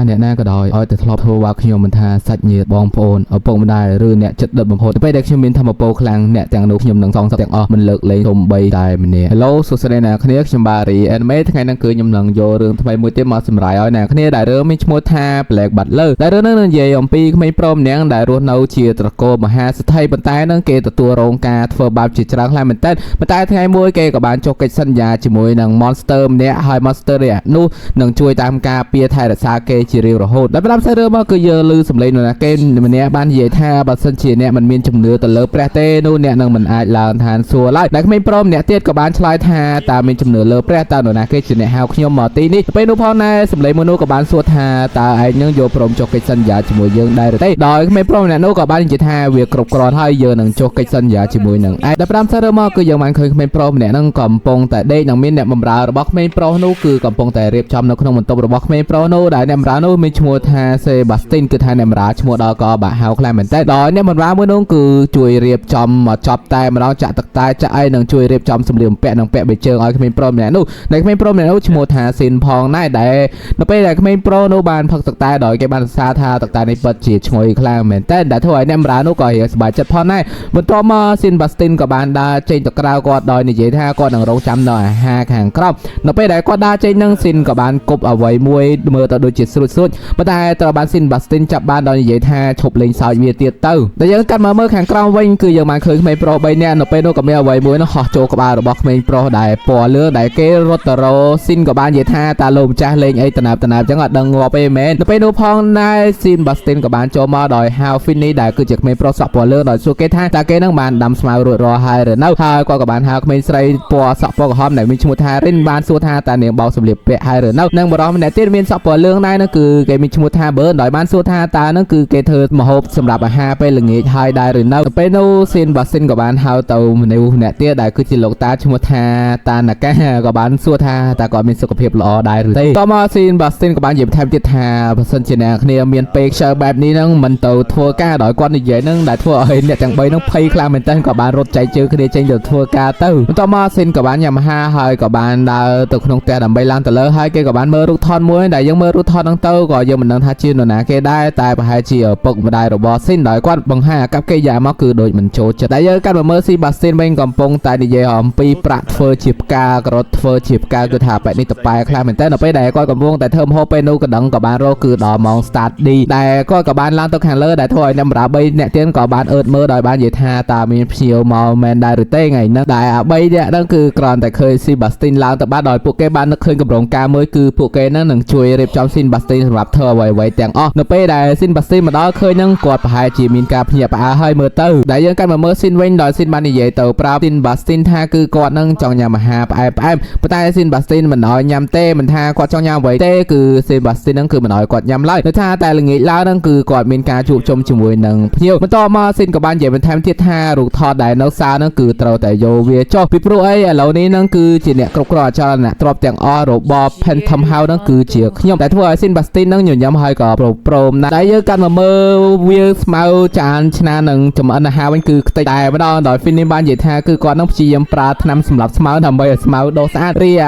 เนี่ยน่าก็ดอยเอาแต่ทลอบโทรว่าขยมมันทาสัตว์เหยียดบองโอนเอาปงมันได้หรือเนี่ยจัดเดินบนโพดไปเด็กชิมินทำมาโปคลังเนี่ยแต่งนูขยมหนังซองสักแต่งมันเลิกเลยชมใบตายมันเนี่ยฮัลโหลสุดแสดงนะคณีขยมบารีแอนเมทไงนั่งคือยมหนังโยเรื่องทำไมมือเต็มมาสมรายเอาเนี่ยคณีได้เรื่องไม่ชโมทาแปลกบัดเลิกได้เรื่องนั่งเย่อมปีไม่พร้อมเนี่ยได้รู้เนาเชียตะโกมหาสไทยบรรทายนั่งเกตตัวโรงกาเฟอร์บาจิตรังลายมันเต้นบรรทายไงมวยเกกับบานโจกสัญญาจิมวยหนังมอนสเตอร์เนี่ยไฮมอนสเตอร์เนี่ยนู่หนังช่วยตามกาเปียไทยรักษาเกจิริวโหดได้ไปรับเสื้อมาคือเยอะลือสำเร็จนะเกณฑ์มันเนี่ยบ้านเย่ท่าบัดสันเชียเนี่ยมันมีจำเนื้อแต่เลิกแปรเต้นู่เนี่ยนั่งมันอาจลานทานสัวไล่ได้ไม่พร้อมเนี่ยเตี้ยกับบ้านชลายท่าตามีจำเนื้อเลิกแปรตาหนูนะเกจิเนี่ยฮาวขยมหมอตีนี่ไปนู่พอในสำเร็จมนุกับบ้านสัวท่าตาไอ้ยังโยพร้อมโจกสัญญาจิมวยยังได้เต้ดอยไม่พร้อมเนี่ยนู่กับบ้านเย่ท่าเวียกรบกรอนให้เยอะหนังโจกสัญญาจิมวยหนังไอ้ได้ไปรับเสื้อมาคือยังมันเคยไม่พร้อมเนี่ยนั่งกำปงแต่เด็กหนังมินเนี่ยมันราระบอกไม่พร้อมนู่คือกำปงแต่เรียบจำนักขนมมันตบระบอกไม่พร้อมนู่ได้เนี่ยรานู่มีชโมทาเซบาสตินคือทาเนี่ยราชโมดอกอบะฮาวคลายเหมือนแต่ดอยเนี่ยมันราเมื่อนู่คือช่วยเรียบจำมาจับตายมาเราจะตักตายจะไอ้หนังช่วยเรียบจำสมเหลี่ยมแปะหนังแปะไปเจอไอ้ขมิ้นพร้อมเนี่ยนู่ในขมิ้นพร้อมเนี่ยนู่ชโมทาสินพองได้แต่เราไปแต่ขมิ้นพร้อมนู่บานพักตักตายดอยแกบานซาทาตักตายในปัจจิตชงอยคลายเหมือนแต่แต่ถ้าไอ้เนี่ยรานู่ก็เหี่ยสบายจัดพอได้บนตัวมาสินบาสตินกับบานดาเจนตะกราวก็ดอยในเจท่าก็หนังเราจำหน่อยหาแข่งครอบเราไปได้ก็ดาเจนนั่งสินกับบานกบเอาไว้มวยเมื่อต่อโดยจิตสุดๆมาได้ตระบานสินบาสตินจับบานดอยในเจท่าฉบเล็งสาวเวียเตียเตอร์แต่ยังกันมาเมื่อแข่งคราววิ่งคือยังมาเคยไม่โปรใบเนี่ยเราไปโน่กับเมียไว้มวยน้องหอโจกับบานเราบอกไม่โปรได้ปอเลือได้เกรถตโรสินกับบานเจท่าตาลมจ้าเล็งไอตนาบจังหวัดดังงอไปเมนเราไปโน่พองนายสินบาสตินกับบานโจมาดอยฮาวฟินนี่ได้คือจากไม่โปรสับปอเลือดอยสุเกท่าตาเกนั่งบานดำสมาร์รอไฮหรือเน่าไฮก็กับบานฮาวไม่ใส่ปอสับปอกับหอมไหนมีชมุทาเร่นบานสัวทาตาเนียงเบาสำเร็จเปะไฮหรือเน่านั่งบรอมันไหนเตี้ยเมียนสับปอเลืองได้นั่นคือเกมีชมุทาเบิร์ดอยบานสัวทาตานั่นคือเกเธอมโหบสำหรับอาหารไปหลึงไฮได้หรือเน่าไปโน่สินบาสินกับบานฮาวเตาในเนี่ยเตี้ยได้คือจิโลกตาชมุทาตาหนักแก่กับบานสัวทาตาก็มีสุขภาพหล่อได้หรือต่อมาสินบาสินกับบานหยิบแทมจิตทาพัศนเจเนคเนียเมียนเปกเชอร์แบบนี้นั่งมันเตาทัวก้าดอยก้อนใหญ่นั่งได้ทัวเห็นเนี่ยจังใบนั่งไพ่คลาเหมือนกันกับบานรถใจเจอคดีเจนเดือดทัวก้าเต้าต่อมาสินกับบานยามาฮ่าไฮกับบานดาวตกนงแต่ดำใบลานแต่เลอไฮเกกับบานเมื่อรุทอนมวยได้ยังเมื่อรุทอนนั่งเต้าก็ยังมันนั่งท่าจีนหนาเกได้ตายไปไฮจีปกมาได้รบอสินดอยก้อนบังฮ่ากับเกยามาคือโดยมันโจจะได้ยังกันเมื่อซีบาสินเป็นกำปงตายในเยอมปีประเฟอร์ชิบกากรถเฟอร์ชิบกาคือถาไปนี่ต่อไปคลาเหมือนแต่เราไปได้ก้อนกำปงแต่เทิมโฮไปนูกระดังกับบานโรคือดอมองสตาร์ทดีแต่ก็กับบานลานตกแข่งเลอได้ถอยนำราใบเนี่ยเตี้ยนกับบานเอิร์ดเมื่อดอยบานเยธาตามีเพียวมอลแมนได้หรือเต้ไงนั่นได้ใบเนี่ยนั่นคือกรอนแต่เคยซีบาสตินลางแต่บ้านดอยพวกแกบ้านนักเคยกับโรงการเมื่อคือพวกแกนั่งหนึ่งช่วยเรียบจอมซินบาสตินสำหรับเธอไว้แต่งอ้อนไปได้ซินบาสตินมาดอยเคยนั่งกอดพายจีมินกาพยาปาให้เมื่อเต้ได้ยังกันมาเมื่อซินเว้นดอยซินบานใหญ่เต่าปราบซินบาสตินท่าคือกอดนั่งจองยามาหาไปปแต่ซินบาสตินมันน้อยยำเต้มันท่ากอดจองยาไว้เต้คือซินบาสตินนั่นคือมันน้อยกอดยำไล่แต่ท่าแต่ละงี้แล้วนั่นคือกอดมินกาจูบชมจมวยหนึ่งเพียวมันต่อมาซินกับบ้านใหญ่เป็นแทมที่ท่าลูกทอดได้นักซานั่นคือเต่าแต่โยเวียจอปิโปรไอ้เหล่านี้นั่นคือจีเนี่ยกรอบกรอจอนะตรอบแต่งอโรบอเพนทำเฮานั่นคือเจียขยมแต่ทั่วซินบาสตินนั่งอยู่ย้ำให้กับโปรมนะได้เยอะกันมาเมื่อเวียสมาจานชนะหนึ่งจำอันฮาวันคือแต่ไม่ได้ดอยฟินในบ้านใหญ่ท่าคือก่อนน้องชียมปลาทำสำหรับสมาทำใบสมาโดสอาเรีย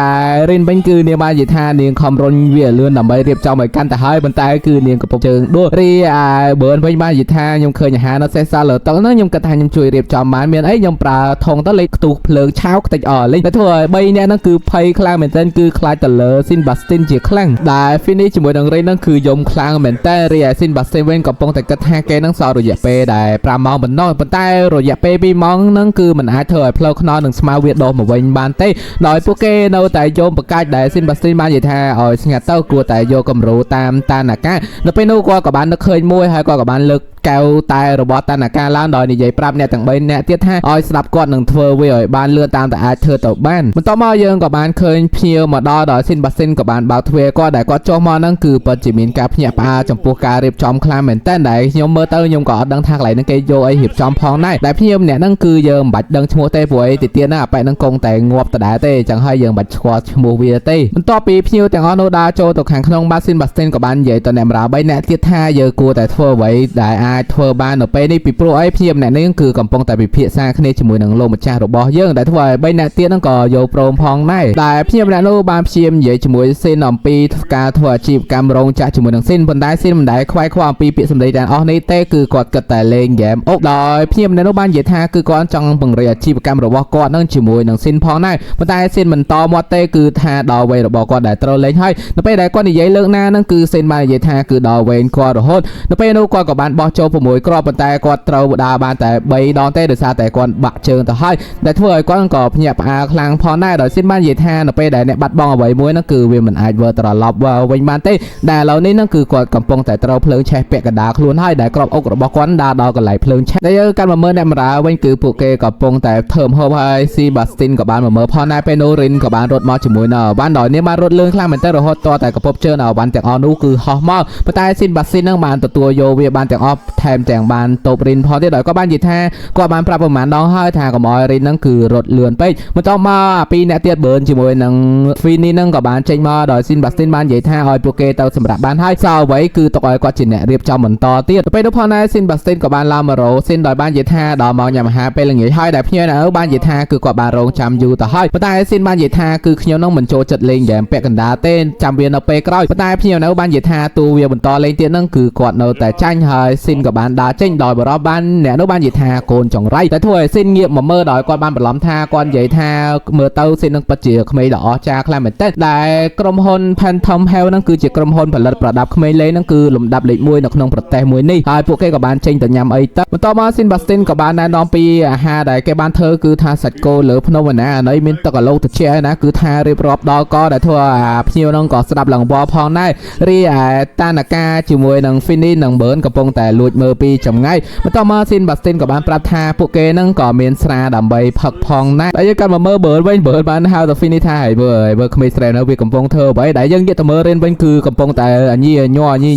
รินเป็นคือในบ้านใหญ่ท่าเนียงคอมรอนเวียเลื่อนทำใบเรียบจอมเหมือนกันแต่ให้บนใต้คือเนียงกับเชิงด้วยเรียเบิร์นไปบ้านใหญ่ท่ายมเคยหาเราเซซาเหลือตอนนั้นยมกระทายยมช่วยเรียบจอมบ้านเมียนไอ้ยมปลาทองตะเล็กตูเพลิงเช้าติดอ่อนเลยแต่ทั่วใบเนี่ยนั่นคือไพ่คลางเหมือนเต้นคือคลายแต่เลอซินบัสตินเจียคลั่งได้ฟินิชจมูกดังเรนั่นคือยมคลางเหมือนเต้เรียซินบัสตินเว้นกับปงแต่กระทายแกนั่งสอรุยเปได้ปลามองบนนอกบนใต้รุยเปปีมองนั่นคือมันอาเถอยเพลงนอนหนึ่งสมาเวียดโดมาเว้นบานเต้ดอยพวกแกเนาแต่โยมประกาศได้ซินบัสตินบ้านใหญ่แท้อ๋อสิงห์เต้ากลัวแต่โยกำรู้ตามตาหนักก้าเราไปนู่นกับบ้านนักเคยมวยให้กับบ้านลึกแก้วตายระบอตาหนักการล้านดอยในใหญ่ปรับเนี่ยต่างใบเนี่ยเตี้ยท่าอ้อยสลับก้อนหนึ่งเทอร์เวียบ้านเลือดตามแต่อาเธอต่อบ้านมันต้องมาเยิงกับบ้านเคยเพียวมาดอยสินบัสซินกับบ้านบาวเทวก็ได้ก็โจมอนั่นคือปัจจิมินกับเนี่ยปลาจำปูการเรียบจอมคลาเหมือนเต้นได้ยมเมื่อเตยยมก็ดังทางไหลนั่งเกยโยไอหีบจอมพองได้แต่พี่ยมเนี่ยนั่นคือเยิงบัดดังชมัวเต้ป่วยติดเตี้ยหน้าไปนั่งกงแต่งวบตะได้เต้จังให้เยิงบัดชัวชมัวเวียเต้มันต่อปีพี่ยแต่งอโนดาโจตกแข่งขนมบัสซินกับบ้านใหญ่ตอนแหนมราใบเนี่ยเตี้ยท่าเยอะกูแต่ทั่วไว้ได้อา អាចធ្វើបាននៅពេលនេះពីព្រោះអីភ្ញាមអ្នកនេះគឺកំពុងតែពិភាក្សាគ្នាជាមួយនឹងលោកម្ចាស់របស់យើងដែលធ្វើឲ្យ3អ្នកទៀតហ្នឹងក៏យកព្រមផងដែរដែលភ្ញាមអ្នកនោះបានព្យាយាមនិយាយជាមួយស៊ីនអំពីការធ្វើអាជីវកម្មរោងចក្រជាមួយនឹងស៊ីនប៉ុន្តែស៊ីនមិនដែលខ្វាយខ្វល់អំពីពាក្យសម្ដីទាំងអស់នេះទេគឺគាត់គិតតែលេងហ្គេមអុកដោយភ្ញាមអ្នកនោះបាននិយាយថាគឺគាត់ចង់ពង្រីកអាជីវកម្មរបស់គាត់នឹងជាមួយនឹងស៊ីនផងដែរប៉ុន្តែស៊ីនមិនតមាត់ទេគឺថាដល់វ័យរបស់គាត់ដែលត្រូវលេងហើយនៅពេលដែលគាត់និយាយលើកណាហ្នឹងគឺស៊ីនបាននិយាយថាគឺដល់វ័យគាត់រហូតនៅពេលនោះគាត់ក៏បានបោះចូល6គ្រាប់ប៉ុន្តែគាត់ត្រូវដើរបានតែ3ដងទេដោយសារតែគាត់បាក់ជើងទៅហើយដែលធ្វើឲ្យគាត់ក៏ភ្ញាក់ផ្អើលខ្លាំងផងដែរដោយស៊ីនបាននិយាយថានៅពេលដែលអ្នកបាត់បង់អ្វីមួយហ្នឹងគឺវាមិនអាចវិលត្រឡប់វិញបានទេដែលឥឡូវនេះហ្នឹងគឺគាត់កំពុងតែត្រូវភ្លើងឆេះពាក់កណ្ដាលខ្លួនហើយដែលក្របអុករបស់គាត់ដើរដល់កន្លែងភ្លើងឆេះដែលយើងកាន់មកមើលអ្នកបម្រើវិញគឺពួកគេកំពុងតែធ្វើម្ហូបហើយស៊ីបាស្ទីនក៏បានមកមើលផងដែរពេលនោះរីនក៏បានរត់មកជាមួយនៅអវ៉ាន់ដោយនេះបានរត់លឿនខ្លាំងមែនទែនរហូតតតែកំពប់ជើងអវ៉ាន់ទាំងអស់នោះគឺហោះមកប៉ុន្តែស៊ីនបាស្ទីនហ្នឹងបានទទួលយកវាបានទាំងអស់ថែមទាំងបានតូបរីនផងទៀតដោយក៏បាននិយាយថាគាត់បានប្រាប់ប្រហែលដងហើយថាកុំឲ្យរីនហ្នឹងគឺរត់លឿនពេកបន្ទាប់មកអាពីរអ្នកទៀតបឺនជាមួយនឹងហ្វីនីហ្នឹងក៏បានចេញមកដោយស៊ីនបាស្ទីនបាននិយាយថាឲ្យពួកគេទៅសម្រាប់បានហើយសោអ្វីគឺទុកឲ្យគាត់ជាអ្នករៀបចំបន្តទៀតទៅពេលនោះផងដែរស៊ីនបាស្ទីនក៏បានឡើងមករកស៊ីនដោយបាននិយាយថាដល់មកញ៉ាំអាហារពេលល្ងាចហើយដែលភ្ញៀវនៅបាននិយាយថាគឺគាត់បានរងចាំយូរទៅហើយប៉ុន្តែស៊ីនបាននិយាយថាគឺខ្ញុំនឹងមិនចូលចិត្តលេងហ្គេមពាក់កណ្ដាលទេចាំវានៅពេលក្រោយប៉ុន្តែភ្ញៀវនៅបាននិយាយថាទូវាបន្តលេងទៀតហ្នឹងគឺគាត់នៅតែចាញ់ហើយស៊ីនក៏បានដើរចេញដោយបរិបបានអ្នកនោះបាននិយាយថាកូនចង្រៃតែធ្វើឲ្យស៊ីនងាកមកមើលដោយគាត់បានបន្លំថាគាត់និយាយថាមើលទៅស៊ីននឹងពិតជាក្មេងដ៏អស្ចារ្យខ្លាំងមែនទែនដែលក្រុមហ៊ុន Phantom Hell ហ្នឹងគឺជាក្រុមហ៊ុនផលិតប្រដាប់ក្មេងលេងហ្នឹងគឺលំដាប់លេខ1នៅក្នុងប្រទេសមួយនេះហើយពួកគេក៏បានចេញទៅញ៉ាំអីទៅបន្ទាប់មកស៊ីនបាស្ទីនក៏បានណែនាំពីអាហារដែលគេបានធ្វើគឺថាសាច់គោលើភ្នំណាអានេះមានទឹកអាឡូត្រជាក់ណាគឺថារៀបរាប់ដល់កដែលធ្វើអាភ្ញៀវហ្នឹងក៏ស្ដាប់ឡើងវល់ផងដែររីឯតានាកាជាមួយនឹង Fini និង Burn កំពុងតែលួចមើលពីចម្ងាយបន្ទាប់មកស៊ីនបាស្ទីនក៏បានប្រាប់ថាពួកគេហ្នឹងក៏មានស្រាដើម្បីផឹកផងដែរហើយយើងក៏មកមើល Burn វិញ Burn បានហៅទៅ Fini ថាហើយមើលក្មេងស្រីនៅវាកំពុងធ្វើអ្វីដែលយើងយកទៅមើលរៀនវិញគឺកំពុងតែញី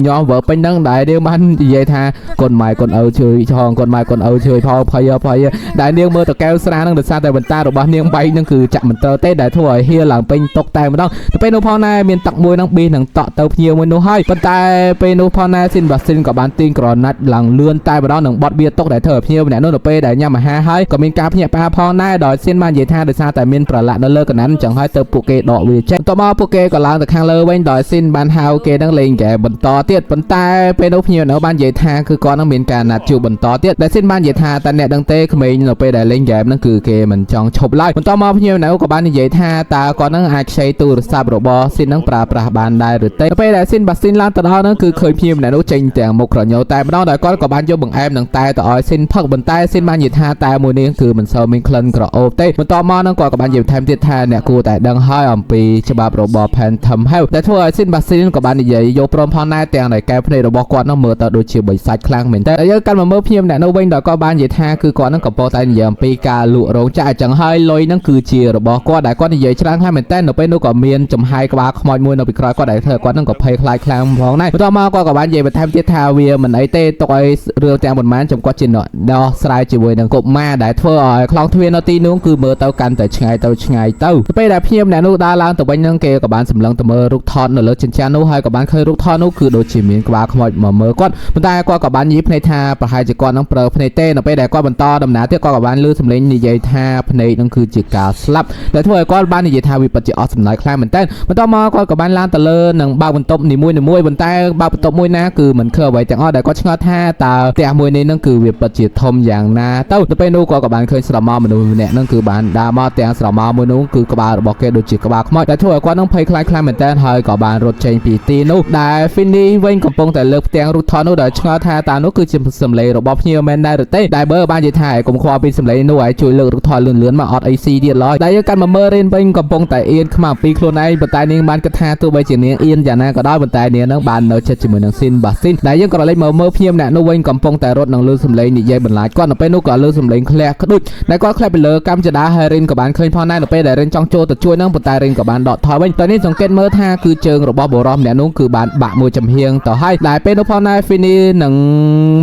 ញ័រវើពេញហ្នឹងដែលនាងបាននិយាយថាកូនម៉ែកូនឪជួយឆងកូនម៉ែកូនឪជួយផោភ័យដែលនាងមើលទៅកែវស្រាហ្នឹងដោយសារតែបន្តារបស់នាងបែកហ្នឹងគឺចាក់មិនត្រូវទេដែលធ្វើឲ្យហៀឡើងពេញតុកតែម្ដងទៅពេលនោះផងដែរមានទឹកមួយហ្នឹងប៊ីនឹងតក់ទៅភ្ញៀវមួយនោះហើយប៉ុន្តែពេលនោះផងដែរស៊ីនបាស្ទីនក៏បានទាញក្រណាត់ឡើងលឿនតែម្ដងនឹងបត់បៀតុកដែលធ្វើឲ្យភ្ញៀវម្នាក់នោះនៅពេលដែលញ៉ាំអាហារហើយក៏មានការភ្ញាក់ផ្អើលផងដែរដោយស៊ីនបាននិយាយថាដោយសារតែមានប្រឡាក់នៅលើកណ្ដាលអញ្ចឹងហើយទៅពួកគេដកវាចេញបន្ទាប់មកពួកគេក៏ឡើងទៅខាងលើវិញដោយស៊ីនបានហៅគេនឹងលេងហ្គេមបន្តទៀតប៉ុន្តែពេលនោះភ្ញៀវនៅបាននិយាយថាគឺគាត់នឹងមានការណាត់ជួបបន្តទៀតដែលស៊ីនបាននិយាយថាតែអ្នកដឹងទេក្មេងនៅពេលដែលលេងហ្គេមហ្នឹងគឺគេមិនចង់ឈប់ឡើយបន្ទាប់មកភ្ញៀវនៅក៏បាននិយាយថាតើគាត់នឹងអាចខ្ចីទូរស័ព្ទរបស់ស៊ីននឹងប្រើប្រាស់បានដែរឬទេពេលដែលស៊ីនបាស្ទីនឡើងទៅដល់ហ្នឹងគឺឃើញភ្ញៀវម្នាក់នោះចេញទាំងមុខក្រញោតែម្ដងដោយគាត់ក៏បានយកបង្អែមនឹងតែទៅឲ្យស៊ីនផឹកប៉ុន្តែស៊ីនបាននិយាយថាតែមួយនេះគឺមិនសូវមានក្លិនក្រអូបទេបន្ទាប់មកហ្នឹងគាត់ក៏បាននិយាយថែមទៀតថាអ្នកគួរតែដឹងហើយអំពីច្បាប់របស់ Phantom Hell ដែលធ្វើឲ្យស៊ីនបាស្ទីនក៏បាននិយាយយកព្រមផងដែរទាំងដែលកែវភ្នែករបស់គាត់នឹងមើលទៅដូចជាបិសាចខ្លាំងមែនតើយើងកាន់មកមើលភ្ញៀវម្នាក់នោះវិញដោយគាត់បាននិយាយថាគឺគាត់នឹងកំពុងតែនិយាយអំពីការលក់រោងចក្រអញ្ចឹងហើយលុយនឹងគឺជារបស់គាត់ដែលគាត់និយាយច្រើនខ្លាំងមែនតើនៅពេលនោះក៏មានចំហាយក្បាលខ្មោចមួយនៅពីក្រោយគាត់ដែលធ្វើគាត់នឹងក៏ភ័យខ្លាចខ្លាំងផងដែរបន្ទាប់មកគាត់ក៏បាននិយាយបន្ថែមទៀតថាវាមិនអីទេទុកឲ្យរឿងទាំងប៉ុន្មានចំគាត់ជាដោះស្រាយជាមួយនឹងកុមារដែលធ្វើឲ្យខ្លងទ្វារនៅទីនោះគឺមើលទៅកាន់តែឆ្ងាយទៅពេលដែលភ្ញៀវម្នាក់នោះដើរឡើងទៅវិញនឹងគេក៏បានសម្លឹងទៅមើលរូបថតនៅលើជញ្ជាំងនោះហើយក៏បានឃើញរូបថតនោះគឺដូចជាមានក្បាលខ្មោចមកមើលគាត់ប៉ុន្តែគាត់ក៏បាននិយាយភ្នែកថាប្រហែលជាគាត់នឹងប្រើភ្នែកទេនៅពេលដែលគាត់បន្តដំណើរទៀតគាត់ក៏បានឮសំឡេងនិយាយថាភ្នែកនឹងគឺជាការស្លាប់ដែលធ្វើឲ្យគាត់បាននិយាយថាវាពិតជាអស់សំណើចខ្លាំងមែនតើបន្ទាប់មកគាត់ក៏បានឡើងទៅលើនឹងបើកបន្ទប់នីមួយប៉ុន្តែបើកបន្ទប់មួយណាគឺមិនឃើញអ្វីទាំងអស់ដែលគាត់ឆ្ងល់ថាតើផ្ទះមួយនេះនឹងគឺវាពិតជាធំយ៉ាងណាទៅពេលនោះគាត់ក៏បានឃើញស្រមោលមនុស្សម្នាក់នឹងគឺបានដើរមកទាំងស្រមោលមួយនោះគឺក្បាលរបស់គេដូចជាក្បាលខ្មោចដែលធ្វើឲ្យគាត់នឹងភ័យខ្លាចខ្លាំងមែនតើហើយក៏បានរត់ចេញពីទីនោះដែល Fini វិញកំពុងតែលើកផ្ទាំងរូបថតនោះដោយឆ្ងល់ថាតើនោះគឺជាសំឡេងរបស់ភ្ញៀវមែនដែរឬទេដែលបើបាននិយាយថាកុំខ្វល់ពីសំឡេងនោះឲ្យជួយលើករូបថតលឿនមកអត់អីស៊ីទៀតឡើយដែលយើងកាន់មកមើលរៀនវិញកំពុងតែអៀនខ្មាស់ពីខ្លួនឯងប៉ុន្តែនាងបានគិតថាទោះបីជានាងអៀនយ៉ាងណាក៏ដោយប៉ុន្តែនាងនឹងបាននៅចិត្តជាមួយនឹងស៊ីនបាស្ទីនដែលយើងក៏លេចមើលភ្ញៀវម្នាក់នោះវិញកំពុងតែរត់នឹងលើសំឡេងនិយាយបន្លាចគាត់នៅពេលនោះក៏លើសំឡេងក្លះក្ដុចដែលគាត់ក្លែបពីលើកម្មចដាហើយរិនក៏បានឃើញផងដែរនៅពេលដែលរិនចង់ចូលទៅជួយនឹងប៉ុន្តែរិនក៏បានដកថយវិញតើនេះសង្កេតមើលថាគឺជើងរបស់បុរសម្នាក់នោះគឺបានបាក់មួយចំហៀងទៅហើយដែលពេលនោះផងដែរ Fini និង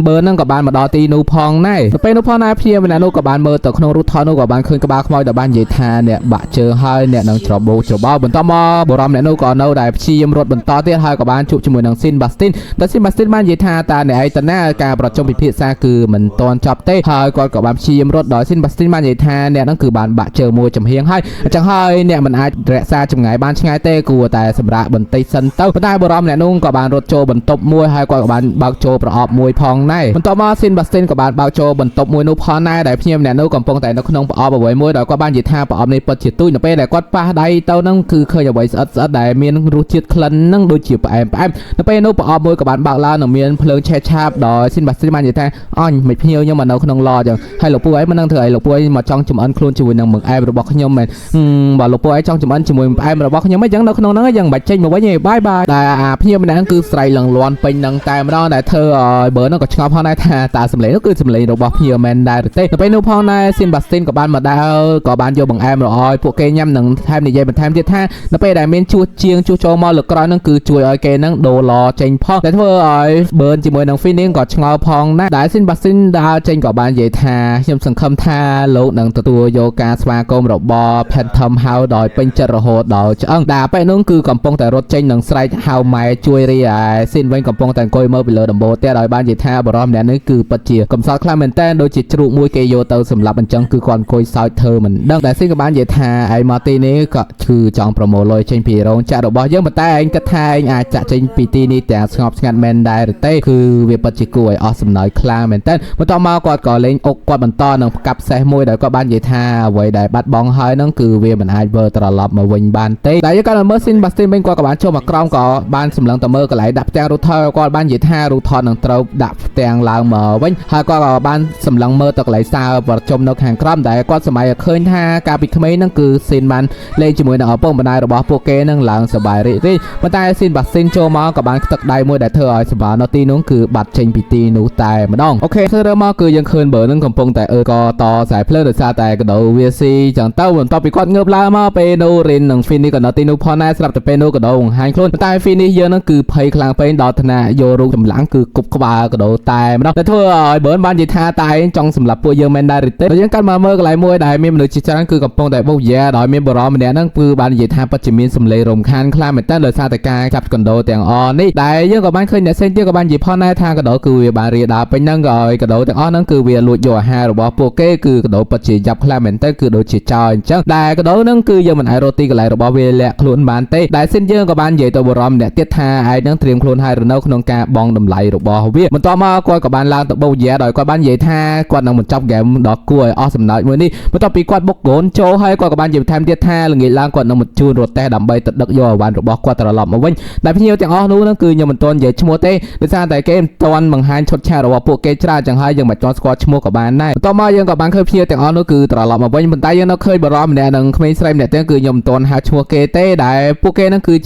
Burn នឹងក៏បានមកដល់ទីនោះផងដែរទៅពេលនោះផងដែរភ្ញៀវម្នាក់នោះក៏បានមើលទៅក្នុងរូបថតនោះក៏បានឃើញក្បាលខ្មោចដែលបាននិយាយថាអ្នកបាក់ជើងហើយអ្នកនឹងច្របោបន្ទាប់មកបុរសម្នាក់នោះក៏នៅដែលព្យាយាមរត់បន្តទៀតហើយក៏បានជួបជាមួយនឹងស៊ីនបាស្ទីនតែស៊ីនបាស្ទីនបាននិយាយថាតើអ្នកឯងត ណាការប្រជុំពិភាក្សាគឺមិនទាន់ចប់ទេហើយគាត់ក៏បានព្យាយាមរត់ដល់ស៊ីនបាស្ទីនបាននិយាយថាអ្នកហ្នឹងគឺបានបាក់ជើងមួយចំហៀងហើយអញ្ចឹងហើយអ្នកមិនអាចរក្សាចម្ងាយបានឆ្ងាយទេគួរតែសម្រាប់បន្តិចសិនទៅប៉ុន្តែបរមអ្នកនោះក៏បានរត់ចូលបន្ទប់មួយហើយគាត់ក៏បានបើកចូលប្រអប់មួយផងដែរបន្ទាប់មកស៊ីនបាស្ទីនក៏បានបើកចូលបន្ទប់មួយនោះផងដែរដែលភ្ញៀវម្នាក់នោះកំពុងតែនៅក្នុងប្រអប់អ្វីមួយដោយគាត់បាននិយាយថាប្រអប់នេះពិតជាទូចនៅពេលដែលគាត់ប៉ះដៃទៅហ្នឹងគឺឃើញអ្វីស្អិតដែលមានរសជាតិក្លិនហ្នឹងដូចជាផ្អែមនៅពេលនោះប្រអប់មួយក៏បានបើកឡើងនិងមានភ្លើងឆេះឆាបដោយស៊ីនបាស្ទីនបាននិយាយថាអញមិនភ្ញៀវខ្ញុំមកនៅក្នុងឡអញ្ចឹងហើយលោកពូអីមិននឹងធ្វើអីលោកពូអីមកចង់ចំអិនខ្លួនជាមួយនឹងបង្អែមរបស់ខ្ញុំមែនបើលោកពូអីចង់ចំអិនជាមួយបង្អែមរបស់ខ្ញុំអញ្ចឹងនៅក្នុងហ្នឹងអញ្ចឹងមិនបាច់ចេញមកវិញទេបាយតែអាភ្ញៀវម្នាក់ហ្នឹងគឺស្រ័យលងលាន់ពេញនឹងតែម្ដងដែលធ្វើឲ្យបើហ្នឹងក៏ឆ្ងល់ផងដែរថាតើសម្លេងនោះគឺសម្លេងរបស់ភ្ញៀវមែនដែរឬទេនៅពេលនោះផងដែរស៊ីនបាស្ទីនក៏បានមកដល់ក៏បានយកបង្អែមរឲ្យពួកគេញ៉ាំនិងថែមនិយាយបន្ថែមទៀតថានៅពេលដែលមានជួសជាងជួសចូលមកលើក្រោយហ្នឹងគឺជួយឲ្យគេហ្នឹងដូរឡចេញផងតែធ្វើឲ្យបឺនជាមួយនឹង Phoenix ក៏ឆ្ងល់ផងដែរដែលស៊ីនបាស្ទីនដើរចេញក៏បាននិយាយថាខ្ញុំសង្ឃឹមថាលោកនឹងទទួលយកការស្វាគមន៍របស់ Phantom House ដោយពេញចិត្តរហូតដល់ឆ្អឹងដែលពេលនោះគឺកំពុងតែរត់ចេញនឹងស្រែកហៅម៉ែជួយរីឯស៊ីនវិញកំពុងតែអង្គុយមើលពីលើដំបូលទៀតដោយបាននិយាយថាបរិមម្នាក់នេះគឺពិតជាកំសត់ខ្លាំងមែនតើដូចជាជ្រូកមួយគេយកទៅសម្លាប់អញ្ចឹងគឺគាត់អង្គុយសើចធ្វើមិនដឹងដែលស៊ីនក៏បាននិយាយថាឯងមកទីនេះក៏គឺចង់ប្រមូលលុយចេញពីរោងចក្ររបស់យើងប៉ុន្តែឯងគិតថាឯងអាចចាក់ចេញពីទីនេះទាំងស្ងប់ស្ងាត់មែនដែរឬទេគឺវាពិតជាគួរឲ្យអស់សំណើចខ្លាំងមែនតើបន្ទាប់មកគាត់ក៏លេងអុកគាត់បន្តនឹងផ្កាប់សេះមួយដែលគាត់បាននិយាយថាអ្វីដែលបាត់បង់ហើយហ្នឹងគឺវាមិនអាចវិលត្រឡប់មកវិញបានទេតែយើងក៏មើលស៊ីនបាស្ទីនវិញគាត់ក៏បានចូលមកក្រោមក៏បានសម្លឹងទៅមើលកន្លែងដាក់ផ្ទាំងរូថលគាត់បាននិយាយថារូថលនឹងត្រូវដាក់ផ្ទាំងឡើងមកវិញហើយគាត់ក៏បានសម្លឹងមើលទៅកន្លែងសាលប្រជុំនៅខាងក្រោមដែលគាត់សម័យឃើញថាកាលពីក្មេងហ្នឹងគឺស៊ីនបានលេងជាមួយនឹងឪពុកម្ដាយរបស់ពួកគេនឹងឡើងសប្បាយរីករាយប៉ុន្តែស៊ីនបាស្ទីនចូលមកក៏បានខ្ទឹកដៃមួយដែលធ្វើឲ្យសម្បានៅទីនោះគឺបាត់ចេញពីទីនោះតែម្ដងអូខេធ្វើមកគឺយើងឃើញបើនឹងកំពុងតែក៏តខ្សែភ្លើងដោយសារតែកដោវាស៊ីចឹងទៅបន្ទាប់ពីគាត់ងើបឡើងមកពេលនោះរិននិង Phoenix ក៏នៅទីនោះផងដែរស្រាប់តែពេលនោះកដោបង្ហាញខ្លួនតែ Phoenix យើងនឹងគឺភ័យខ្លាំងពេកដល់ថ្នាក់យករូបចម្លាំងគឺគប់ក្បាលកដោតែម្ដងតែធ្វើឲ្យបើបាននិយាយថាតែឯងចង់សម្លាប់ពួកយើងមែនដែរឬទេយើងកាន់មកមើលកន្លែងមួយដែលមានមនុស្សជាច្រើនគឺកំពុងតែបោកយ៉ាដោយមានបរិមម្នាក់ហ្នឹងគឺបាននិយាយថាពិតជាមានសម្លេងរំខានខ្លាំងមែនតើដោយសារតែការចាប់កដោទាំងអស់នេះដែលយើងក៏បានឃើញអ្នកផ្សេងទៀតក៏បាននិយាយផងដែរថាកដោគឺវាបានរៀបដើរពេញហ្នឹងក៏ឲ្យកដោទាំងអស់ហ្នឹងគឺវាលួចយកអាហាររបស់ពួកគេគឺកដោពិតជាយ៉ាប់ខ្លាំងមែនតើគឺដូចជាចោលអញ្ចឹងដែលកដោហ្នឹងគឺយើងមិនអាចរកទីកន្លែងរបស់វាលាក់ខ្លួនបានទេដែលសិនយើងក៏បាននិយាយទៅបរិមម្នាក់ទៀតថាឯងហ្នឹងត្រៀមខ្លួនហើយនៅក្នុងការបងតម្លៃរបស់វាបន្ទាប់មកគាត់ក៏បានឡើងទៅបោកយ៉ាដោយគាត់បាននិយាយថាគាត់នឹងបញ្ចប់ហ្គេមដ៏គួរឲ្យអស់សំណើចមួយនេះបន្ទាប់ពីគាត់បុកកូនចូលហើយគាត់ក៏បាននិយាយថែមទៀតថាល្ងាចឡើងគាត់នឹងមកជួនរត់តេះដើម្បីទៅដឹកយកអវ៉ាន់របស់គាត់ត្រឡប់មកវិញដែលភ្ញៀវទាំងអស់នោះគឺខ្ញុំមិនទាន់និយាយឈ្មោះទេដោយសារតែគេមិនទាន់បង្ហាញឈុតឆាករបស់ពួកគេច្រើនចឹងហើយយើងមិនទាន់ស្គាល់ឈ្មោះក៏បានដែរបន្ទាប់មកយើងក៏បានឃើញភ្ញៀវទាំងអស់នោះគឺត្រឡប់មកវិញប៉ុន្តែយើងនៅឃើញបរិមម្នាក់នឹងក្មេងស្រីម្នាក់ទៀតគឺខ្ញុំមិនទាន់ហៅឈ្មោះគេទេដែលពួកគេនឹងគឺជា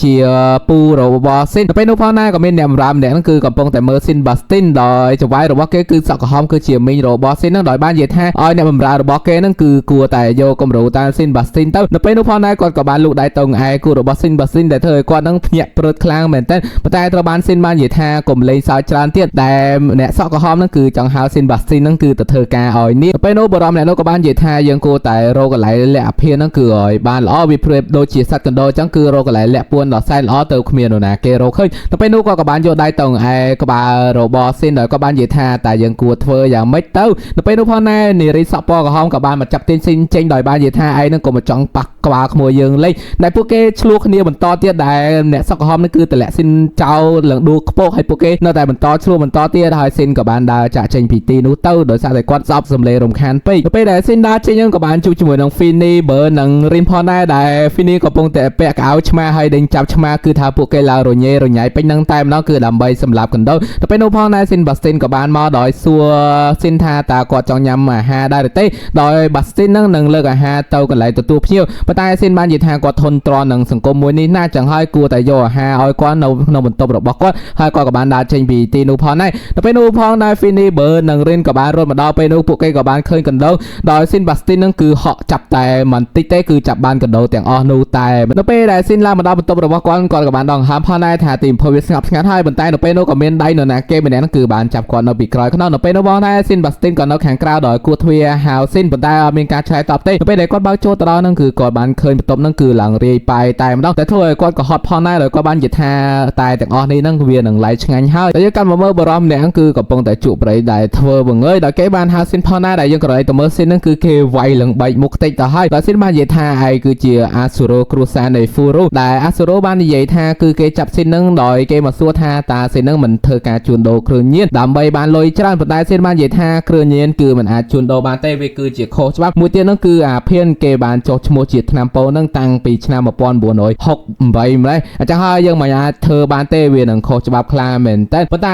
ពូរបស់ស៊ីនទៅពេលនោះផងដែរក៏មានអ្នកបម្រើម្នាក់ហ្នឹងគឺកំពុងតែមើលស៊ីនបាស្ទីនដោយចង្វាយរបស់គេគឺសក់ក្រហមគឺជាមីងរបស់ស៊ីនហ្នឹងដោយបាននិយាយថាឲ្យអ្នកបម្រើរបស់គេហ្នឹងគឺគួរតែយកគំរូតាមស៊ីនបាស្ទីនទៅនៅពេលនោះផងដែរគាត់ក៏បានលូកដៃទៅឯគូរបស់ស៊ីនបាស្ទីនដែលធ្វើឲ្យគាត់ហ្នឹងភ្ញាក់ព្រឹតខ្លាំងមែនតើប៉ុន្តែត្រូវបានស៊ីនបាននិយាយថាកុំលេងសើចច្រើនទៀតដែលអ្នកសក់ក្រហមហ្នឹងគឺចង់ហៅស៊ីនបាស្ទីនហ្នឹងគឺទៅធ្វើការឲ្យនេះពេលនោះបរិមម្នាក់នោះក៏បាននិយាយថាយើងគួរតែរកកន្លែងលាក់អាភារហ្នឹងគឺឲ្យបានល្អវាព្រៀបដូចជាសត្វកណ្ដោអញ្ចឹងគឺរកកន្លែងលាក់ពួនដ៏សែនល្អទៅគ្មាននរណាគេរកឃើញទៅពេលនោះគាត់ក៏បានយកដៃទៅឯក្បាលរបស់ស៊ីនដោយក៏បាននិយាយថាតែយើងគួរធ្វើយ៉ាងម៉េចទៅនៅពេលនោះផងដែរនារីសក់ពណ៌ក្រហមក៏បានមកចាប់ទាញស៊ីនចេញដោយបាននិយាយថាឯងនឹងក៏មកចង់ប៉ះក្បាលក្មួយយើងលេងដែលពួកគេឆ្លោះគ្នាបន្តទៀតដែលអ្នកសក់ក្រហមនេះគឺតម្លាក់ស៊ីនចោលឡើងដួលខ្ពស់ហើយពួកគេនៅតែបន្តឆ្លោះបន្តទៀតហើយស៊ីនក៏បានដើរចាក់ចេញពីទីនោះទៅដោយសារតែគាត់ស្អប់សំឡេងរំខានពេកពេលដែលស៊ីនដើរចេញហ្នឹងក៏បានជួបជាមួយនឹង Phoenix បើនឹងរិនផងដែរដែល Phoenix កំពុងតែពាក់កៅអៅឆ្មាហើយដេញចាប់ឆ្មាគឺថាពួកគេឡើងរញ៉េរញ៉ៃពេញហ្នឹងតែម្ដងគឺដើម្បីសម្លាប់កណ្ដោទៅពេលនោះផងដែរស៊ីនបាស្ទីនក៏បានមកដោយសួរស៊ីនថាតើគាត់ចង់ញ៉ាំអាហារដែរឬទេដោយបាស្ទីនហ្នឹងនឹងលើកអាហារទៅកន្លែងទទួលភ្ញៀវប៉ុន្តែស៊ីនបាននិយាយថាគាត់ធន់ទ្រាំនឹងសង្គមមួយនេះណាស់ចឹងហើយគួរតែយកអាហារឲ្យគាត់នៅក្នុងបន្ទប់របស់គាត់ហើយគាត់ក៏បានដើរចេញពីទីនោះផងដែរទៅពេលនោះផងដែរ Phoenix បើនឹងរិនក៏បានរត់មកដល់ពេលនោះពួកគេក៏បានឃើញកណ្ដោដោយស៊ីនបាស្ទីនហ្នឹងគឺហក់ចាប់តែមិនតិចទេគឺចាប់បានកណ្ដោទាំងអស់នោះតែនៅពេលដែលស៊ីនឡើងមកដល់បន្ទប់របស់គាត់ក៏បានដងហើមផងដែរថាទីភពវាស្ងប់ស្ងាត់ហើយប៉ុន្តែនៅពេលនោះក៏មានដៃនរណាគេម្នាក់ហ្នឹងគឺបានចាប់គាត់នៅពីក្រោយខ្នងនៅពេលនោះបងដែរស៊ីនបាស្ទីនក៏នៅខាងក្រៅដោយគួរទ្វារហៅស៊ីនប៉ុន្តែអត់មានការឆ្លើយតបទេនៅពេលដែលគាត់បើកចូលទៅដល់ហ្នឹងគឺគាត់បាន បានឃើញបន្ទប់ហ្នឹងគឺឡើងរាយប៉ាយតែម្ដងតែធ្វើឲ្យគាត់ក៏ហត់ផងដែរដោយគាត់បាននិយាយថាតែទាំងអស់នេះហ្នឹងវានឹងឡៃឆ្ងាញ់ហើយតែយើងកាន់មកមើលបរិមម្នាក់ហ្នឹងគឺកំពុងតែជក់ប្រៃដែលធ្វើបង្ងើយដោយគេបានហៅស៊ីនផងដែរដែលយើងក៏រៃទៅមើលស៊ីនហ្នឹងគឺគេវាយលឹងបែកមុខតិចទៅហើយដោយស៊ីនបាននិយាយថាឯងគឺជាអាស៊ូរ៉ូគ្រូសានៃហ្វូរូដែលអាស៊ូរ៉ូបាននិយាយថាគឺគេចាប់ស៊ីនហ្នឹងដោយគេមកសួរថាតើស៊ីនហ្នឹងមិនធ្វើការជួញដូរគ្រឿងញៀនដើម្បីបានលុយច្រើនប៉ុន្តែស៊ីនបាននិយាយថាគ្រឿងញៀនគឺមិនអាចជួញដូរបានទេវាគឺជាខុសច្បាប់មួយទៀតហ្នឹងគឺអាភៀនគេបានចុះឈ្មោះជាថ្នាំពោហ្នឹងតាំងពីឆ្នាំ1968ម្លេះអញ្ចឹងហើយយើងមិនអាចធ្វើបានទេវានឹងខុសច្បាប់ខ្លាំងមែនតើប៉ុន្តែ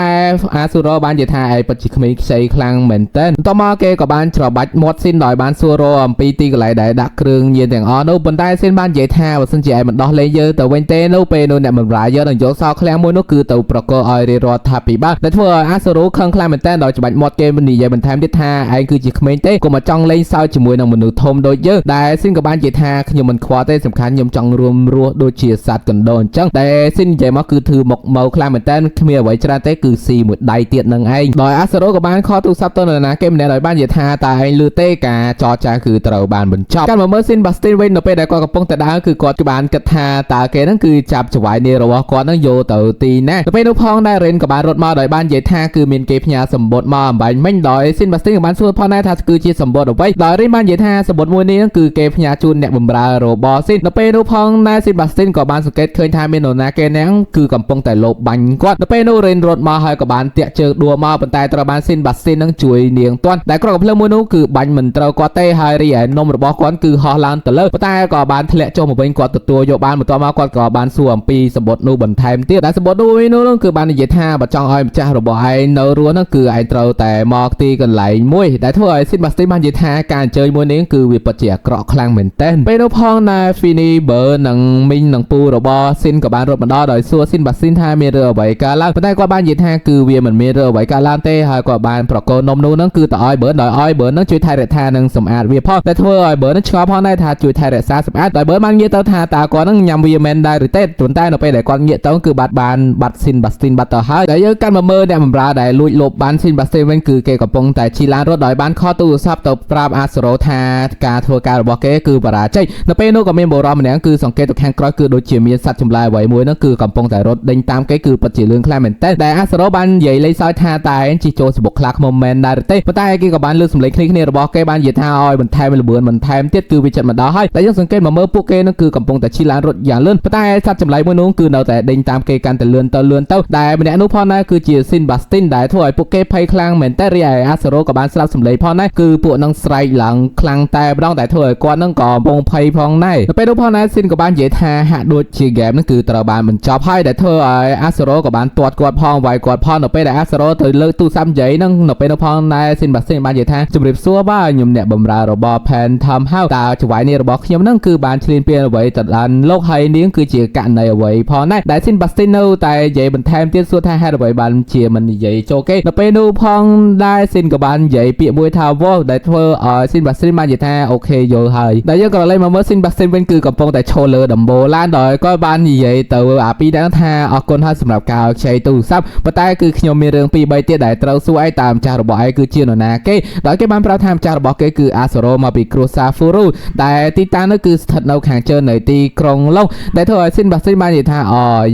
អាស៊ូរ៉ូបាននិយាយថាឯងពិតជាក្មេងខ្ចីខ្លាំងមែនតើបន្ទាប់មកគេក៏បានច្របាច់មាត់ស៊ីនដោយបានសួររអំពីទីកន្លែងដែលដាក់គ្រឿងញៀនទាំងអស់នោះប៉ុន្តែស៊ីនបាននិយាយថាបើសិនជាឯងមិនដោះលែងយើងទៅវិញទេនោះពេលនោះអ្នកបម្រើយើងនឹងយកសោឃ្លាំងមួយនោះគឺទៅប្រកល់ឲ្យរាជរដ្ឋាភិបាលដែលធ្វើឲ្យអាស៊ូរ៉ូខឹងខ្លាំងមែនតើដោយច្បាច់មាត់គេនិយាយបន្ថែមទៀតថាឯងគឺជាក្មេងទេកុំមកចង់លេងសើចជាមួយនឹងមនុស្សធំដូចយើងដែលស៊ីនក៏បាននិយាយថាខ្ញុំមិនខ្វល់ទេសំខាន់ខ្ញុំចង់រួមរស់ដូចជាសត្វកណ្ដោអញ្ចឹងតែស៊ីននិយាយមកគឺធ្វើមកម៉ៅខ្លាំងមែនតើគ្មានអ្វីច្រើនទេគឺស៊ីមួយដៃទៀតនឹងឯងដោយអាស៊ូរ៉ូក៏បានខលទូរស័ព្ទទៅនរណាគេម្នាក់ដោយបាននិយាយថាតើឯងលឺទេការចរចាគឺត្រូវបានបញ្ចប់កាន់មកមើលស៊ីនបាស្ទីនវិញនៅពេលដែលគាត់កំពុងតែដើរគឺគាត់បានគិតថាតើគេហ្នឹងគឺចាប់ចវាយនេះរបស់គាត់ហ្នឹងយកទៅទីណាទៅពេលនោះផងដែររ៉េនក៏បានរត់មកដោយបាននិយាយថាគឺមានគេផ្ញើសម្បត្តិមកអំបញ្ញមិញដោយស៊ីនបាស្ទីនក៏បានសួរផងដែរថាគឺជាសម្បត្តិអ្វីដោយរ៉េនបាននិយាយថាសម្បត្តិមួយនេះគឺគេផ្ញើជូនអ្នកបម្រើរបស់ស៊ីននៅពេលនោះផងដែរស៊ីនបាស្ទីនក៏បានសង្កេតឃើញថាមាននរណាគេហ្នឹងគឺកំពុងតែលបបាញ់គាត់នៅពេលនោះរ៉េនរត់មកហើយក៏បានតាក់ជើងដួលមកប៉ុន្តែត្រូវបានស៊ីនបាស្ទីនហ្នឹងជួយនាងទាន់តែគ្រាប់កាភ្លើងមួយនោះគឺបាញ់មិនត្រូវគាត់ទេហើយរីឯនំរបស់គាត់គឺហោះឡើងទៅលើប៉ុន្តែក៏បានធ្លាក់ចុះមកវិញគាត់ទទួលយកបានបន្ទាប់មកគាត់ក៏បានសួរអំពីសម្បត្តិនោះបន្ថែមទៀតដែលសម្បត្តិនោះគឺបាននិយាយថាបើចង់ឲ្យម្ចាស់របស់ឯងនៅរស់ហ្នឹងគឺឯងត្រូវតែមកទីកន្លែងមួយដែលធ្វើឲ្យស៊ីនបាស្ទីនបាននិយាយថាការអញ្ជើញមួយនេះគឺវាពិតជាអាក្រក់ខ្លាំងមែនទែនពេលនោះផងណែហ្វីនីបើនិងមីងនិងពូរបស់ស៊ីនក៏បានរត់មកដល់ដោយសួរស៊ីនបាស្ទីនថាមានរឿងអ្វីកើតឡើងប៉ុន្តែគាត់បាននិយាយថាគឺវាមិនមានរឿងអ្វីកើតឡើងទេហើយគាត់បានប្រកល់នំនោះហ្នឹងគឺទៅឲ្យបើដោយឲ្យបើនឹងជួយថែរក្សានិងសម្អាតវាផងតែធ្វើឲ្យបើនឹងឆ្ងល់ផងដែរថាជួយថែរក្សាសម្អាតដោយបើបានងាកទៅថាតើគាត់នឹងញ៉ាំវាមែនដែរឬទេប៉ុន្តែនៅពេលដែលគាត់ងាកទៅគឺបាត់ស៊ីនបាស្ទីនបាត់ទៅហើយតែយើងកាន់មកមើលអ្នកបម្រើដែលលួចលបបានស៊ីនបាស្ទីនវិញគឺគេកំពុងតែជិះឡានរត់ដោយបានខលទូរស័ព្ទទៅប្រាប់អាស៊ូរ៉ូថាការធ្វើការរបស់គេគឺបរាជ័យនៅពេលនោះក៏មានបុរសម្នាក់គឺសង្កេតទៅខាងក្រោយគឺដូចជាមានសត្វចម្លែកអ្វីមួយនោះគឺកំពុងតែរត់ដេញតាមគេគឺពិតជាលឿនខ្លាំងមែនទែនដែលអាស៊ូរ៉ូបាននិយាយលេងសើចថាតើឯងជិះចូលសបុកខ្លាឃ្មុំមែនដែរឬទេប៉ុន្តែគេក៏បានលើកសម្លេងគ្នារបស់គេបាននិយាយថាឲ្យបន្ថែមល្បឿនបន្ថែមទៀតគឺវាចិត្តមកដល់ហើយតែយើងសង្កេតមកមើលពួកគេនោះគឺកំពុងតែជិះឡានរត់យ៉ាងលឿនប៉ុន្តែសត្វចម្លែកមួយនោះគឺនៅតែដេញតាមគេកាន់តែលឿនទៅដែលម្នាក់នោះផងដែរគឺជាស៊ីនបាស្ទីនដែលធ្វើឲ្យពួកគេភ័យខ្លាំងមែនតែរីឯអាស៊ូរ៉ូក៏បានស្ដាប់សម្លេងផងដែរគឺពួកនឹងស្រែកឡើងខ្លាំងតែម្ដងតែធ្វើឲ្យគាត់នឹងក៏កំពុងភ័យផងដែរទៅពេលនោះផងដែរស៊ីនក៏បាននិយាយថាហាក់ដូចជាហ្គេមនឹងគឺត្រូវបានបញ្ចប់ហើយដែលធ្វើឲ្យអាស៊ូរ៉ូក៏បានទាត់គាត់ផងវាយគាត់ផងនៅពេលដែលអាស៊ូរ៉ូទៅលើកទូរស័ព្ទនិយាយនឹងនៅពេលនោះផងដែរស៊ីនបាស្ទីនបាននិយាយថាជម្រាបសួរបាទខ្ញុំអ្នកបម្រើរបស់ Phantom House តើចវាយនេះរបស់ខ្ញុំនឹងគឺបានឈ្លានពានអ្វីទៅដល់លោកហើយនាងគឺជាករណីអ្វីផងដែរដែលស៊ីនបាស្ទីននៅតែនិយាយបន្ថែមទៀតសួរថាហេតុអ្វីបានជាមិននិយាយចូលគេនៅពេលនោះផងដែរស៊ីនក៏បាននិយាយពាក្យមួយថាវ៉ាដែលធ្វើឲ្យស៊ីនបាស្ទីនបាននិយាយថាអូខេយល់ហើយដែលយើងក៏លេងមកមើលស៊ីនបាស្ទីនវិញគឺកំពុងតែឈរលើដំបូលឡានដោយគាត់បាននិយាយទៅអាពីរដែរថាអរគុណហើយសម្រាប់ការខ្ចីទូរស័ព្ទប៉ុន្តែគឺខ្ញុំមានរឿងពីរ3ទៀតដែលត្រូវសួរឯងតាមម្ចាស់របស់ឯងគឺជានរណាគេដោយគេបានប្រាប់ថាម្ចាស់របស់គេគឺអាស៊ូរ៉ូមកពីគ្រួសារហ្វូរូដែលទីតាំងនោះគឺស្ថិតនៅខាងជើងនៃទីក្រុងឡុងដែលធ្វើឲ្យស៊ីនបាស្ទីនបាននិយាយថា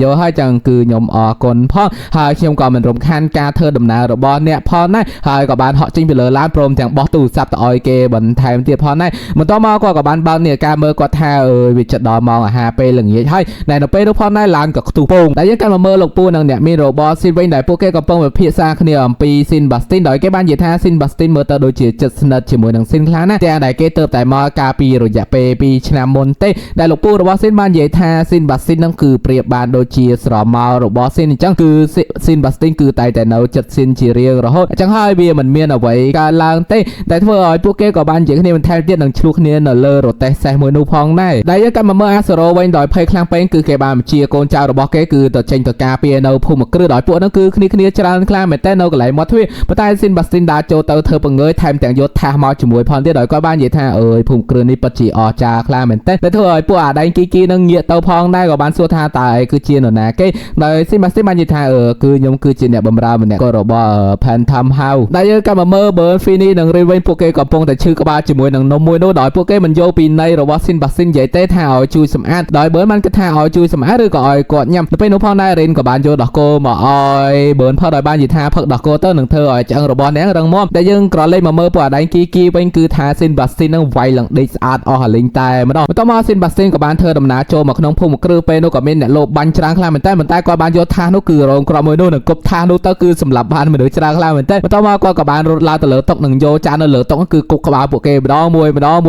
យកហើយចឹងគឺខ្ញុំអរគុណផងហើយខ្ញុំក៏មិនរំខានការធ្វើដំណើររបស់អ្នកផងដែរហើយក៏បានហក់ចេញពីលើឡានព្រមទាំងបោះទូរស័ព្ទទៅឲ្យគេបន្ថែមទៀតផងដែរបន្ទាប់មកគាត់ក៏បានបើកនាឡិកាមើលគាត់ថាវាចិត្តដល់ម៉ោងអាហារពេលល្ងាចហើយដែលនៅពេលនោះផងដែរឡានក៏ខ្ទុះពងដែលយើងកាន់មកមើលលោកពូនិងអ្នកមានរបស់ស៊ីនវិញដែលពួកគេកំពុងពិភាក្សាគ្នាអំពីស៊ីនបាស្ទីនដោយគេបាននិយាយថាស៊ីនបាស្ទីនមើលទៅដូចជាចិត្តស្និទ្ធជាមួយនឹងស៊ីនខ្លាំងណាស់ទាំងដែលគេទៅតែមកកាលពីរយៈពេល2ឆ្នាំមុនទេដែលលោកពូរបស់ស៊ីនបាននិយាយថាស៊ីនបាស្ទីននឹងគឺប្រៀបបានដូចជាស្រមោលរបស់ស៊ីនអញ្ចឹងគឺស៊ីនបាស្ទីនគឺតែនៅចិត្តស៊ីនជារៀងរហូតអញ្ចឹងហើយវាមិនមានអ្វីកើតឡើងទេតែធ្វើឲ្យពួកគេក៏បាននិយាយគ្នាបន្ថែមទៀតនឹងឆ្លោះគ្នានៅលើរទេះសេះមួយនោះផងដែរដែលយើងកាន់មកមើលអាស៊ូរ៉ូវិញដោយភ័យខ្លាំងពេកគឺគេបានបញ្ជាកូនចៅរបស់គេគឺទៅចេញទៅការពារនៅភូមិគ្រឹះដោយពួកនោះគឺគ្នាច្រើនខ្លាំងមែនតើនៅកន្លែងមាត់ទ្វារប៉ុន្តែស៊ីនបាស្ទីនដើរចូលទៅធ្វើបង្ងើយថែមទាំងយកថាសមកជាមួយផងទៀតដោយគាត់បាននិយាយថាភូមិគ្រឹះនេះពិតជាអស្ចារ្យខ្លាំងមែនតើតែធ្វើឲ្យពួកអាដែងគីនឹងងាកទៅផងដែរក៏បានសួរថាតើឯងគឺជានរណាគេដោយស៊ីនបាស្ទីនបាននិយាយថាគឺខ្ញុំគឺជាអ្នកបម្រើម្នាក់ក៏របស់ Phantom House ដែលយើងកាន់មកមើលបើ Fini និង Rin វិញពួកគេកំពុងតែឈឺក្បាលជាមួយនឹងនំមួយនោះដោយពួកគេមិនយល់ពីន័យរ របស់ស៊ីនបាស៊ីននិយាយទេថាឲ្យជួយសម្អាតដោយបឺនបានគិតថាឲ្យជួយសម្អាតឬក៏ឲ្យគាត់ញ៉ាំទៅពេលនោះផងដែររិនក៏បានយកដោះគោមកឲ្យបឺនផឹកដោយបាននិយាយថាផឹកដោះគោទៅនឹងធ្វើឲ្យឆ្អឹងរបស់អ្នករឹងមាំតែយើងក្រឡេកមកមើលពួកអាដែងគីវិញគឺថាស៊ីនបាស៊ីននឹងវាយឡើងដេកស្អាតអស់អាលីងតែម្ដងបន្ទាប់មកស៊ីនបាស៊ីនក៏បានធ្វើដំណើរចូលមកក្នុងភូមិគ្រឹះពេលនោះក៏មានអ្នកលោបបាញ់ច្រើនខ្លាំងមែនតែគាត់បានយកថាសនោះគឺរងក្រមួយនោះនឹងគប់ថាសនោះទៅគឺសម្លាប់បានមនុស្សច្រើនខ្លាំងមែនតែបន្ទាប់មកគាត់ក៏បានរត់ឡើងទៅលើតុនឹងយកចាននៅលើតុគឺគុកក្បាលពួកគេម្ដងម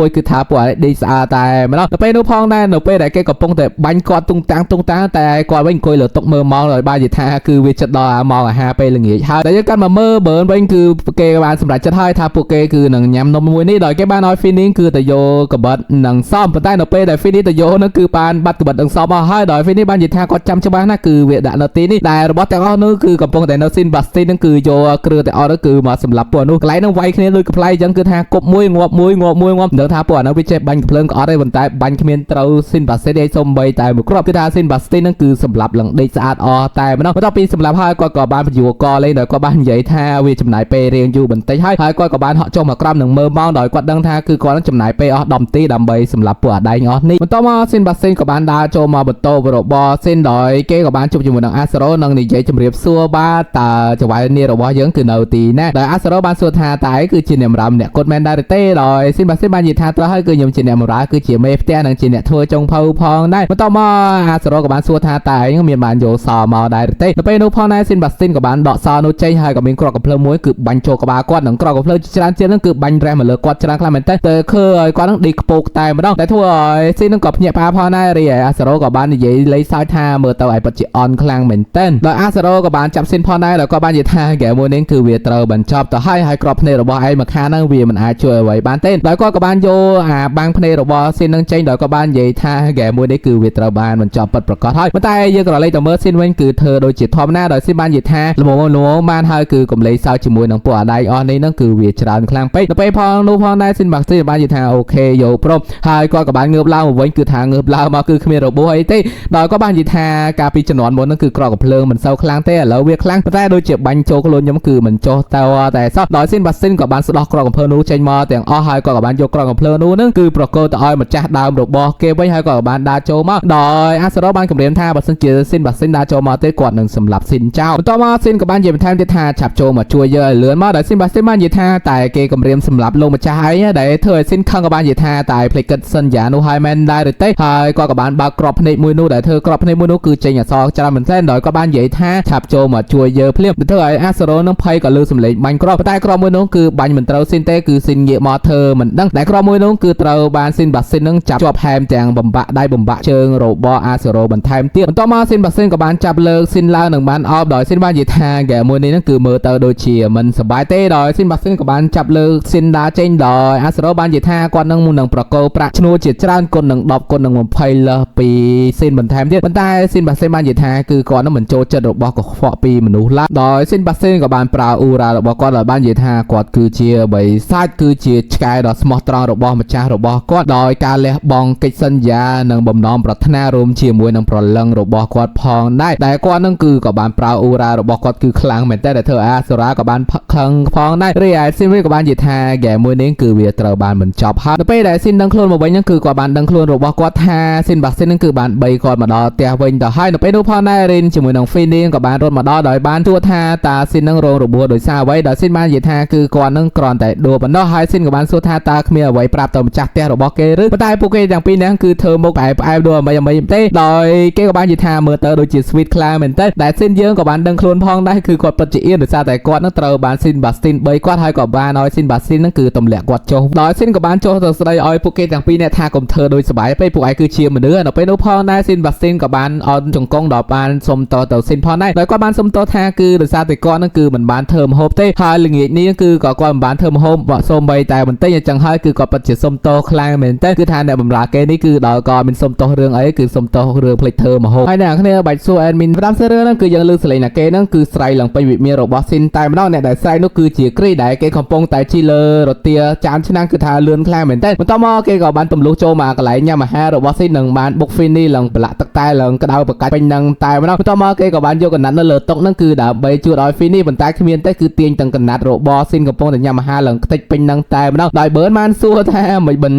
ួយគឺថាពួកដេកស្អាតតែម្ដងទៅពេលនោះផងដែរនៅពេលដែលគេកំពុងតែបាញ់គាត់ទុងតាំងតែគាត់វិញអង្គុយលើតុមើលម៉ោងដោយបាននិយាយថាគឺវាចិត្តដល់ម៉ោងអាហារពេលល្ងាចហើយតែយើងកាន់មកមើលបឺនវិញគឺគេបានសម្រេចចិត្តហើយថាពួកគេគឺនឹងញ៉ាំនំមួយនេះដោយគេបានឲ្យ Feeling គឺទៅយកកបិតនិងសមប៉ុន្តែនៅពេលដែល Feeling ទៅយកនោះគឺបានបាត់កបិតនិងសមអស់ហើយដោយ Feeling បាននិយាយថាគាត់ចាំច្បាស់ណាស់គឺវាដាក់នៅទីនេះដែលរបស់ទាំងអស់នោះគឺកំពុងតែនៅស៊ីនបាស្ទីននឹងគឺយកគ្រឿងទាំងអស់នោះគឺមកសម្រាប់ពួកនោះកន្លែងនោះវាយគ្នាលួចកំ ប្លែកអញ្ចឹងគឺថាគប់មួយងាប់មួយមិនដឹងថាពួកអានោះវាចេះបាញ់កំភ្លើងក៏អត់ទេប៉ុន្តែបាញ់គ្មានត្រូវស៊ីនបាសេតឯងសំបីតែមួយគ្រាប់គឺថាស៊ីនបាស្ទីនហ្នឹងគឺសម្លាប់ឡើងដេកស្អាតអស់តែម្ដងបន្ទាប់ពីសម្លាប់ហើយគាត់ក៏បានបញ្យល់កលេងដោយគាត់បាននិយាយថាវាចំណាយពេលរៀងយូរបន្តិចហើយគាត់ក៏បានហក់ចុះមកក្រោមនឹងមើលម៉ោងដោយគាត់ដឹងថាគឺគាត់នឹងចំណាយពេលអស់10នាទីដើម្បីសម្លាប់ពួកអាដែងអស់នេះបន្ទាប់មកស៊ីនបាសេនក៏បានដើរចូលមកបន្ទោរបស់ស៊ីនដោយគេក៏បានជួបជាមួយនឹងអាសារ៉ូនិងនិយាយជម្រាបសួរបាទតើចង្វាយនារបស់យើងគឺនៅទីណាដោយអាសារ៉ូបានសួរថាតើគឺជាអ្នកបម្រើអ្នកគាត់មែនដែរទេដោយស៊ីនបាសេនបាននិយាយថាត្រូវហើយគឺខ្ញុំជាអ្នកបម្រើគឺជាមេផ្ទះនិងជាអ្នកធ្វើចុងភៅផងដែរបន្ទាប់មកអាសារ៉ូក៏បានសួរថាតើឯងមានបានយកសមកដែរទេទៅពេលនោះផងដែរស៊ីនបាសេនក៏បានដកសនោះចេញហើយក៏មានគ្រាប់កំភ្លើងមួយគឺបាញ់ចូលក្បាលគាត់និងគ្រាប់កំភ្លើងច្រើនជាងនឹងគឺបាញ់រះមកលើគាត់ច្រើនខ្លាំងមែនទែនទៅឃើញឲ្យគាត់នឹងដេកខ្ពោកតែម្ដងតែធ្វើឲ្យស៊ីននឹងក៏ភ្ញាក់ផ្អើលផងដែររីឯអាសារ៉ូក៏បាននិយាយលេងសើចថាមើលទៅឲ្យពិតជាអន់ខ្លាំងមែនទែនដោយអាសារ៉ូក៏បានចាប់ស៊ីនផងដែរដោយគាត់បាននិយាយថាហ្គេមមួយនេះគឺវាត្រូវបញ្ចប់ទៅហើយគ្រាប់ភ្នែករបស់ឯងមកខាងហ្នឹងវាមិនអាចជួយអ្វីបានទេដោយគាត់ក៏បានយកអាបាំងភ្នែករបស់ស៊ីននឹងចេញដោយគាត់បាននិយាយថាហ្គេមមួយនេះគឺវាត្រូវបានបញ្ចប់ពិតប្រាកដហើយប៉ុន្តែយើងក៏លេចទៅមើលស៊ីនវិញគឺធ្វើដូចជាធម្មតាដោយស៊ីនបាននិយាយថាល្មមបានហើយគឺកំលេងសើចជាមួយនឹងពួកអាដៃអស់នេះហ្នឹងគឺវាច្រើនខ្លាំងពេកទៅពេលផងនោះផងដែរស៊ីនបាក់ស៊ីបាននិយាយថាអូខេយកព្រមហើយគាត់ក៏បានងើបឡើងមកវិញគឺថាងើបឡើងមកគឺគ្មានរបួសអីទេដោយគាត់បាននិយាយថាកាលពីជំនាន់មុនហ្នឹងគឺក្រកកំភ្លើងមិនសូវខ្លាំងទេឥឡូវវាខ្លាំងប៉ុន្តែដូចជាបាញ់ចូលខ្លួនខ្ញុំគឺមិនចុះតែសោះដោយស៊ីនបាស៊ីនក៏បានស្ដោះក្រកកំភ្លើងនោះចេញមកទាំងអស់ហើយគាត់ក៏បានយកក្រកកំភ្លើងនោះហ្នឹងគឺប្រកោទៅឲ្យម្ចាស់ដើមរបស់គេវិញហើយគាត់ក៏បានដើរចូលមកដោយអាសារ៉ូបានគម្រាមថាបើសិនជាស៊ីនបាស៊ីនដើរចូលមកទេគាត់នឹងសម្លាប់ស៊ីនចោលបន្ទាប់មកស៊ីនក៏បាននិយាយបន្ថែមទៀតថាឆាប់ចូលមកជួយយកឲ្យលឿនមកដោយស៊ីនបាស៊ីនបាននិយាយថាតែគេគម្រាមសម្លាប់លោកម្ចាស់ឯងដែលធ្វើឲ្យស៊ីនខឹងក៏បាននិយាយថាតែផ្លេចគិតសន្យានោះហើយមែនដែរឬទេហើយគាត់ក៏បានបើកក្របភ្នែកមួយនោះដែលធ្វើក្របភ្នែកមួយនោះគឺចេញអក្សរច្រើនមែនទែនដោយគាត់បាននិយាយថាឆាប់ចូលមកជួយយកភ្លាមទៅធ្វើឲ្យអាសារ៉ូនឹងភ័យក៏លើសំឡេងបាញ់ក្របតែក្របមួយនោះគឺបាញ់មិនត្រូវស៊ីនទេគឺស៊ីនងាកមកធ្វើមិនដឹងតែក្របមួយនោះគឺត្រូវបានស៊ីនបាស៊ីននឹងចាប់ជាប់ហែមទាំងបំបាក់ដៃបំបាក់ជើងរបស់អាសារ៉ូបន្ថែមទៀតបន្ទាប់មកស៊ីនបាស៊ីនក៏បានចាប់លើកស៊ីនឡើងនឹងបានអបដោយស៊ីនបាននិយាយថាហ្គេមមួយនេះគឺមើលទៅដូចជាមិនសប្បាយទេដោយស៊ីនបាស៊ីនក៏បានចាប់លើកស៊ីនដើរចេញដោយអាសារ៉ូបាននិយាយថាគាត់នឹងប្រកោប្រាក់ឈ្នួលជាច្រើនគុណនឹង10គុណនឹង20លើសពីស៊ីនបន្ថែមទៀតប៉ុន្តែស៊ីនបាស៊ីនបាននិយាយថាគឺគាត់នឹងមិនចូលចិត្តរបស់កខ្វក់ពីមនុស្សឡើយដោយស៊ីនបាស៊ីនក៏បានប្រើអ៊ូរ៉ារបស់គាត់ដោយបាននិយាយថាគាត់គឺជាបិសាចគឺជាឆ្កែដ៏ស្មោះត្រង់របស់ម្ចាស់របស់គាត់ដោយការលះបង់កិច្ចសន្យានិងបំណងប្រាថ្នារួមជាមួយនឹងប្រលឹងរបស់គាត់ផងដែរដែលគាត់នឹងគឺក៏បានប្រើអ៊ូរ៉ារបស់គាត់គឺខ្លាំងមែនតើដែលធ្វើអាសូរ៉ាក៏បានខឹងផងដែររីឯស៊ីនវិញក៏បាននិយាយថាហ្គេមមួយនេះគឺវាត្រូវបានបញ្ចប់ហើយនៅពេលដែលស៊ីនដឹងខ្លួនមកវិញហ្នឹងគឺគាត់បានដឹងខ្លួនរបស់គាត់ថាស៊ីនបាស៊ីនហ្នឹងគឺបានបីគាត់មកដល់ផ្ទះវិញទៅហើយនៅពេលនោះផងដែររីនជាមួយនឹងហ្វីនីក៏បានរត់មកដល់ដោយបានទួថាតើស៊ីននឹងរងរបួសដោយសារអ្វីដោយស៊ីនបាននិយាយថាគឺគាត់នឹងគ្រាន់តែដួលប៉ុណ្ណោះហើយស៊ីនក៏បានសួរថាតើគ្មានអ្វីប្រាប់ទៅម្ចាស់ផ្ទះរបស់គេឬប៉ុន្តែពួកគេទាំងពីរហ្នឹងគឺធ្វើមុខផ្អែមដូចអ្វីទេដោយគេក៏បាននិយាយថាមើលទៅដូចជា sweet ខ្លាំងមែនទេដែលស៊ីនយើងក៏បានដឹងខ្លួនផងដែរគឺគាត់ពិតជាអៀនដោយសារតែគាត់នឹងត្រូវបានស៊ីនបាស្ទីន3គាត់ហើយក៏បានឲ្យស៊ីនបាស្ទីនហ្នឹងគឺទម្លាក់គាត់ចុះដោយស៊ីនក៏បានចុះទៅស្ដីឲ្យពួកគេទាំងពីរអ្នកថាកុំធ្វើដូចសបាយពេកពួកឯងគឺជាមនុស្សនៅពេលនោះផងដែរស៊ីនបាស្ទីនក៏បានអន់ចង្គង់ដល់បានសុំតទៅស៊ីនផងដែរដោយគាត់បានសុំតថាគឺដោយសារតែគាត់ហ្នឹងគឺមិនបានធ្វើម្ហូបទេហើយល្ងាចនេះគឺក៏គាត់មិនបានធ្វើម្ហូបសូម្បីតែបន្តិចអញ្ចឹងហើយគឺគាត់ពិតជាសុំតខ្លាំងមែនទេគឺថាអ្នកបម្រើគេនេះគឺដល់ក៏មានសុំតរឿងអីគឺសុំតរឿងផ្លេចធ្វើម្ហូបហើយអ្នកគ្នាបាច់សួរអេដមីនតាមសេរឿងហ្នឹងគឺយើងលើកសលេងណាគេហ្នឹងគឺស្រ័យឡើងពេញវិមានរបស់ស៊ីនតែម្ដងអ្នកដែលស្រ័យនោះគឺជាគ្រីដែលគេកំពុងតែជីលើរទាចានឆ្នាំងគឺថាលឿនខ្លាំងមែនទេបន្ទាប់មកគេក៏បានទម្លុះចូលមកកន្លែងញ៉ាំអាហាររបស់ស៊ីននឹងបានបុកហ្វីនីឡើងប្រឡាក់ទឹកតែឡើងក្តៅប្រកាច់ពេញនឹងតែម្ដងបន្ទាប់មកគេក៏បានយកកណាត់នៅលើតុហ្នឹងគឺដើម្បីជួយឲ្យហ្វីនីប៉ុន្តែគ្មានទេគឺទាញទាំងកណាត់របស់ស៊ីនកំពុងតែញ៉ាំអាហារឡើងខ្ទេចពេញនឹងតែម្ដងដោយបឺនបានសួរថាមិន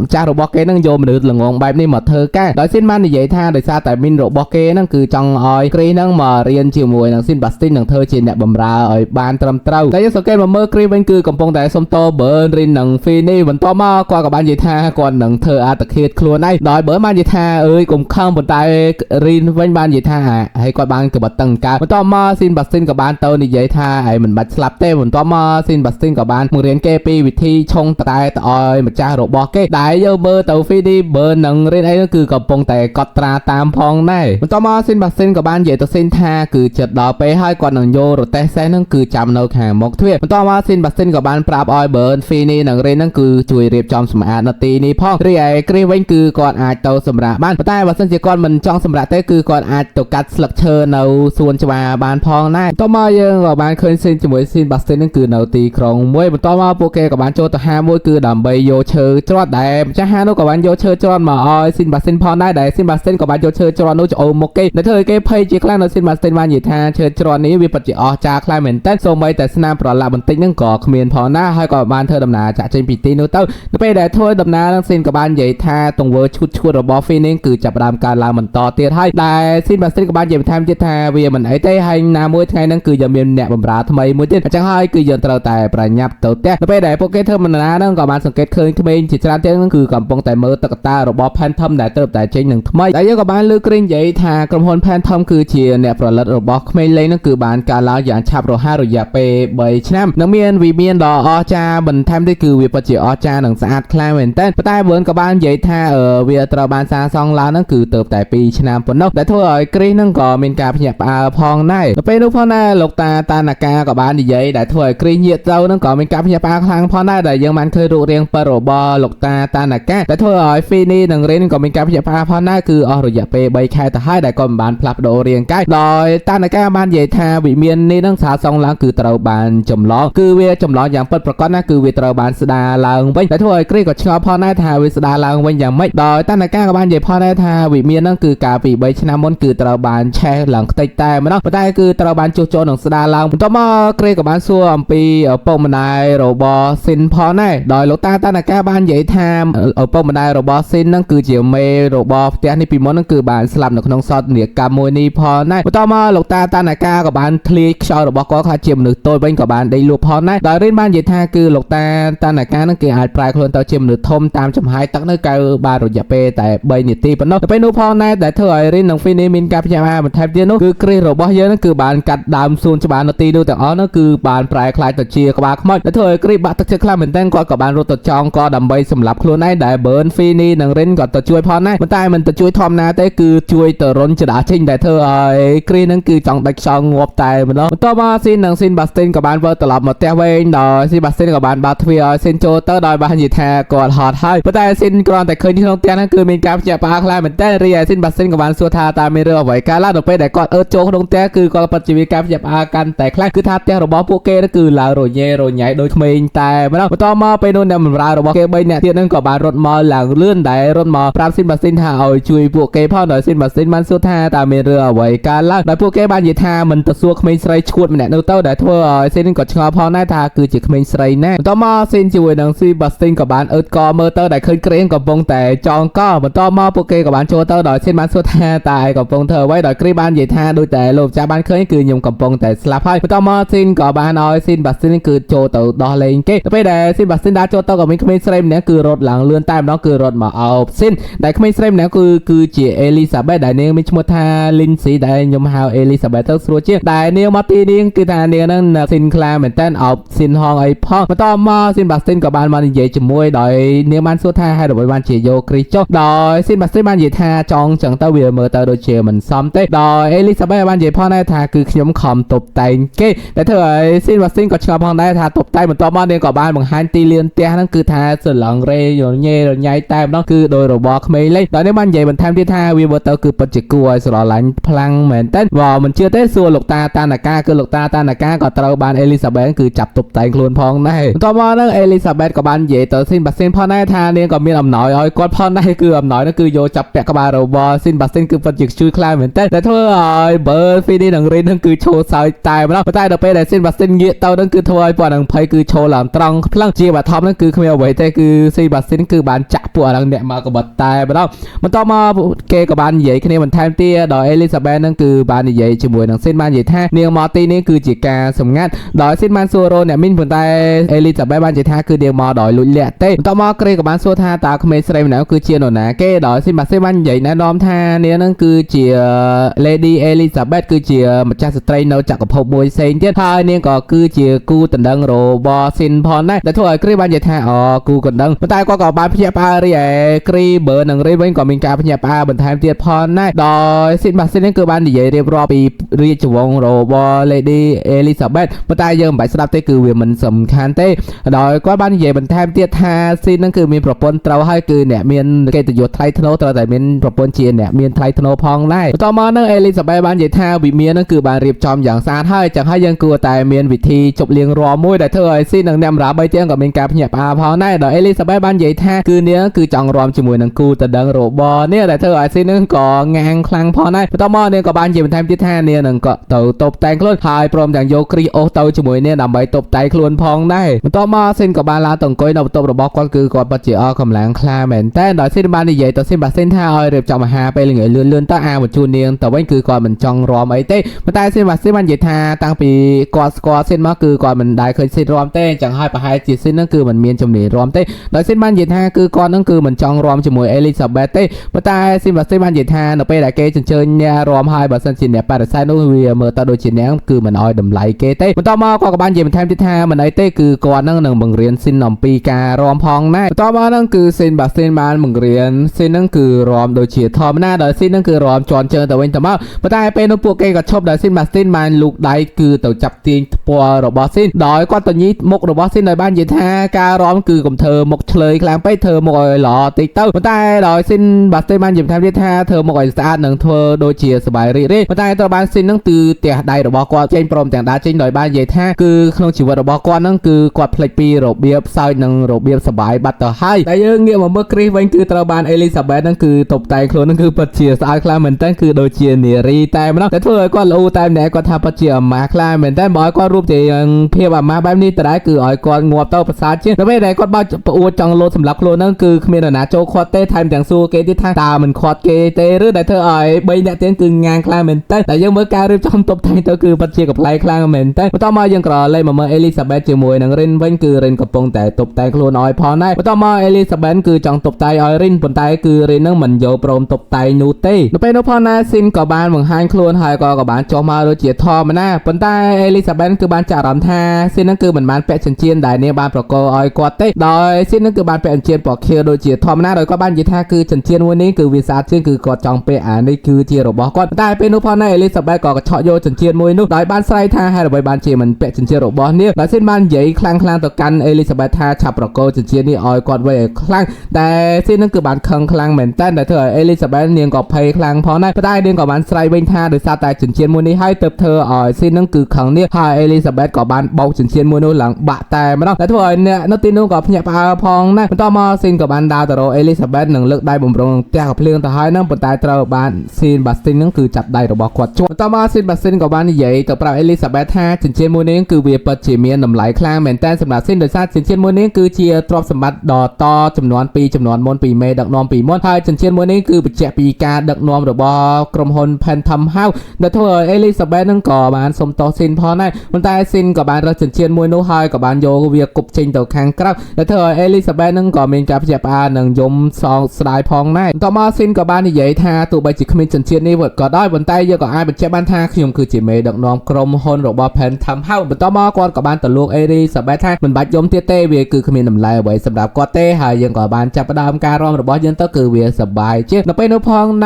ចាស់របស់គេនឹងយកមនុស្សល្ងងបែបនេះមកធ្វើការដោយស៊ីនបាននិយាយថាដោយសារតែមីនរបស់គេនឹងគឺចង់ឲ្យគ្រីនឹងមករៀនជាមួយនឹងស៊ីនបាស្ទីននឹងធ្វើជាអ្នកបម្រើឲ្យបានត្រឹមត្រូវតែយើងសង្កេតមកមើលគ្រីវិញគឺកំពុងតែសុំតបឺនរីននឹងហ្វីនីបន្តមកគាត់ក៏បាននិយាយថាគាត់នឹងធ្វើអត្តឃាតខ្លួនឯងដោយបឺនបាននិយាយថាអើយកុំខឹងប៉ុន្តែរីនវិញបាននិយាយថាហើយគាត់បានក្បត់តឹងកើតបន្តមកស៊ីនបាស្ទីនក៏បានទៅនិយាយថាឯងមិនបាច់ស្លាប់ទេបន្ទាប់មកស៊ីនបាស្ទីនក៏បានបង្រៀនគេពីវិធីឆុងតែទៅឲ្យម្ចាស់របស់គេដែលយើងមើលទៅហ្វីឌីបឺននឹងរៀនអីគឺកំពុងតែកត់ត្រាតាមផងដែរបន្ទាប់មកស៊ីនបាស្ទីនក៏បាននិយាយទៅស៊ីនថាគឺចិត្តដល់ពេលហើយគាត់នឹងយករទេះសេះនឹងគឺចាំនៅខាងមុខទ្វារបន្ទាប់មកស៊ីនបាស្ទីនក៏បានប្រាប់ឲ្យបឺនហ្វីនីនឹងរៀននឹងគឺជួយរៀបចំសម្អាតនៅទីនេះផងរីឯគ្រីវិញគឺគាត់អាចទៅសម្រាប់បានប៉ុន្តែបើសិនជាគាត់មិនចង់សម្រាប់ទេគឺគាត់អាចទៅកាត់ស្លឹកឈើនៅសួនច្បារបានផងដែរបន្ទាប់មកយើងក៏បានឃើញស៊ីនជាមួយស៊ីនបាស្ទីននឹងគឺនៅទីក្រុងមួយបន្ទាប់មកពួកគេក៏បានចូលទៅហាមួយគឺដើម្បីយកឈើច្រត់ដែលម្ចាស់ហានោះក៏បានយកឈើច្រត់មកឲ្យស៊ីនបាស្ទីនផងដែរដែលស៊ីនបាស្ទីនក៏បានយកឈើច្រត់នោះចូលមុខគេដែលធ្វើឲ្យគេភ័យជាខ្លាំងនៅស៊ីនបាស្ទីនបាននិយាយថាឈើច្រត់នេះវាពិតជាអស្ចារ្យខ្លាំងមែនទែនសូម្បីតែស្នាមប្រឡាក់បន្តិចហ្នឹងក៏គ្មានផងណាហើយក៏បានធ្វើដំណើរចាក់ចេញពីទីនោះទៅនៅពេលដែលធ្វើដំណើរនឹងស៊ីនក៏បាននិយាយថាទង្វើឈួតរបស់ Phoenix គឺចាប់ផ្ដើមកើតឡើងបន្តទៀតហើយដែលស៊ីនបាស្ទីនក៏បាននិយាយបន្ថែមទៀតថាវាមិនអីទេហើយណាមួយថ្ងៃហ្នឹងគឺយើងមានអ្នកបម្រើថ្មីមួយទៀតអញ្ចឹងហើយគឺយើងត្រូវតែប្រញាប់ទៅផ្ទះនៅពេលដែលពួកគេធ្វើដំណើរហ្នឹងក៏បានសង្កេតឃើញក្មេងជាច្រើនទៀតហ្នឹងគឺកំពុងតែមើលតុក្កតារបស់ Phantom ដែលទើបតែចេញនឹងថ្មីដែលយើងក៏បានលើកគ្រីងនិយាយថាក្រុមហ៊ុន Phantom គឺជាអ្នកផលិតរបស់ក្មេងលេងហ្នឹងគឺបានកើតឡើងយ៉ាងឆាប់រហ័សរយៈពេល3ឆ្នាំនិងមានវិមានដ៏អស្ចារ្យបន្ថែមទៀតគឺវាពិតជាអស្ចារ្យនិងស្អាតខ្លាំងមែនទែនប៉ុន្តែវឿនក៏បាននិយាយថាវាត្រូវបានសាងសង់ឡើងហ្នឹងគឺទើបតែ2ឆ្នាំប៉ុណ្ណោះដែលធ្វើឲ្យគ្រីសហ្នឹងក៏មានការភ្ញាក់ផ្អើលផងដែរនៅពេលនោះផងដែរលោកតាណាកាក៏បាននិយាយដែលធ្វើឲ្យគ្រីសញាក់ទៅហ្នឹងក៏មានការភ្ញាក់ផ្អើលខ្លាំងផងដែរដែលយើងបានឃើញរូបរាងពិតរបស់លោកតាណាកាដែលធ្វើឲ្យ Fini និង Rin ក៏មានការភ្ញាក់ផ្អើលផងដែរគឺអស់រយៈពេល3ខែទៅហើយដែលក៏មិនបានផ្លាស់ប្ដូររាងកាយដោយតាណាកាបាននិយាយថាវិមាននេះនឹងសាសង់ឡើងគឺត្រូវបានចម្លងគឺវាចម្លងយ៉ាងពិតប្រាកដណាគឺវាត្រូវបានស្ដារឡើងវិញតែធ្វើឲ្យគ្រីសក៏ឆ្ងល់ផងដែរថាវាស្ដារឡើងវិញយ៉ាងម៉េចដោយតាណាកាក៏បាននិយាយផងដែរថាវិមានហ្នឹងគឺកាលពី3ឆ្នាំមុនគឺត្រូវបានឆេះឡើងខ្ទេចតែម្ដងប៉ុន្តែគឺត្រូវបានជួសជុលនិងស្ដារឡើងបន្ទាប់មកគ្រីសក៏បានសួរអំពីឪពុកម្ដាយរបស់ស៊ីនផងដែរដោយលោកតាណាកាបាននិយាយថាឪពុកម្ដាយរបស់ស៊ីនហ្នឹងគឺជាមេរបស់ផ្ទះនេះពីមុនហ្នឹងគឺបានស្លាប់នៅក្នុងសោកនាដកម្មមួយនេះផងដែរបន្ទាប់មកលោកតាណាកាក៏បានធ្លាយខ្យល់របស់គាត់ខ្លះជាមនុស្សតូចវិញក៏បានដេកលក់ផងដែរដោយរៀនបាននិយាយថាគឺលោកតាណាកាហ្នឹងគេអាចប្រែខ្លួនទៅជាមនុស្សធំតាមចំហាយទឹកនៅកៅបានរយៈពេលតែ3នាទីប៉ុណ្ណោះទៅពេលនោះផងដែរដែលធ្វើឲ្យរៀននិងហ្វីនីមានការភ្ញាក់ផ្អើលបន្ថែមទៀតនោះគឺគ្រីសរបស់យើងហ្នឹងគឺបានកាត់ដើមសួនច្បារនៅទីនោះទាំងអស់នោះគឺបានប្រែខ្លាយទៅជាក្បាលខ្មោចដែលធ្វើឲ្យគ្រីសបាក់ទឹកចិត្តខ្លាំងមែនទែនគាត់ក៏បានរត់ទៅចងកដើម្បីសម្លាប់ខ្លួនឯងដែលបឺនហ្វីនីនិងរិនក៏ទៅជួយផងដែរប៉ុន្តែមិនទៅជួយធម្មតាទេគឺជួយទៅរុនចដាចេញដែលធ្វើឲ្យគ្រីសហ្នឹងគឺចង់ដាច់ខ្យល់ងាប់តែម្ដងបន្ទាប់មកស៊ីននិងស៊ីនបាស្ទីនក៏បានវិលត្រឡប់មកផ្ទះវិញដោយស៊ីនបាស្ទីនក៏បានបើកទ្វារឲ្យស៊ីនចូលទៅដោយបាននិយាយថាគាត់ហត់ហើយប៉ុន្តែស៊ីនគ្រាន់តែឃើញក្នុងផ្ទះហ្នឹងគឺមានការភ្ញាក់ផ្អើលខ្លាំងមែនទែនរីឯស៊ីនបាស្ទីនក៏បានសួរថាតើមានរឿងអ្វីកើតឡើងដល់ពេលដែលគាត់អឺតចូលក្នុងផ្ទះគឺគាត់ពិតជាមានការភ្ញាក់ផ្អើលកាន់តែខ្លាំងគឺថាផ្ទះរបស់ពួកគេគឺឡើងរញ៉េរញ៉ៃដូចក្មេងតែម្ដងបន្ទាប់មកពេលនោះអ្នកបម្រើរបស់គេ3នាក់ទៀតហ្នឹងក៏បានរត់មកឡើងលឿនដែលរត់មកប្រាប់ស៊ីនបាស្ទីនថាឲ្យជួយពួកគេផងដោយស៊ីនបាស្ទីនបានសួរថាតើមានរឿងអ្វីកើតឡើងដោយពួកគេបាននិយាយថាមិនទៅសួរក្មេងស្រីឈួតម្នាក់នោះទៅដែលធ្វើឲ្យស៊ីនក៏ឆ្ងល់ផងដែរថាគឺជាក្មេងស្រីណាបន្ទាប់មកស៊ីនជាមួយនឹងស៊ីបាស្ទីនក៏បានអឺតកមើលទៅដែលឃើញក្រេងកំពុងតែចងកបន្ទាប់មកពួកគេក៏បានចូលទៅដោយស៊ីនបានសួរថាតើឯងកំពុងធ្វើអ្វីដោយគ្រីបាននិយាយថាដូចតែលោកម្ចាស់បានឃើញគឺខ្ញុំកំពុងតែស្លាប់ហើយបន្ទាប់មកស៊ីនក៏បានឲ្យស៊ីនបាស្ទីនគឺចូលទៅដោះលែងគេទៅពេលដែលស៊ីនបាស្ទីនដើរចូលទៅក៏មានក្មេងស្រីម្នាក់គឺរត់ឡើងលឿនតែម្ដងគឺរត់មកអោបស៊ីនដែលក្មេងស្រីម្នាក់គឺជាអេលីសាបេតដែលនាងមានឈ្មោះថាលីនស៊ីដែលខ្ញុំហៅអេលីសាបេតទៅស្រួលជាងដែលនាងមកទីនាងគឺថានាងហ្នឹងស៊ីនខ្លាមែនតើអោបស៊ីនហងអីផងបន្ទាប់មកស៊ីនបាស្ទីនក៏បានមកនិយាយជាមួយដោយនាងបានសួរថាហេតុអ្វីបានជាយកគ្រីស្ចុះដោយស៊ីនបាស្ទីនបាននិយាយថាចង់ចឹងទៅវាមើលទៅដូចជាមិនសមទេដោយអេលីសាបេតបាននិយាយផងដែរថាគឺខ្ញុំខំតុបតែងគេតែធ្វើឲ្យស៊ីនបាស្ទីនក៏ឆ្ងល់ផងដែរថាតុបតែងបន្ទាប់មកនាងក៏បានបង្ហាញទីលានផ្ទះហ្នឹងគឺថាសឡងរេយញ៉េរញ៉ៃតែម្ដងគឺដោយរបស់ក្មេងលេងដោយនេះបាននិយាយបន្ថែមទៀតថាវាមើលទៅគឺពិតជាគួរឲ្យស្រឡាញ់ខ្លាំងមែនតើបើមិនជឿទេសួរលោកតាណាកាគឺលោកតាណាកាក៏ត្រូវបានអេលីសាបេតគឺចាប់តុបតែងខ្លួនផងដែរបន្ទាប់មកហ្នឹងអេលីសាបេតក៏បាននិយាយទៅស៊ីនបាស្ទីនផងដែរថានាងក៏មានអំណោយឲ្យគាត់ផងដែរគឺអំណោយហ្នឹងគឺយកចាប់ពាក់ក្បាលរបស់ស៊ីនបាស្ទីនគឺពិតជាជួយខ្លាំងមែនតើតែធ្វើឲ្យបើហ្វីនីនិងរីនហ្នឹងគឺឈោសើចតែម្ដងប៉ុន្តែដល់ពេលដែលស៊ីនបាស្ទីនងាកទៅហ្នឹងគឺធ្វើឲ្យពួកនឹងភ័យគឺឈោឡើងត្រង់ផ្លឹងជាបឋមហ្នឹងគឺគ្មានអ្វីទេគឺស៊ីបាស្ទី ซินคือบ้านจักปวดเนี่ยมากบฏตายไปแล้วมันต่อมาเกกับบ้านใหญ่คะแนนมันแทนเตี้ยดอยเอลิซาเบธนั่นคือบ้านใหญ่จมวยนังเส้นบ้านใหญ่ท่าเนียงมอตีนี่คือจิกาสมงัดดอยเส้นบ้านซัวโรเนี่ยมินผลตายเอลิซาเบธบ้านใหญ่ท่าคือเดียงมอดอยลุยเละเต้ต่อมาเกรกับบ้านซัวท่าตาคเมสเรมเนี่ยคือเชียร์หนนะเกดอยเส้นบ้านใหญ่แนะนำท่าเนี่ยนั่นคือเชียร์เลดี้เอลิซาเบธคือเชียร์มัจจสตรีนจากกับพบมวยเซนเทียท้ายเนี่ยก็คือเชียร์กูตันดังโรบอซินพรได้แต่ถ้าเกรบ้านใหญ่ท่าอ๋อกูกันดังมันตายก็กับบ้านพญาปาเรียกรีเบอร์หนังเรียนก็มีการพญาปาบนไทม์เตียพรได้ดอยเส้นเส้นนั้นคือบ้านใหญ่เรียบร้อยปีเรียจวงโรบอเลดี้เอลิซาเบธมันตายยังใบสลับเต้คือเวียมันสำคัญเต้ดอยก็บ้านใหญ่บนไทม์เตียท่าเส้นนั่นคือมีประปนเตาให้คือเนี่ยมีเกตโยไทรทโนแต่มีประปนเชียนเนี่ยมีไทรทโนพองได้ต่อมานั่งเอลิซาเบธบ้านใหญ่ท่าวิเมียนั่นคือบ้านเรียบจอมอย่างสะอาดให้จากให้ยังกลัวแต่มีวิธีจบเลี้ยงรอมวยแต่เธอไอ้สิ้นนังแนมราใบเจียงกับมีการพญาปาพอได้ดอยเอลิซาเบธบ้านใหญ่ท่าคือเนี้ยคือจังรอมจมวยนังกูแต่ดังโรบอเนี่ยแต่เธอไอ้สิ้นนั่งก่องานคลังพอได้ต่อมาเนี่ยกับบ้านใหญ่บนไทม์ที่ท่าเนี่ยนังก็ตบแต่งคล้นหายพร้อมอย่างโยกรีโอเตาจมวยเนี่ยนำใบตบแต่งคล้นพองได้ต่อมาสิ้นกับบ้านลาตงก้อยนำตบระบอกก็คือก่อนปัจเจอคำแหลงคลาเหม็นแต่ดอยสิ้นบ้านใหญ่ต่อสิ้นบัดสิ้นท่าเรียบจอมหาไปเลยเลื่อนตาอาหมดจูเนียงแต่ว่าคือก่อนมันจองรอมไอเต้มาตายสิ้นบัดสิ้นบ้านใหญ่ท่าตั้งปีก่อนสิ้นมาคือก่อนมันได้เคยสิ้นรอมเต้จังให้ไปหายจีสิ้นนั่นคือมันเมียนจมหนีรอมเต้ดอยสิ้นบ้านใหญ่ท่าคือก่อนนั่นคือมันจองรอมจมวยเอลิซาเบธเต้มาตายสิ้นบัดสิ้นบ้านใหญ่ท่าเนาะไปได้เกจเชิญเนี่ยรอมหายบัดสิ้นจีเนี่ยปาร์ไซโนเวียเมื่อตาโดยจีเนี่ยคือมันอ้อยดำไหลเกเต้มันต่อมาก็กับบ้านใหญ่มันแทมที่ท่ามันไอเต้คือก่อนนั่งหนึ่งบังเรียนสิ้นนำปีการอมพองแน่ต่อมานั่นคือสิ้นบัดสิ้นบ้านบังเรียนสิ้นนั่นคือรอมโดยเฉียดทอมหน้าโดยสิ้นนั่นคือรอมจอนเจอแต่เว้นแต่มามาตายเป็นนพวกเกกับชอบโดยสิ้นบัดสิ้นมันลูกได้คือตัวจับตีนปัวรบสิ้นโดยก็ตัวนี้มกรบสิ้นโดยบ้านใหญ่ท่าการอมคือกลุ่มเธอมกเฉลยกลางไปเธอมกหล่อติ๊กเต้ามาตายโดยสิ้นบัดสิ้นบ้านใหญ่แทมที่ท่าเธอมกสะอาดหนึ่งเธอโดยเฉียดสบายรีมาตายตัวบ้านสิ้นนั่นคือเตี่ยได้รบกอเจนปรมแต่งดาเจนโดยบ้านใหญ่ท่าคือขนมชีวรบกอนั่นคือกอดเพลย์ปีรบเบียบซอยหนึ่งรบเบียบสบายบัตเตอร์ให้แต่ยังเงี้ยมาเมื่อกรีวันคือตราบานเอลิซาเบธนั่นคือตบแต่งโคลนนั่นคือปัจเจียสายคลาเหมือนตั้งคือโดยเชียเนียรีแต่ไม่ต้องแต่เธอก็รู้แต่ไหนก็ทำปัจเจียมาคลาเหมือนตั้งบอกก็รูปที่ยังเพียบมาแบบนี้แต่ได้คืออ้อยก่อนงวบเต้าภาษาเชี่ยแต่ไม่ได้ก็บ้าอวดจังโลสำหรับโคลนนั่นคือเมียนนาโจคอเต้ไทม์แต่งซูเกที่ทางตามันคอดเกเตหรือแต่เธออ้อยใบเนี่ยเต้นคืองานคลาเหมือนตั้งแต่ยังเมื่อการรีบจอมตบแต่งเธอคือปัจเจียกับไลคลาเหมือนตั้งต่อมายังกรอเลยมาเมื่อเอลิซาเบธจมวยนังเรนวันคือเรนกับปงแต่ตบแต่งโคลนอ้อยพอได้ต่อมาเอลิซาเบธคือจังตบแต่อ้อยรินปนแต่คือเรนนั่งมันโยโปรมตบแต่นูเต้นไปนพนาซินกับบ้านเมืองฮันโคลนหายกับบ้านจอมาโดยเจียทอมาหน้าปนแต่เอลิซาเบธคือบ้านจ่ารำท่าซินนั่นคือเหมือนบ้านแปะเชียนได้เนี่ยบ้านประกอบอ้อยกอดเต้โดยซินนั่นคือบ้านแปะเชียนปอกเคียวโดยเจียทอมาหน้าโดยก็บ้านยีท่าคือเชียนวันนี้คือวิสาซึ่งคือกอดจองเปะนี่คือเจียรบอกก็ได้เป็นนพนาเอลิซาเบธก็เฉาะโยเชียนมวยนุ๊กโดยบ้านไซท่าให้โดยบ้านเจียมันแปะเชียนรบอเนี่ยโดยเส้นบ้านใหญ่คลางต่อกันเอลิซาเบธท่าฉับประกอบเชียนนี่อ้อยกอดไว้คลางแต่ซินนั่นคือบ้านคลางเหมือนแต่เธอเอลิซาเบธเนียงกับเพย์คลางพอได้ได้เนียงกับบ้านไซเวนท่าโดยซาตายเชียนมวยนี้ให้เติบเธออ้อยซินนั่นคือครั้งนี้ให้เอลิซาเบธกับบ้านเบาเชียนมวยนู้หลังบะแต่ไม่ต้องแต่ถ้าเนี่ยนตินุ่งกับพญาปาพองนะต่อมาซินกับบ้านดาวแต่เราเอลิซาเบธหนึ่งเลือกได้บ่มรงเตี้ยกับเพลียงแต่ให้นั่งปนตายเตาบ้านซินบัสซินนั่นคือจับได้ระบอกขวดชวนต่อมาซินบัสซินกับบ้านใหญ่ต่อปราเอลิซาเบธท่าเชียนมวยนี้คือเวียเปิดเฉียเมียนนำไหลคลางเหมือนแต่สำหรับซินโดยซาเชียนมวยนี้คือเชียตรอบสมบัติดอต่อจำนวนปีจำนวนมนปีเมดักนอมปีมนให้เชียนมวยนี้คือปัจเจปีกาดักนอมระบอกรมพลแผ่นทำห้าวแต่ถ้าเอลิซาเบธนั่งก่อบ้านสมโตซินพอได้มันตายซินกับบ้านเราเชียนมวยนู้ให้กับบ้านโยเวียกบจิงตัวแข็งกรับแต่ถ้าเอลิซาเบธนั่งก่อมีการปัจเจปาหนึ่งยมสองสไลด์พองได้ต่อมาซินกับบ้านใหญ่ท่าตัวใบจิกมินเชียนนี่วดก็ได้บนใต้เยอะกว่าไอ้ปัจเจบ้านท่าขยมคือจิเมดักนอมกรมพลระบอแผ่นทำห้าวต่อมาก่อนกับบ้านตะลุกเอลิซาเบธท่ามันบัดยมเตี้ยเต้เวียคือขมิ้นน้ำลายไว้สำหรับกอเต้หายยังกับบ้านจับประดามการรอมระบอยันก็คือเวียสบายเจ๊เราไปนุพองใน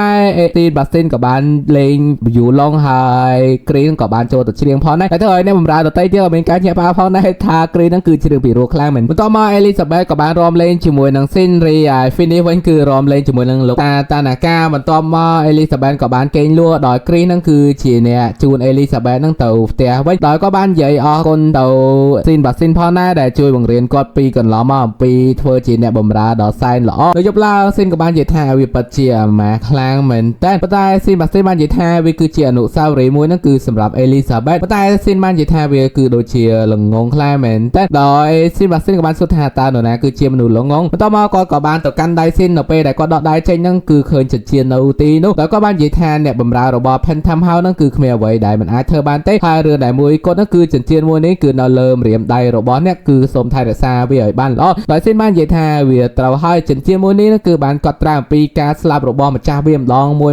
ตีนบัสซินกับบ้านเลงอยู่ลองหายกรีนกับบ้านโจตัดเชียงพอในแต่ถ้าในมุมราตัวใต้เที่ยวเป็นการเชียร์พาพอในทากรีนนั่นคือเชียงปีโรคลางเหมือนต่อมาเอลิซาเบธกับบ้านรอมเลงชิมวยนังซินเรียฟินิวันคือรอมเลงชิมวยนังลูกตาหน้ากามันต่อมาเอลิซาเบธกับบ้านเกนลัวดอยกรีนนั่นคือเชียเนี่ยจูนเอลิซาเบธนั่งเต่าเตี้ยไว้ดอยก็บ้านใหญ่ออกคนเต่าซินบัสซินพอในได้ช่วยบังเรียนกอดปีกันล้อมาปีเทอร์จีเนี่ยบ่มราดอไซน์หล่อโดยยบลาซินกับบ้านใหญ่ท่าวิปัจเจียมาคลางเหมือนแต่ปะตายซินบัสซินบ้านใหญ่ท่าวิคือเจียนุซาวรีมวยนั่นคือสำหรับเอลิซาเบธปะตายซินบ้านใหญ่ท่า ថាវាគឺដូចជាលងងខ្លាំងមែនតែដោយស៊ីនបាស៊ីនក៏បានសួរថាតើនរណាគឺជាមនុស្សលងងបន្ទាប់មកគាត់ក៏បានទៅកាន់ដៃស៊ីននៅពេលដែលគាត់ដកដៃចេញហ្នឹងគឺឃើញចិញ្ចៀននៅទីនោះដោយគាត់បាននិយាយថាអ្នកបម្រើរបស់ Phantom House ហ្នឹងគឺគ្មានអ្វីដែលមិនអាចធ្វើបានទេហើយរឿងដែលមួយគាត់ហ្នឹងគឺចិញ្ចៀនមួយនេះគឺនៅលើម្រាមដៃរបស់អ្នកគឺសូមថែរក្សាវាឲ្យបានល្អដោយស៊ីនបាននិយាយថាវាត្រូវហើយចិញ្ចៀនមួយនេះគឺបានកត់ត្រាអំពីការស្លាប់របស់ម្ចាស់វាម្ដងម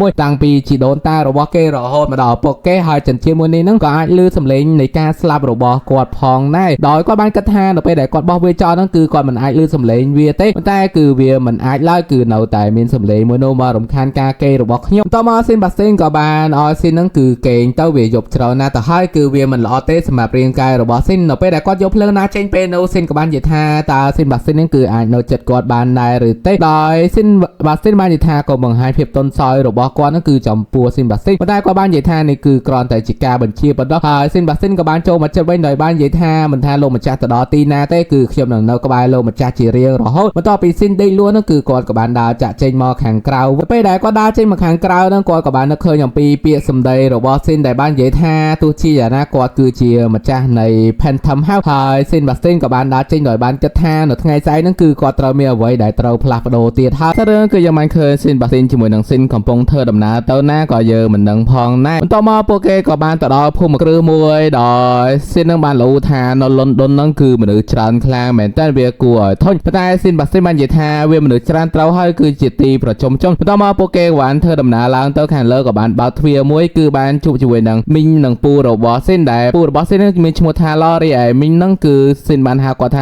ួយតាំងពីជីដូនតារបស់គេរហូតមកដល់ឪពុកគេហើយចិញ្ចៀនមួយនេះហ្នឹងក៏អាចលឺសំឡេងនៃការស្លាប់របស់គាត់ផងដែរដោយគាត់បានគិតថានៅពេលដែលគាត់បោះវាចោលហ្នឹងគឺគាត់មិនអាចលឺសំឡេងវាទេប៉ុន្តែគឺវាមិនអាចឡើយគឺនៅតែមានសំឡេងមួយនោះមករំខានការគេងរបស់ខ្ញុំបន្តមកស៊ីនបាស៊ីនក៏បានឲ្យស៊ីនហ្នឹងគឺគេងទៅវាយប់ច្រើនណាស់ទៅហើយគឺវាមិនល្អទេសម្រាប់រាងកាយរបស់ស៊ីននៅពេលដែលគាត់យកភ្លើងណាចេញពេលនោះស៊ីនក៏បាននិយាយថាតើស៊ីនបាស៊ីនហ្នឹងគឺអាចនៅចិត្តគាត់បានដែរឬទេដោយស៊ីនបាស៊ីនបាននិយាយថាក៏បង្ហាញភាពទន់ខ្សោយរបស់គាត់ហ្នឹងគឺចំពោះស៊ីនបាស៊ីនប៉ុន្តែគាត់បាននិយាយថានេះគឺគ្រាន់តែជាការបញ្ជាប៉ុណ្ណោះហើយស៊ីនបាស៊ីនក៏បានចូលមកចិត្តវិញដោយបាននិយាយថាមិនថាលោកម្ចាស់ទៅដល់ទីណាទេគឺខ្ញុំនឹងនៅក្បែរលោកម្ចាស់ជារៀងរហូតបន្ទាប់ពីស៊ីនដេកលួហ្នឹងគឺគាត់ក៏បានដើរចាក់ចេញមកខាងក្រៅពេលដែលគាត់ដើរចេញមកខាងក្រៅហ្នឹងគាត់ក៏បាននឹកឃើញអំពីពាក្យសម្ដីរបស់ស៊ីនដែលបាននិយាយថាទោះជាយ៉ាងណាគាត់គឺជាម្ចាស់នៃ Phantom House ហើយស៊ីនបាស៊ីនក៏បានដើរចេញដោយបានគិតថានៅថ្ងៃស្អែកហ្នឹងគឺគាត់ត្រូវមានអ្វីដែលត្រូវផ្លាស់ប្ដូរទៀតហើយរឿងគឺយើងបានឃើញស៊ីនបាស៊ីនជាមួយនឹងស៊ីនកំពុងធ្វើដំណើរទៅណាក៏យើងមិនដឹងផងដែរបន្ទាប់មកពួកគេក៏បានទៅដល់ភូមិគ្រឹះមួយដោយស៊ីននឹងបានលោថានៅលន់ដុនហ្នឹងគឺមនុស្សច្រើនខ្លាំងមែនតើវាគួរឲ្យធុញប៉ុន្តែស៊ីនបាស៊ីនបាននិយាយថាវាមនុស្សច្រើនត្រូវហើយគឺជាទីប្រជុំជនបន្ទាប់មកពួកគេបានធ្វើដំណើរឡើងទៅខាងលើក៏បានបើកទ្វារមួយគឺបានជួបជាមួយនឹងមីងនិងពូរបស់ស៊ីនដែលពូរបស់ស៊ីននឹងមានឈ្មោះថាឡូរីឯមីងហ្នឹងគឺស៊ីនបានហៅគាត់ថ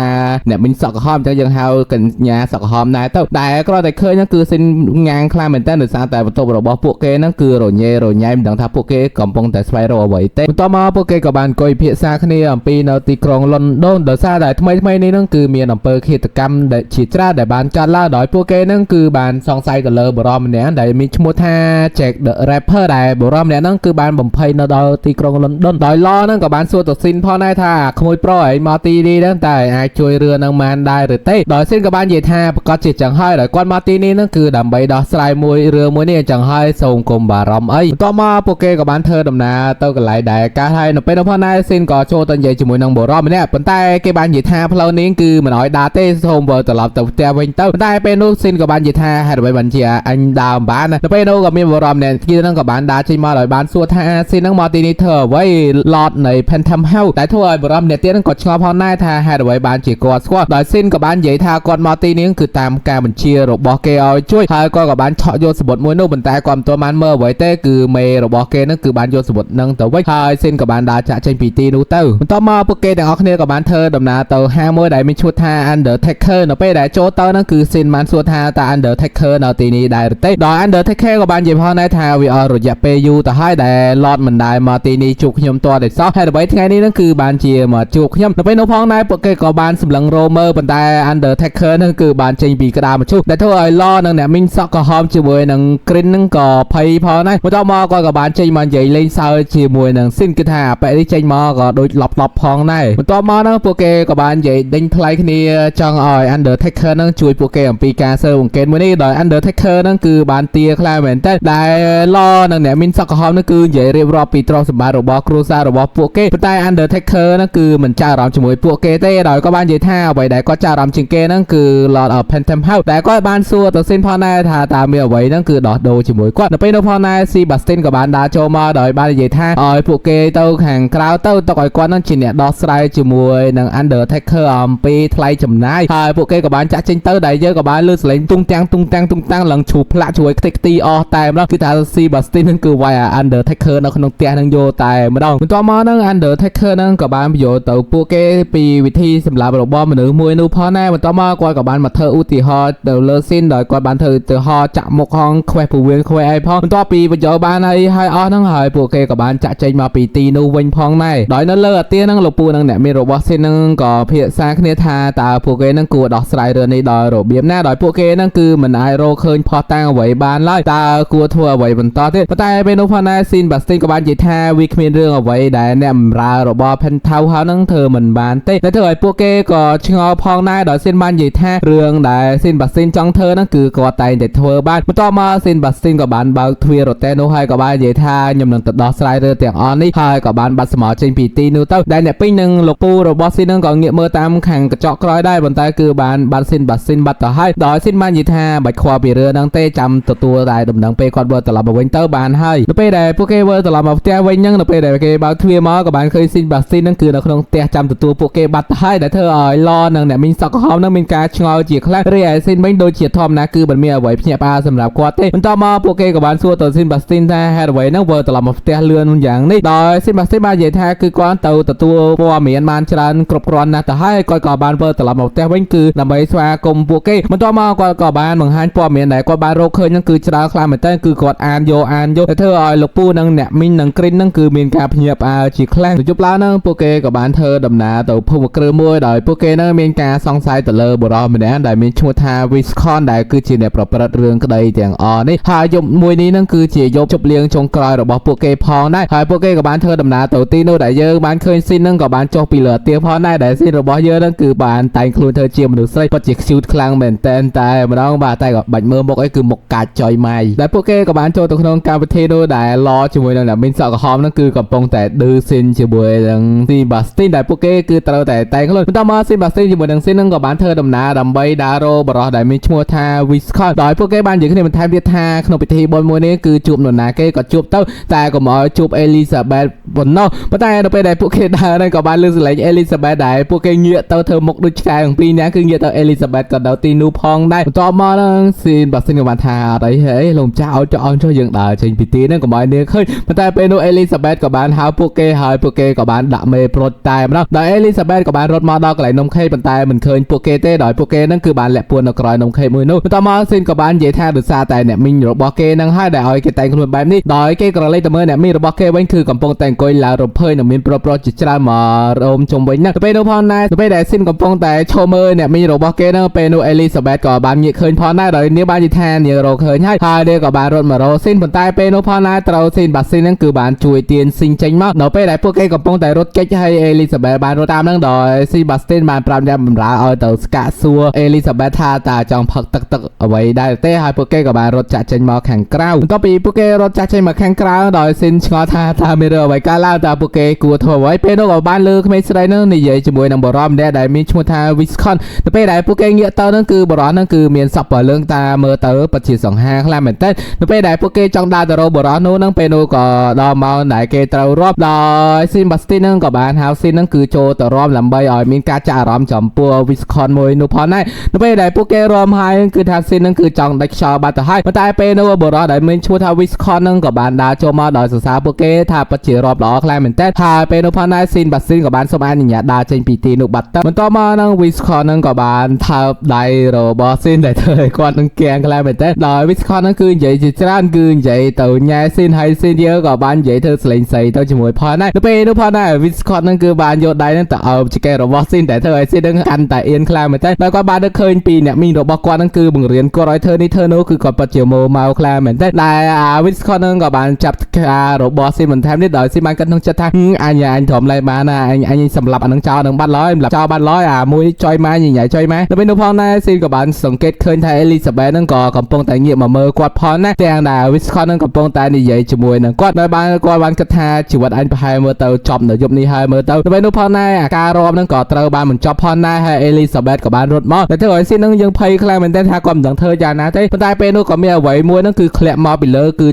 ាអ្នកមីងសក់ក្រហមអញ្ចឹងយើងហៅកញ្ញាសក់ក្រហមដែរទៅដែលគ្រាន់តែឃើញហ្នឹងគឺស៊ីនងាងខ្លាំងមែនតើដោយសារតែបន្ទប់របស់ពួកគេហ្នឹងគឺរញ៉េរញ៉ៃមិនដឹងថាពួកគេកំពុងតែស្វែងរកអ្វីទេបន្ទាប់មកពួកគេក៏បានអង្គុយពិភាក្សាគ្នាអំពីនៅទីក្រុងលន់ដុនដោយសារតែថ្មីនេះហ្នឹងគឺមានអំពើឃាតកម្មដែលជាច្រើនដែលបានកើតឡើងដោយពួកគេហ្នឹងគឺបានសង្ស័យទៅលើបរិមម្នាក់ដែលមានឈ្មោះថា Jack the Rapper ដែលបរិមម្នាក់ហ្នឹងគឺបានបំភ័យនៅដល់ទីក្រុងលន់ដុនដោយឡហ្នឹងក៏បានសួរទៅស៊ីនផងដែរថាក្មួយប្រុសឯងមកទីនេះហ្នឹងតើអាចជួយរឿងហ្នឹងបានដែរឬទេដោយស៊ីនក៏បាននិយាយថាប្រកាសជាចឹងហើយដោយគាត់មកទីនេះហ្នឹងគឺដើម្បីដោះស្រាយមួយរឿងមួយនេះចឹងហើយសូមកុំបារម្ភអីបន្ទាប់មកពួកគេក៏បានធ្វើដំណើរទៅកន្លែងដែលកាសហើយនៅពេលនោះផងដែរស៊ីនក៏ចូលទៅនិយាយជាមួយនឹងបរិមម្នាក់ប៉ុន្តែគេបាននិយាយថាផ្លូវនេះគឺមិនអោយដើរទេសូមវិលត្រឡប់ទៅផ្ទះវិញទៅប៉ុន្តែពេលនោះស៊ីនក៏បាននិយាយថាហេតុអ្វីបានជាអញដើរមិនបាននៅពេលនោះក៏មានបរិមម្នាក់ទៀតហ្នឹងក៏បានដើរចេញមកដោយបានសួរថាស៊ីនហ្នឹងមកទីនេះធ្វើអ្វីឡតនៃ Phantom House តែធ្វើឲ្យបរិមម្នាក់ទៀតហ្នឹងក៏ឆ្ងល់ផងដែរថាហេតុអ្វីបានជាគាត់ស្គាល់ដោយស៊ីនក៏បាននិយាយថាគាត់មកទីនេះគឺតាមការបញ្ជារបស់គេឲ្យជួយហើយគាត់ក៏បានឆក់យកសបុតមួយនោះប៉ុន្តែគាត់មិនទាន់បានមើលអ្វីទេគឺមេរបស់គេហ្នឹងគឺបានយកសបុតហ្នឹងទៅវិញហើយស៊ីនក៏បានដើរចាក់ចេញពីទីនោះទៅបន្ទាប់មកពួកគេទាំងអស់គ្នាក៏បានធ្វើដំណើរទៅហាងមួយដែលមានឈ្មោះថា Undertaker នៅពេលដែលចូលទៅហ្នឹងគឺស៊ីនបានសួរថាតើ Undertaker នៅទីនេះដែរឬទេដោយ Undertaker ក៏បាននិយាយផងដែរថាវាអស់រយៈពេលយូរទៅហើយដែលឡតមិនដែលមកទីនេះជួបខ្ញុំទាល់តែសោះហើយដើម្បីថ្ងៃនេះហ្នឹងគឺបានជាមកជួបខ្ញុំនៅពេលនោះផងដែរពួកគេក៏បានសម្លឹងរមើប៉ុន្តែ Undertaker ហ្នឹងគឺបានចេញពីក្តារមឈូសដែលធ្វើឲ្យឡនិងអ្នកមីងសក់ក្រហមជាមួយនឹង Green ហ្នឹងក៏ភ័យផងដែរបន្ទាប់មកគាត់ក៏បានចេញមកនិយាយលេងសើចជាមួយនឹងស៊ីនគឺថាបែបនេះចេញមកក៏ដូចឡប់ផងដែរបន្ទាប់មកហ្នឹងពួកគេក៏បាននិយាយដេញថ្លៃគ្នាចង់ឲ្យ Undertaker ហ្នឹងជួយពួកគេអំពីការស៊ើបអង្កេតមួយនេះដោយ Undertaker ហ្នឹងគឺបានទាខ្លាំងមែនតើដែលឡនិងអ្នកមីងសក់ក្រហមហ្នឹងគឺនិយាយរៀបរាប់ពីទ្រព្យសម្បត្តិរបស់គ្រួសាររបស់ពួកគេប៉ុន្តែ Undertaker ហ្នឹងគឺមិនចាប់អារម្មណ៍ជាមួយពួកគេទេដោយគាត់បាននិយាយថាអ្វីដែលគាត់ចាប់អារម្មណ៍ជាងគេហ្នឹងគឺ Lord of Phantom House ដែលគាត់បានសួរទៅស៊ីនផងដែរថាតើមានអ្វីហ្នឹងគឺដោះដូរជាមួយគាត់នៅពេលនោះផងដែរស៊ីបាស្ទីនក៏បានដើរចូលមកដោយបាននិយាយថាឲ្យពួកគេទៅខាងក្រៅទៅទុកឲ្យគាត់ហ្នឹងជាអ្នកដោះស្រាយជាមួយនឹង Undertaker អំពីថ្លៃចំណាយហើយពួកគេក៏បានចាក់ចេញទៅដែលយើងក៏បានលឺសលេងទុងតាំងឡើងឈូផ្លាក់ជួយខ្ទេចខ្ទីអស់តែម្ដងគឺថាស៊ីបាស្ទីនហ្នឹងគឺវាយ Undertaker នៅក្នុងផ្ទះហ្នឹងយកតែម្ដងបន្ទាប់មកហ្នឹង Undertaker ហ្នឹងក៏បានបញ្យល់ទៅពួកគេពីវិធីសម្រាប់របស់មនុស្សមួយនោះផងដែរបន្ទាប់មកគាត់ក៏បានមកធ្វើឧទាហរណ៍ទៅលើស៊ីនដោយគាត់បានធ្វើឧទាហរណ៍ចាក់មុខហងខ្វេះពវៀនខ្វេះអីផងបន្ទាប់ពីបញ្យល់បានហើយអស់ហ្នឹងហើយពួកគេក៏បានចាក់ចេញមកពីទីនោះវិញផងដែរដោយនៅលើអាទាហ្នឹងលោកពូនឹងអ្នកមានរបស់ស៊ីនហ្នឹងក៏ភាសាគ្នាថាតើពួកគេហ្នឹងគួរដោះស្រាយរឿងនេះដោយរបៀបណាដោយពួកគេហ្នឹងគឺមិនអាចរកឃើញផុសតាំងអ្វីបានឡើយតើគួរធ្វើអ្វីបន្តទៀតប៉ុន្តែពេលនោះផងដែរស៊ីនបាស្ទីនក៏បាននិយាយថាវាគ្មានរឿងអ្វីដែលអ្នកបម្រើរបស់ Phantom House ហ្នឹងធ្វើមិនបានទេតែធ្វើឲ្យពួកគេក៏ឆ្ងល់ផងដែរដោយស៊ីនបាននិយាយថារឿងដែលស៊ីនបាស្ទីនចង់ធ្វើហ្នឹងគឺគាត់តែងតែធ្វើបានបន្ទាប់មកស៊ីនបាស្ទីនក៏បានបើកទ្វាររទេះនោះហើយក៏បាននិយាយថាខ្ញុំនឹងទៅដោះស្រាយរឿងទាំងអស់នេះហើយក៏បានបាត់ សមោចេញពីទីនោះទៅដែលអ្នកពេញនឹងលោកពូរបស់ស៊ីននឹងក៏ងាកមើលតាមខាងកញ្ចក់ក្រោយដែរប៉ុន្តែគឺបានស៊ីនបាត់ទៅហើយដោយស៊ីនបាននិយាយថាបាច់ខ្វល់ពីរឿងហ្នឹងទេចាំទទួលតែដំណឹងពេលគាត់វិលត្រឡប់មកវិញទៅបានហើយនៅពេលដែលពួកគេវិលត្រឡប់មកផ្ទះវិញហ្នឹងនៅពេលដែលគេបើកទ្វារមកក៏បានឃើញស៊ីនបាត់ហ្នឹងគឺនៅក្នុងផ្ទះចាំទទួលពួកគេបាត់ទៅហើយដែលធ្វើឲ្យឡនឹងអ្នកមីងសក់ក្រហមហ្នឹងមានការឆ្ងល់ជាខ្លាំងរីឯស៊ីនវិញដូចជាធម្មតាគឺមិនមានអ្វីភ្ញាក់ផ្អើលសម្រាប់គាត់ទេបន្ទាប់មកពួកគេក៏បានសួរទៅស៊ីនបាស្ទីនថាហេតុអ្វីហ្នឹងវិលត្រឡប់មកផ្ទះលឿនយ៉ាងនេះដោយស៊ីនបាស្ទីនបាននិយាយថាគឺគាត់ទៅទទួលព័ត៌មានបានច្រើនគ្រប់គ្រាន់ណាស់ទៅហើយគាត់ក៏បានវិលត្រឡប់មកផ្ទះវិញគឺដើម្បីស្វាគមន៍ពួកគេបន្ទាប់មកគាត់ក៏បានបង្ហាញព័ត៌មានដែលគាត់បានរកឃើញហ្នឹងគឺច្រើនខ្លាំងមែនទែនគឺគាត់អានយកទៅធ្វើឲ្យលោកពូនិងអ្នកមីងនិងគ្រីនហ្នឹងគឺមានការភ្ញាក់ផ្អើលជាខ្លាំងយប់ឡើងហ្នឹងពួកគេក៏បានធ្វើដំណើរទៅភូមិគ្រឹះមួយដោយពួកគេហ្នឹងមានការសង្ស័យទៅលើបុរសម្នាក់ដែលមានឈ្មោះថា Viscon ដែលគឺជាអ្នកប្រព្រឹត្តរឿងក្តីទាំងអស់នេះហើយយប់មួយនេះហ្នឹងគឺជាយប់ជប់លៀងចុងក្រោយរបស់ពួកគេផងដែរហើយពួកគេក៏បានធ្វើដំណើរទៅទីនោះដែលយើងបានឃើញស៊ីនហ្នឹងក៏បានចុះពីលើទៀនផងដែរដែលស៊ីនរបស់យើងហ្នឹងគឺបានតែងខ្លួនធ្វើជាមនុស្សស្រីពិតជា cute ខ្លាំងមែនតែម្ដងបាទតែក៏បាច់មើលមុខអីគឺមុខកាចចុយម៉ៃដែលពួកគេក៏បានចូលទៅក្នុងកម្មវិធីនោះដែលឡជាមួយនឹងអ្នកមីងសក់ក្រហមហ្នឹងគឺកំពុងតែឌឺស៊ីនជាមួយនឹងស៊ីបាស្ទីនដែលពួកគេគឺត្រូវតែតែងខ្លួនបន្ទាប់មកស៊ីបាស្ទីនជាមួយនឹងស៊ីនហ្នឹងក៏បានធ្វើដំណើរដើម្បីដើររកបរិសុទ្ធដែលមានឈ្មោះថា Viscon ដោយពួកគេបាននិយាយគ្នាបន្ថែមទៀតថាក្នុងពិធីបុណ្យមួយនេះគឺជួបនរណាគេក៏ជួបទៅតែកុំឲ្យជួប Elizabeth ប៉ុណ្ណោះប៉ុន្តែនៅពេលដែលពួកគេដើរហ្នឹងក៏បានលើសលេង Elizabeth ដែលពួកគេងាកទៅធ្វើមុខដូចឆ្កែទាំងពីរនាក់គឺងាកទៅ Elizabeth ក៏ដល់ទីនោះផងដែរបន្ទាប់មកហ្នឹងស៊ីបាស្ទីនក៏បានថាអត់អីហេលោកម្ចាស់ឲ្យចុះអន់ចុះយើងដើរចេញពីទីហ្នឹងកុំឲ្យនាងឃើញប៉ុន្តែពេលនោះ Elizabeth ក៏បានហៅពួកគេហើយពួកគេក៏បានដាក់មេប្រូចតែម្ដងដោយ Elizabeth ក៏បានរត់មកដល់កន្លែងនំខេកប៉ុន្តែមិនឃើញពួកគេទេដោយពួកគេហ្នឹងគឺបានលាក់ពួននៅក្រោយនំខេកមួយនោះបន្ទាប់មកស៊ីនក៏បាននិយាយថាដោយសារតែអ្នកមីងរបស់គេហ្នឹងហើយដែលឲ្យគេតែងខ្លួនបែបនេះដោយគេក៏លេចទៅមើលអ្នកមីងរបស់គេវិញគឺកំពុងតែអង្គុយឡើងរំភើយនិងមានប្រុសជាច្រើនមករោមជុំវិញហ្នឹងទៅពេលនោះផងដែរទៅពេលដែលស៊ីនកំពុងតែឈរមើលអ្នកមីងរបស់គេហ្នឹងពេលនោះ Elizabeth ក៏បានងាកឃើញផងដែរដោយនាងបាននិយាយថានាងរកឃើញហើយនាងក៏បានរត់មករកស៊ីនប៉ុន្តែពេលនោះផងដែរត្រូវស៊ីនបាស៊ីនហ្នឹងគឺបានជួយទាញស៊ីនចេញមកដល់ពេលដែលពួកគេកំពុងតែរត់គេចហើយ Elizabeth បានរត់តាមហ្នឹងដោយស៊ីបាស្ទីនបានប្រាប់អ្នកបម្រើឲ្យទៅស្កាក់សួរ Elizabeth ថាតើចង់ផឹកទឹកអ្វីដែរទេហើយពួកគេក៏បានរត់ចាក់ចេញមកខាងក្រៅបន្ទាប់ពីពួកគេរត់ចាក់ចេញមកខាងក្រៅដោយស៊ីនឆ្ងល់ថាតើមានរឿងអ្វីកើតឡើងតើពួកគេគួរធ្វើអ្វីពេលនោះក៏បានលើក្មេងស្រីហ្នឹងនិយាយជាមួយនឹងបរិសម្នាក់ដែលមានឈ្មោះថា Viscon ទៅពេលដែលពួកគេងាកទៅហ្នឹងគឺបរិសហ្នឹងគឺមានសក់ប៉លឿងតាមើលទៅពិតជាសង្ហាខ្លាំងមែនទែននៅពេលដែលពួកគេចង់ដើរទៅរកបរិសនោះហ្នឹងពេលនោះក៏ដល់ម៉ោងដែលគេត្រូវរាប់ដោយស៊ីនបាស្ទីនហ្នឹងក៏បានហៅស៊ីនហ្នឹងគឺចូលទៅរាប់ដើម្បីឲ្យមានការចាក់អារម្មណ៍ចំពោះ Viscon មួយនោះផងដែរនៅពេលដែលពួកគេរាប់ហើយគឺថាស៊ីនហ្នឹងគឺចង់ដាច់ខ្យល់បាត់ទៅហើយប៉ុន្តែពេលនោះបរិសដែលមានឈ្មោះថា Viscon ហ្នឹងក៏បានដើរចូលមកដោយសរសើរពួកគេថាពិតជារាប់ល្អខ្លាំងមែនទែនហើយពេលនោះផងដែរស៊ីនបាស្ទីនក៏បានសូមអនុញ្ញាតដើរចេញពីទីនោះបាត់ទៅបន្ទាប់មកហ្នឹង Viscon ហ្នឹងក៏បានថើបដៃរបស់ស៊ីនដែលធ្វើឲ្យគាត់នឹងគាំងខ្លាំងមែនទែនដោយ Viscon ហ្នឹងគឺនិយាយជាច្រើនគឺនិយាយទៅញ៉ែស៊ីនហើយស៊ីនយើងក៏បាននិយាយធ្វើសលេងស័យទៅជាមួយផងដែរទៅពេលនោះផងដែរ Viscon ហ្នឹងគឺបានយកដៃហ្នឹងទៅអើបចកេះរបស់ស៊ីនដែលធ្វើឲ្យស៊ីនហ្នឹងកាន់តែអៀនខ្លាំងមែនទែនដោយគាត់បាននឹកឃើញពីអ្នកមីងរបស់គាត់ហ្នឹងគឺបង្រៀនគាត់ឲ្យធ្វើនេះធ្វើនោះគឺគាត់ពិតជាម៉ូម៉ៅខ្លាំងមែនទែនដែល Viscon ហ្នឹងក៏បានចាប់ការរបស់ស៊ីនបន្ថែមនេះដោយស៊ីនបានគិតក្នុងចិត្តថាអញធំឡើងបានណាអញសម្លាប់អានឹងចោលនឹងបាត់ឡើយសម្លាប់ចោលបាត់ឡើយអាមួយចុយម៉ែញញ៉ៃចុយម៉ែទៅពេលនោះផងដែរស៊ីនក៏បានសង្កេតឃើញថា Elizabeth ហ្នឹងក៏កំពុងតែងាកមកមើលគាត់ផងណាទាំងដែល Viscon ហ្នឹងកំពុងតែនិយាយជាមួយនឹងគាត់ដោយគាត់បានគិតថាជីវិតអញប្រហែលមើលទៅចប់នៅយប់នេះហើយមើលទៅពេលនោះផងដែរអាការរាប់ហ្នឹងក៏ត្រូវបានបញ្ចប់ផងដែរហើយ Elizabeth ក៏បានរត់មកតែធ្វើឲ្យស៊ីនហ្នឹងយើងភ័យខ្លាំងមែនទែនថាគាត់មិនដឹងធ្វើយ៉ាងណាទេប៉ុន្តែពេលនោះក៏មានអ្វីមួយហ្នឹងគឺធ្លាក់មកពីលើគឺជា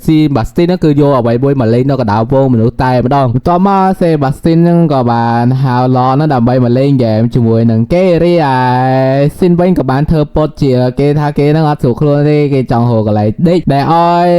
ស៊ីបាស្ទីនហ្នឹងគឺយកអ្វីមួយមកលេងនៅកណ្ដាលវងមនុស្សតែម្ដងបន្ទាប់មកសេបាស្ទីនហ្នឹងក៏បានហៅឡហ្នឹងដើម្បីមកលេងហ្គេមជាមួយនឹងគេរីឯស៊ីនវិញក៏បានធ្វើពតជាគេថាគេហ្នឹងអត់ស្រួលខ្លួនទេគេចង់ហៅកន្លែងដេកដែលឲ្យ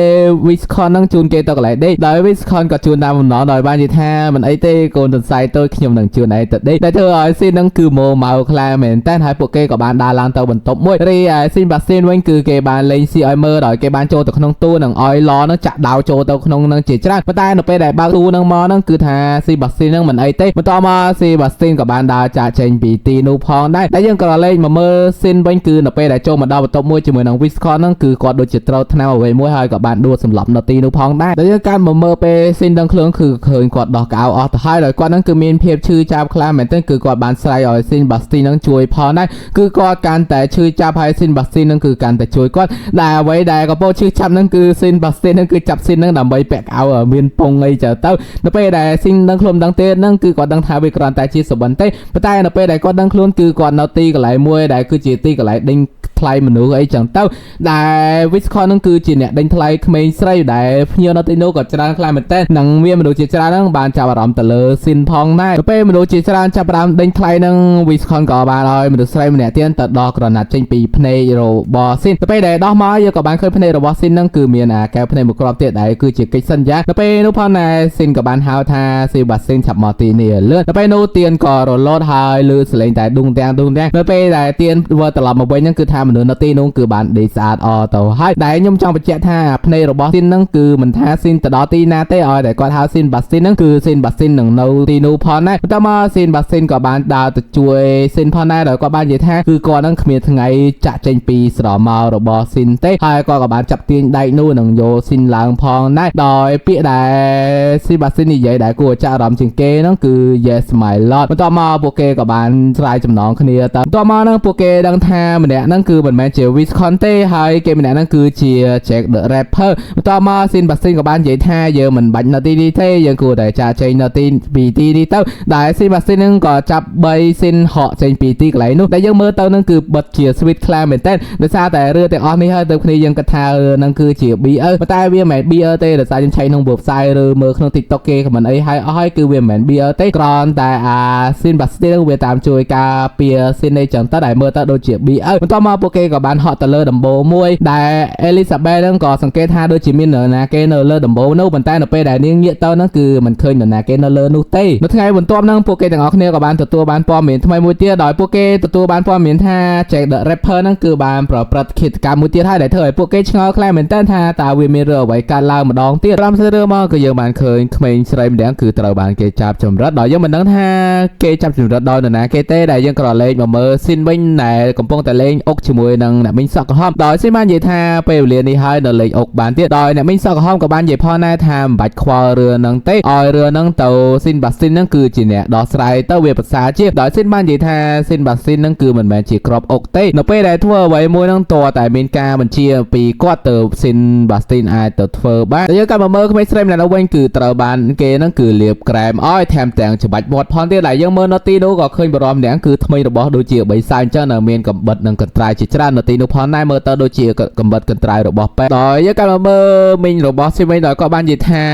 Viscon ហ្នឹងជូនគេទៅកន្លែងដេកដោយ Viscon ក៏ជូនតាមបំណងដោយបាននិយាយថាមិនអីទេកូនទន្សាយតូចខ្ញុំនឹងជូនឯងទៅដេកតែធ្វើឲ្យស៊ីនហ្នឹងគឺម៉ូម៉ៅខ្លាំងមែនតើហើយពួកគេក៏បានដើរឡើងទៅបន្ទប់មួយរីឯស៊ីនបាស្ទីនវិញគឺគេបានលេងស៊ីឲ្យមើលដោយគេបានចូលទៅក្នុងទូនឹងឲ្យឡហ្នឹងចាក់ដាវចូលទៅក្នុងហ្នឹងជាច្រើនប៉ុន្តែនៅពេលដែលបើកទូហ្នឹងមកហ្នឹងគឺថាស៊ីបាស្ទីនហ្នឹងមិនអីទេបន្ទាប់មកស៊ីបាស្ទីនក៏បានដើរចាក់ចេញពីទីនោះផងដែរតែយើងក៏លេងមកមើលស៊ីនវិញគឺនៅពេលដែលចូលមកដល់បន្ទប់មួយជាមួយនឹង Viscon ហ្នឹងគឺគាត់ដូចជាត្រូវថ្នាំអ្វីមួយហើយក៏បានដួលសម្លាប់នៅទីនោះផងដែរតែយើងកាន់មកមើលពេលស៊ីនដឹងខ្លួនគឺឃើញគាត់ដោះកៅអស់ទៅហើយដោយគាត់ហ្នឹងគឺមានភាពឈឺចាប់ខ្លាំងមែនទែនគឺគាត់បានស្រែកឲ្យស៊ីនបាស្ទីនហ្នឹងជួយផងដែរគឺគាត់កាន់តែឈឺចាប់ហើយស៊ីនបាស្ទីនហ្នឹងគឺកាន់តែជួយគាត់ដែលអ្វីដែលកំពុងឈឺចាប់ហ្នឹងគឺស៊ីនបាស្ទីនហ្នឹងគឺចាប់ស៊ីនហ្នឹងដើម្បីពាក់កៅមានពងអីទៅ នៅពេលដែលស៊ីនដឹងខ្លួនដឹងទេហ្នឹងគឺគាត់ដឹងថាវាគ្រាន់តែជាសម្បត្តិទេប៉ុន្តែនៅពេលដែលគាត់ដឹងខ្លួនគឺគាត់នៅទីកន្លែងមួយដែលគឺជាទីកន្លែងដេញថ្លៃមនុស្សអីចឹងទៅដែល Viscon ហ្នឹងគឺជាអ្នកដេញថ្លៃក្មេងស្រីដែលភ្ញៀវនៅទីនោះក៏ច្រើនខ្លាំងមែនទែននិងមានមនុស្សជាច្រើនហ្នឹងបានចាប់អារម្មណ៍ទៅលើស៊ីនផងដែរពេលមនុស្សជាច្រើនចាប់អារម្មណ៍ដេញថ្លៃហ្នឹង Viscon ក៏បានឲ្យមនុស្សស្រីម្នាក់ទៀតទៅដោះក្រណាត់ចេញពីភ្នែករបស់ស៊ីនទៅពេលដែលដោះមកយើងក៏បានឃើញភ្នែករបស់ស៊ីនហ្នឹងគឺមានអាកែវភ្នែកមួយគ្រាប់ទៀតដែលគឺជាកិច្ចសន្យាទៅពេលនោះផងដែរស៊ីនក៏បានហៅថាសេបាស្ទីនឆាប់មកទីនេះលឿនទៅពេលនោះទៀនក៏រលត់ហើយលឺសលេងតែឌុងទាំងនៅពេលដែលទៀនវិលត្រឡប់មកវិញហ្នឹងគឺថាមនុស្សនៅទីនោះគឺបានដេកស្អាតអទៅហើយដែលខ្ញុំចង់បញ្ជាក់ថាភ្នែករបស់ស៊ីនហ្នឹងគឺមិនថាស៊ីនទៅដល់ទីណាទេឲ្យតែគាត់ហៅស៊ីនបាស្ទីនហ្នឹងគឺស៊ីនបាស្ទីននឹងនៅទីនោះផងដែរបន្ទាប់មកស៊ីនបាស្ទីនក៏បានដើរទៅជួយស៊ីនផងដែរដោយគាត់បាននិយាយថាគឺគាត់ហ្នឹងគ្មានថ្ងៃចាក់ចេញពីស្រមោលរបស់ស៊ីនទេហើយគាត់ក៏បានចាប់ទាញដៃនោះនឹងយកស៊ីនឡើងផងដែរដោយពាក្យដែលស៊ីបាស្ទីននិយាយដែលគួរចាក់អារម្មណ៍ជាងគេហ្នឹងគឺ Yes my lord បន្ទាប់មកពួកគេក៏បានស្រាយចំណងគ្នាទៅបន្ទាប់មកហ្នឹងពួកគេដឹងថាម្នាក់ហ្នឹងគឺមិនមែនជា Viscon ទេហើយគេម្នាក់ហ្នឹងគឺជា Jack the Rapper បន្ទាប់មកស៊ីនបាស្ទីនក៏បាននិយាយថាយើងមិនបាច់នៅទីនេះទេយើងគួរតែចាកចេញនៅទីពីទីនេះទៅដែលស៊ីនបាស្ទីនហ្នឹងក៏ចាប់3ស៊ីនហកចេញពីទីកន្លែងនោះដែលយើងមើលទៅហ្នឹងគឺបិទជា sweet ខ្លាំងមែនតើដោយសារតែរឿងទាំងអស់នេះហើយទៅគ្នាយើងគិតថាហ្នឹងគឺជា BL ប៉ុន្តែវាមិនមែន BL ទេដោយសារយើងឆែកក្នុង website ឬមើលក្នុង TikTok គេខមមិនអីហើយអស់ហើយគឺវាមិនមែន BL ទេគ្រាន់តែស៊ីនបាស្ទីនវាតាមជួយការពារស៊ីននេះចឹងទៅដែលមើលទៅដូចជា BL បន្ទាប់មកពួកគេក៏បានហក់ទៅលើដំបូលមួយដែល Elizabeth ហ្នឹងក៏សង្កេតថាដូចជាមាននរណាគេនៅលើដំបូលនោះប៉ុន្តែនៅពេលដែលនាងងាកទៅហ្នឹងគឺមិនឃើញនរណាគេនៅលើនោះទេនៅថ្ងៃបន្ទាប់ហ្នឹងពួកគេទាំងអស់គ្នាក៏បានទទួលបានព័ត៌មានថ្មីមួយទៀតដោយពួកគេទទួលបានព័ត៌មានថា Jack the Rapper ហ្នឹងគឺបានប្រព្រឹត្តឃាតកម្មមួយទៀតហើយដែលធ្វើឲ្យពួកគេឆ្ងល់ខ្លាំងមែនទែនថាតើវាមានរឿងអ្វីកើតឡើងម្ដងទៀតតាមសេរឿងមកគឺយើងបានឃើញក្មេងស្រីម្នាក់គឺត្រូវបានគេចាប់ចម្រិតដោយយើងមិនដឹងថាគេចាប់ចម្រិតដោយនរណាគេទេដែលយើងក៏លេងមកមើលស៊ីនវិញដែលកំពុងតែលេងអុកជាមួយនឹងអ្នកមីងសក់ក្រហមដោយស៊ីនបាននិយាយថាពេលវេលានេះហើយនៅលេងអុកបានទៀតដោយអ្នកមីងសក់ក្រហមក៏បាននិយាយផងដែរថាមិនបាច់ខ្វល់រឿងហ្នឹងទេឲ្យរឿងហ្នឹងទៅស៊ីនបាស្ទីនហ្នឹងគឺជាអ្នកដោះស្រាយទៅវាប្រសើរជាងដោយស៊ីនបាននិយាយថាស៊ីនបាស្ទីនហ្នឹងគឺមិនមែនជាក្របអុកទេនៅពេលដែលធ្វើអ្វីមួយហ្នឹងតើតែមានការបញ្ជាពីគាត់ទៅស៊ីនបាស្ទីនអាចទៅធ្វើបានយើងក៏មកមើលក្មេងស្រីម្នាក់នោះវិញគឺត្រូវបានគេហ្នឹងគឺលាបក្រែមឲ្យថែមទាំងច្បាច់មាត់ផងទៀតដែលយើងមើលនៅទីនោះក៏ឃើញបរិមម្នាក់គឺថ្មីរបស់ដូចជាបីសាយអញ្ចឹងនៅមានកំបិតនិងកន្ត្រៃជាច្រើននៅទីនោះផងដែរមើលទៅដូចជាកំបិតកន្ត្រៃរបស់ពេទ្យដោយយើងក៏មកមើលមីងរបស់ស៊ីវិញដោយគាត់បាននិយាយថា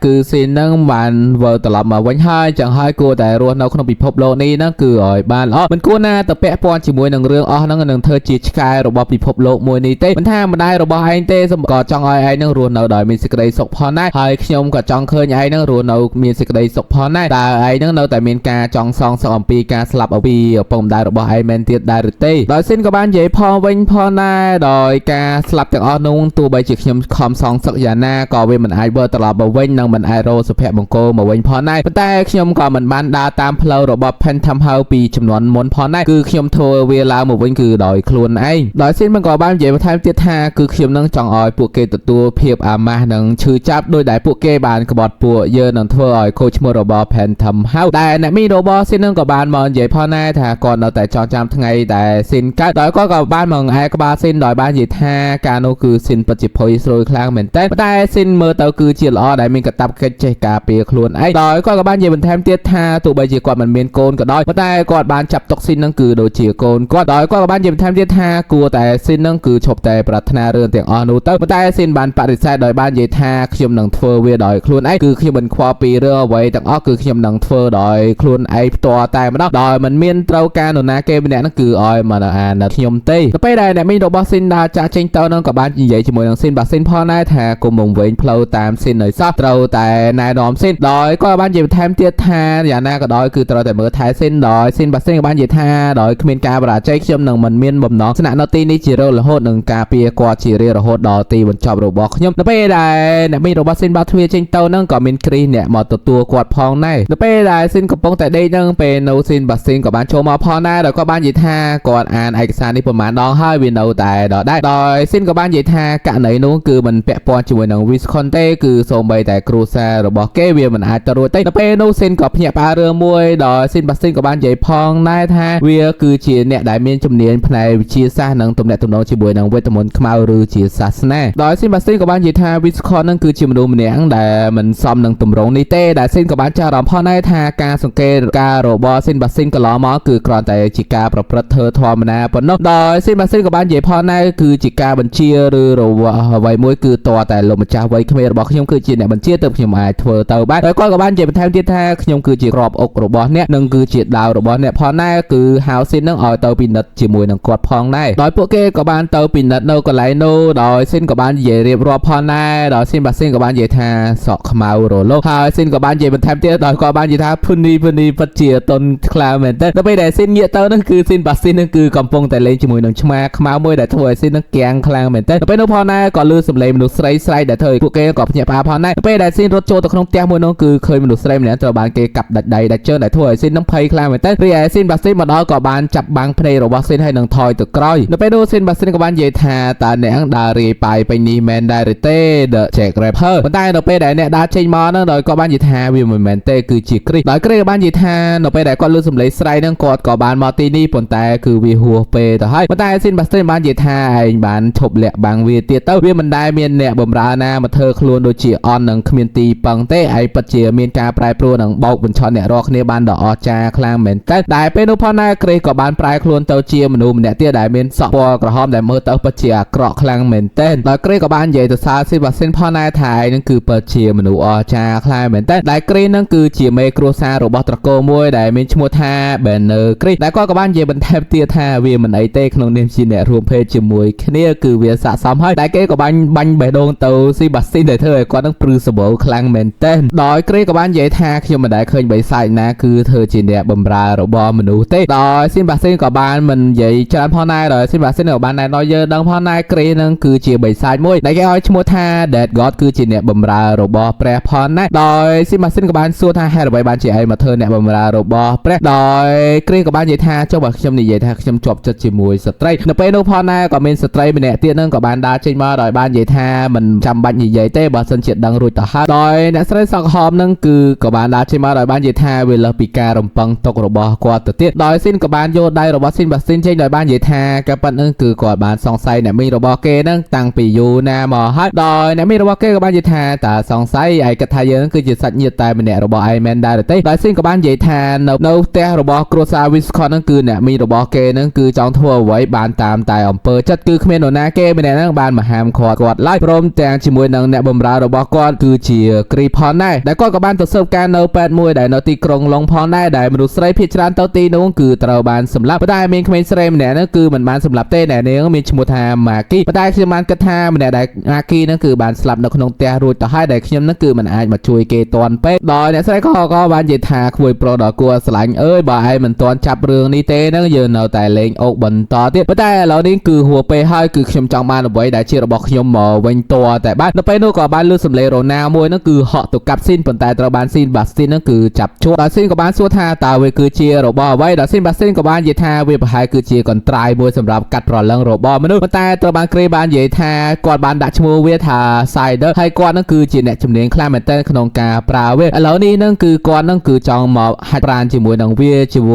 គឺស៊ីនហ្នឹងបានវិលត្រឡប់មកវិញហើយចឹងហើយគួរតែរស់នៅក្នុងពិភពលោកនេះហ្នឹងគឺឲ្យបានល្អមិនគួរណាទៅពាក់ព័ន្ធជាមួយនឹងរឿងអស់ហ្នឹងនឹងធ្វើជាឆ្កែរបស់ពិភពលោកមួយនេះទេមិនថាម្ដាយរបស់ឯងទេក៏ចង់ឲ្យឯងហ្នឹងរស់នៅដោយមានសេចក្តីសុខផងដែរហើយខ្ញុំក៏ចង់ឃើញឯងហ្នឹងរស់នៅមានសេចក្តីសុខផងដែរតើឯងហ្នឹងនៅតែមានការចង់សងសឹកអំពីការស្លាប់អំពីឪពុកម្ដាយរបស់ឯងមែនទៀតដែរឬទេដោយស៊ីនក៏បាននិយាយផងវិញផងដែរដោយការស្លាប់ទាំងអស់នោះទោះបីជាខ្ញុំខំសងសឹកយ៉ាងណាក៏វាមិនអាចវិលត្រឡប់មកវិញនិងមិនអាចរកសុភមង្គលមកវិញផងដែរប៉ុន្តែខ្ញុំក៏មិនបានដើរតាមផ្លូវរបស់ Phantom House ពីចំនួនមុនផងដែរគឺខ្ញុំធ្វើវាឡើងមកវិញគឺដោយខ្លួនឯងដោយស៊ីនមិនក៏បាននិយាយបន្ថែមទៀតថាគឺខ្ញុំនឹងចង់ឲ្យពួកគេទទួលភាពអាម៉ាស់និងឈឺចាប់ដោយដែលពួកគេបានក្បត់ពួកយើងនឹងធ្វើឲ្យខូចឈ្មោះរបស់ Phantom House ដែលអ្នកមីរបស់ស៊ីននឹងក៏បានមកនិយាយផងដែរថាគាត់នៅតែចងចាំថ្ងៃដែលស៊ីនកើតដោយគាត់ក៏បានមកឯក្បាលស៊ីនដោយបាននិយាយថាការនោះគឺស៊ីនពិតជាភ័យស្រួយខ្លាំងមែនតើប៉ុន្តែស៊ីនមើលទៅគឺជាល្អដែលមានកាតព្វកិច្ចចេះការពារខ្លួនឯងដោយគាត់ក៏បាននិយាយបន្ថែមទៀតថាទោះបីជាគាត់មិនមានកូនក៏ដោយប៉ុន្តែគាត់បានចាប់ទុកស៊ីននឹងគឺដូចជាកូនគាត់ដោយគាត់ក៏បាននិយាយបន្ថែមទៀតថាគួរតែស៊ីននឹងគឺឈប់តែប្រាថ្នារឿងទាំងអស់នោះទៅប៉ុន្តែស៊ីនបានបដិសេធដោយបាននិយាយថាខ្ញុំនឹងធ្វើវាដោយខ្លួនឯងគឺខ្ញុំមិនខ្វល់ពីរឿងអ្វីទាំងអស់គឺខ្ញុំនឹងធ្វើដោយខ្លួនឯងផ្ទាល់តែម្ដងដោយមិនមានត្រូវការនរណាគេម្នាក់ហ្នឹងគឺឲ្យមកអានខ្ញុំទេទៅពេលដែលអ្នកមីងរបស់ស៊ីនដើរចាក់ចេញទៅហ្នឹងក៏បាននិយាយជាមួយនឹងស៊ីនបាស៊ីនផងដែរថាគុំមកវិញផ្លូវតាមស៊ីនឲ្យសោះត្រូវតែណែនាំស៊ីនដោយគាត់បាននិយាយបន្ថែមទៀតថាយ៉ាងណាក៏ដោយគឺត្រូវតែមើលថែស៊ីនដោយស៊ីនបាស៊ីនក៏បាននិយាយថាដោយគ្មានការបរាជ័យខ្ញុំនឹងមិនមានបំណងស្នាក់នៅទីនេះជារហូតនឹងការពារគាត់ជារៀងរហូតដល់ទីបញ្ចប់របស់ខ្ញុំនៅពេលដែលអ្នកមីងរបស់ស៊ីនបើកទ្វារចេញទៅហ្នឹងក៏មានគ្រីសអ្នកមកទទួលគាត់ផងដែរនៅពេលដែលស៊ីនកំពុងតែដេកហ្នឹងពេលនៅស៊ីនបាស៊ីនក៏បានចូលមកផងដែរដោយគាត់បាននិយាយថាគាត់អានឯកសារនេះប្រហែលដងហើយវានៅតែដដែលដោយស៊ីនក៏បាននិយាយថាករណីនោះគឺមិនពាក់ព័ន្ធជាមួយនឹង Viscon ទេគឺសូម្បីតែគ្រូសារបស់គេវាមិនអាចទៅរួចទេនៅពេលនោះស៊ីនក៏ភ្ញាក់ផ្អើលរឿងមួយដោយស៊ីនបាស៊ីនក៏បាននិយាយផងដែរថាវាគឺជាអ្នកដែលមានជំនាញផ្នែកវិទ្យាសាស្ត្រនិងទំនាក់ទំនងជាមួយនឹងវេទមន្តខ្មៅឬជាសាសនាដោយស៊ីនបាស៊ីនក៏បាននិយាយថា Viscon នឹងគឺជាមនុស្សម្នាក់ដែលមិនសម នឹងទម្រង់នេះទេដែលស៊ីនក៏បានចាស់អារម្មណ៍ផងដែរថាការសង្កេតការរបស់ស៊ីនបាស៊ីនកន្លងមកគឺគ្រាន់តែជាការប្រព្រឹត្តធ្វើធម្មតាប៉ុណ្ណោះដោយស៊ីនបាស៊ីនក៏បាននិយាយផងដែរគឺជាការបញ្ជាឬរបស់អ្វីមួយគឺតតែលោកម្ចាស់វ័យក្មេងរបស់ខ្ញុំគឺជាអ្នកបញ្ជាទើបខ្ញុំអាចធ្វើទៅបានហើយគាត់ក៏បាននិយាយបន្ថែមទៀតថាខ្ញុំគឺជាក្របអុករបស់អ្នកនិងគឺជាដាវរបស់អ្នកផងដែរគឺហៅស៊ីននឹងឲ្យទៅពិនិត្យជាមួយនឹងគាត់ផងដែរដោយពួកគេក៏បានទៅពិនិត្យនៅកន្លែងនោះដោយស៊ីនក៏បាននិយាយរៀបរាប់ផងដែរដោយស៊ីនបាស៊ីនក៏បាននិយាយថាសក់ខ្មៅរលោះហើយស៊ីនក៏បាននិយាយបន្ថែមទៀតដោយគាត់បាននិយាយថាភុនីពិតជាតុនខ្លាំងមែនទេដល់ពេលដែលស៊ីនងាកទៅនឹងគឺស៊ីនបាស៊ីននឹងគឺកំពុងតែលេងជាមួយនឹងឆ្មាខ្មៅមួយដែលធ្វើឲ្យស៊ីននឹងគាំងខ្លាំងមែនទេដល់ពេលនោះផងដែរក៏លឺសំឡេងមនុស្សស្រីស្រែកដែលធ្វើឲ្យពួកគេក៏ភ្ញាក់ផ្អើលផងដែរពេលដែលស៊ីនរត់ចូលទៅក្នុងផ្ទះមួយនោះគឺឃើញមនុស្សស្រីម្នាក់ត្រូវបានគេកាប់ដាច់ដៃដាច់ជើងដែលធ្វើឲ្យស៊ីននឹងភ័យខ្លាំងមែនទេរីឯស៊ីនបាស៊ីនមកដល់ក៏បានចាប់បាំងភ្នែករបស់ស៊ីនហើយនឹងថយទៅក្រោយនៅពេលនោះស៊ីនបាស៊ីនក៏បាននិយាយថាតើអ្នកដើររាយប៉ាយពេញនេះមែនដែរឬទេ The Jack Rapper ប៉ុន្តែនៅពេលដែលអ្នកដើរចេញមកហ្នឹងដោយក៏បាននិយាយថាវាមិនមែនទេគឺជាគ្រីដោយគ្រីក៏បាននិយាយថានៅពេលដែលគាត់លឺសំឡេងស្រែកហ្នឹងគាត់ក៏បានមកទីនេះប៉ុន្តែគឺវាហួសពេលទៅហើយប៉ុន្តែស៊ីនបាស៊ីនបាននិយាយថាឯងបានឈប់លាក់បាំងវាទៀតទៅវាមិនដែលមានអ្នកបម្រើណាមកធ្វើខ្លួនដូចជាអន់នឹងគ្មានទីពឹងទេឯងពិតជាមានការប្រែប្រួលនឹងបោកបញ្ឆោតអ្នករាល់គ្នាបានដ៏អស្ចារ្យខ្លាំងមែនតើតែពេលនោះផងដែរក្រេសក៏បានប្រែខ្លួនទៅជាមនុស្សម្នាក់ទៀតដែលមានសក់ពណ៌ក្រហមដែលមើលទៅពិតជាអាក្រក់ខ្លាំងមែនតើដោយក្រេសក៏បាននិយាយទៅសារស៊ីនបាស៊ីនផងដែរថាឯងនឹងគឺពិតជាមនុស្សអស្ចារ្យខ្លាំងមែនតើដែលក្រេសនឹងគឺជាមេគ្រួសាររបស់ត្រកូលមួយដែលមានឈ្មោះថា Banner Creek ដែលគាត់ក៏បាននិយាយបន្ថែមទៀតថាវាមិនអីទេក្នុងនាមជាអ្នករួមភេទជាមួយគ្នាគឺវាស័ក្តិសមហើយដែលគេក៏បាញ់បេះដូងទៅស៊ីបាស៊ីនដែលធ្វើឲ្យគាត់នឹងព្រឺសម្បូរខ្លាំងមែនតើដោយក្រេសក៏បាននិយាយថាខ្ញុំមិនដែលឃើញបិសាចណាគឺធ្វើជាអ្នកបម្រើរបស់មនុស្សទេដោយស៊ីនបាស៊ីនក៏បានមិននិយាយច្រើនផងដែរដោយស៊ីនបាស៊ីនក៏បានណែនាំយើងដឹងផងដែរក្រេសនឹងគឺជាបិសាចមួយដែលគេឲ្យឈ្មោះថា Dead God គឺជាអ្នកបម្រើរបស់ព្រះផងដែរដោយស៊ីនបាស៊ីនក៏បានសួរថាហេតុអ្វីបានជាឯងមកធ្វើអ្នកបម្រើរបស់ព្រះដោយក្រេសក៏បាននិយាយថាចុះបើខ្ញុំនិយាយថាខ្ញុំជាប់ចិត្តជាមួយស្ត្រីនៅពេលនោះផងដែរក៏មានស្ត្រីម្នាក់ទៀតនឹងក៏បានដើរចេញមកដោយបាននិយាយថាមិនចាំបាច់និយាយទេបើសិនជាដឹងរួចទៅហើយដោយអ្នកស្រីសក់ហមនឹងគឺក៏បានដើរចេញមកដោយបាននិយាយថាវាលើសពីការរំពឹងទុករបស់គាត់ទៅទៀតដោយស៊ីនក៏បានយកដៃរបស់ស៊ីនបាស៊ីនចេញដោយបាននិយាយថាការប៉ັດនឹងគឺគាត់បានសង្ស័យអ្នកមីងរបស់គេនឹងតាំងពីយូរណាមកហើយដោយអ្នកមីងរបស់គេក៏បាននិយាយថាតើសង្ស័យឯងគិតថាយើងគឺជាសាច់ញាតិតែម្នាក់របស់ឯងមែនដែរទេដោយស៊ីនក៏បាននិយាយថានៅផ្ទះរបស់គ្រួសារ Wiscott នឹងគឺអ្នកមីងរបស់គេនឹងគឺចង់ធ្វើអ្វីបានតាមតែអំពើចិត្តគឺគ្មាននរណាគេម្នាក់នឹងបានមកហាមឃាត់គាត់ឡើយព្រមទាំងជាមួយនឹងអ្នកបម្រើរបស់គាត់គឺជាគ្រីផនដែរដែលគាត់ក៏បានទៅស៊ើបការនៅពេទ្យមួយដែលនៅទីក្រុងឡុងផនដែរដែលមនុស្សស្រីភាគច្រើនទៅទីនោះគឺត្រូវបានសម្លាប់ប៉ុន្តែមានក្មេងស្រីម្នាក់នោះគឺមិនបានសម្លាប់ទេដែលនាងមានឈ្មោះថាម៉ាគីប៉ុន្តែខ្ញុំបានគិតថាម្នាក់ដែលម៉ាគីនោះគឺបានស្លាប់នៅក្នុងផ្ទះរួចទៅហើយដែលខ្ញុំនោះគឺមិនអាចមកជួយគេទាន់ពេកដោយអ្នកស្រីក៏បាននិយាយថាក្មួយប្រុសដ៏គួរស្រឡាញ់អើយបើឯងមិនទាន់ចាប់រឿងនេះទេនឹងយើងនៅតែលេងអូកបន្តទៀតប៉ុន្តែឥឡូវនេះគឺហួសពេលហើយគឺខ្ញុំចង់បានអ្វីដែលជារបស់ខ្ញុំមកវិញតតែបាទនៅពេលនោះក៏បានលឺសំឡេងរ៉ូណាមួយនោះគឺហក់ទៅកាប់ស៊ីនប៉ុន្តែត្រូវបានស៊ីនបាស្ទីននោះគឺចាប់ជាប់ដោយស៊ីនក៏បានសួរថាតើវាគឺជារបស់អ្វីដោយស៊ីនបាស្ទីនក៏បាននិយាយថាវាប្រហែលគឺជាកន្ត្រៃមួយសម្រាប់កាត់ប្រឡឹងរបស់មនុស្សប៉ុន្តែត្រូវបានក្រេបាននិយាយថាគាត់បានដាក់ឈ្មោះវាថា Cider ហើយគាត់នឹងគឺជាអ្នកជំនាញខ្លាំងមែនទែនក្នុងការប្រើវាឥឡូវនេះនឹងគឺគាត់នឹងគឺចង់មកហាត់ប្រាណជាមួយនឹងវាជាមួ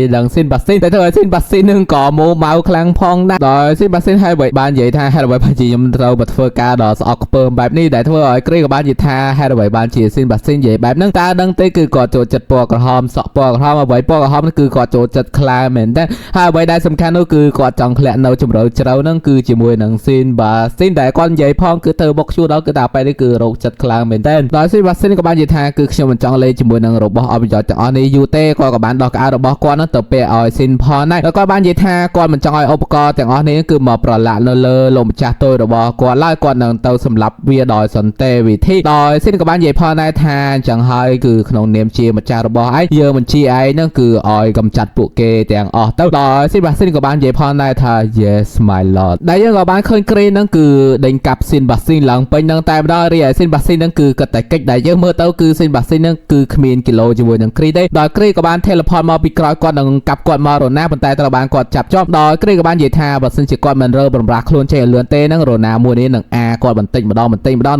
យនឹងស៊ីនបាស្ទីនតែធ្វើឲ្យស៊ីនបាស្ទីននឹងក៏ម៉ូម៉ៅខ្លាំងផងដែរដោយស៊ីនបាស្ទីនហើយបាននិយាយថាហេតុអ្វីបានជាខ្ញុំត្រូវមកធ្វើការដល់ស្អកខ្ពើមបែបនេះដែលធ្វើឲ្យក្រេក៏បាននិយាយថាហេតុអ្វីបានជាស៊ីនបាស្ទីននិយាយបែបហ្នឹងតើដឹងទេគឺគាត់ចូលចិត្តពណ៌ក្រហមសក់ពណ៌ក្រហមអ្វីពណ៌ក្រហមគឺគាត់ចូលចិត្តខ្លាំងមែនតើហើយអ្វីដែលសំខាន់នោះគឺគាត់ចង់ធ្លាក់នៅជំរឿជ្រៅហ្នឹងគឺជាមួយនឹងស៊ីនបាស្ទីនដែលគាត់និយាយផងគឺទៅបុកជួដល់គឺតែពេលនេះគឺរោគចិត្តខ្លាំងមែនតើដោយស៊ីនបាស្ទីនក៏បាននិយាយថាគឺខ្ញុំមិនចង់លេងជាមួយនឹងរបស់អបយទាំងអស់នេះយូរទេគាត់ក៏បានដោះកៅរបស់គាត់ហ្នឹងទៅពេលឲ្យស៊ីនផងដែរហើយគាត់បាននិយាយថាគាត់មិនចង់ឲ្យឧបករណ៍ទាំងអស់នេះគឺមកប្រឡាក់នៅលើលោកម្ចាស់តូចរបស់គាត់ឡើយគាត់នឹងទៅសម្លាប់វាដោយសន្តិវិធីដោយស៊ីនក៏បាននិយាយផងដែរថាអញ្ចឹងហើយគឺក្នុងនាមជាម្ចាស់របស់ឯងយើងបញ្ជាឯងហ្នឹងគឺឲ្យកំចាត់ពួកគេទាំងអស់ទៅដោយស៊ីនបាស៊ីនក៏បាននិយាយផងដែរថា Yes my lord ដែលយើងក៏បានឃើញក្រេហ្នឹងគឺដេញកាប់ស៊ីនបាស៊ីនឡើងពេញហ្នឹងតែម្ដងរីឯស៊ីនបាស៊ីនហ្នឹងគឺគិតតែកិច្ចដែលយើងមើលទៅគឺស៊ីនបាស៊ីនហ្នឹងគឺគ្មានគីឡូជាមួយនឹងគ្រីទេដោយគ្រីក៏បាន teleport មកពីក្រោយគាត់នឹងកាប់គាត់មករណាប៉ុន្តែត្រូវបានគាត់ចាប់ជាប់ដោយគ្រីក៏បាននិយាយថាបើសិនជាគាត់មិនរើបំរាស់ខ្លួនចេះឲ្យលឿនទេហ្នឹងរណាមួយនេះនឹងគាត់បន្តិចម្ដងនឹ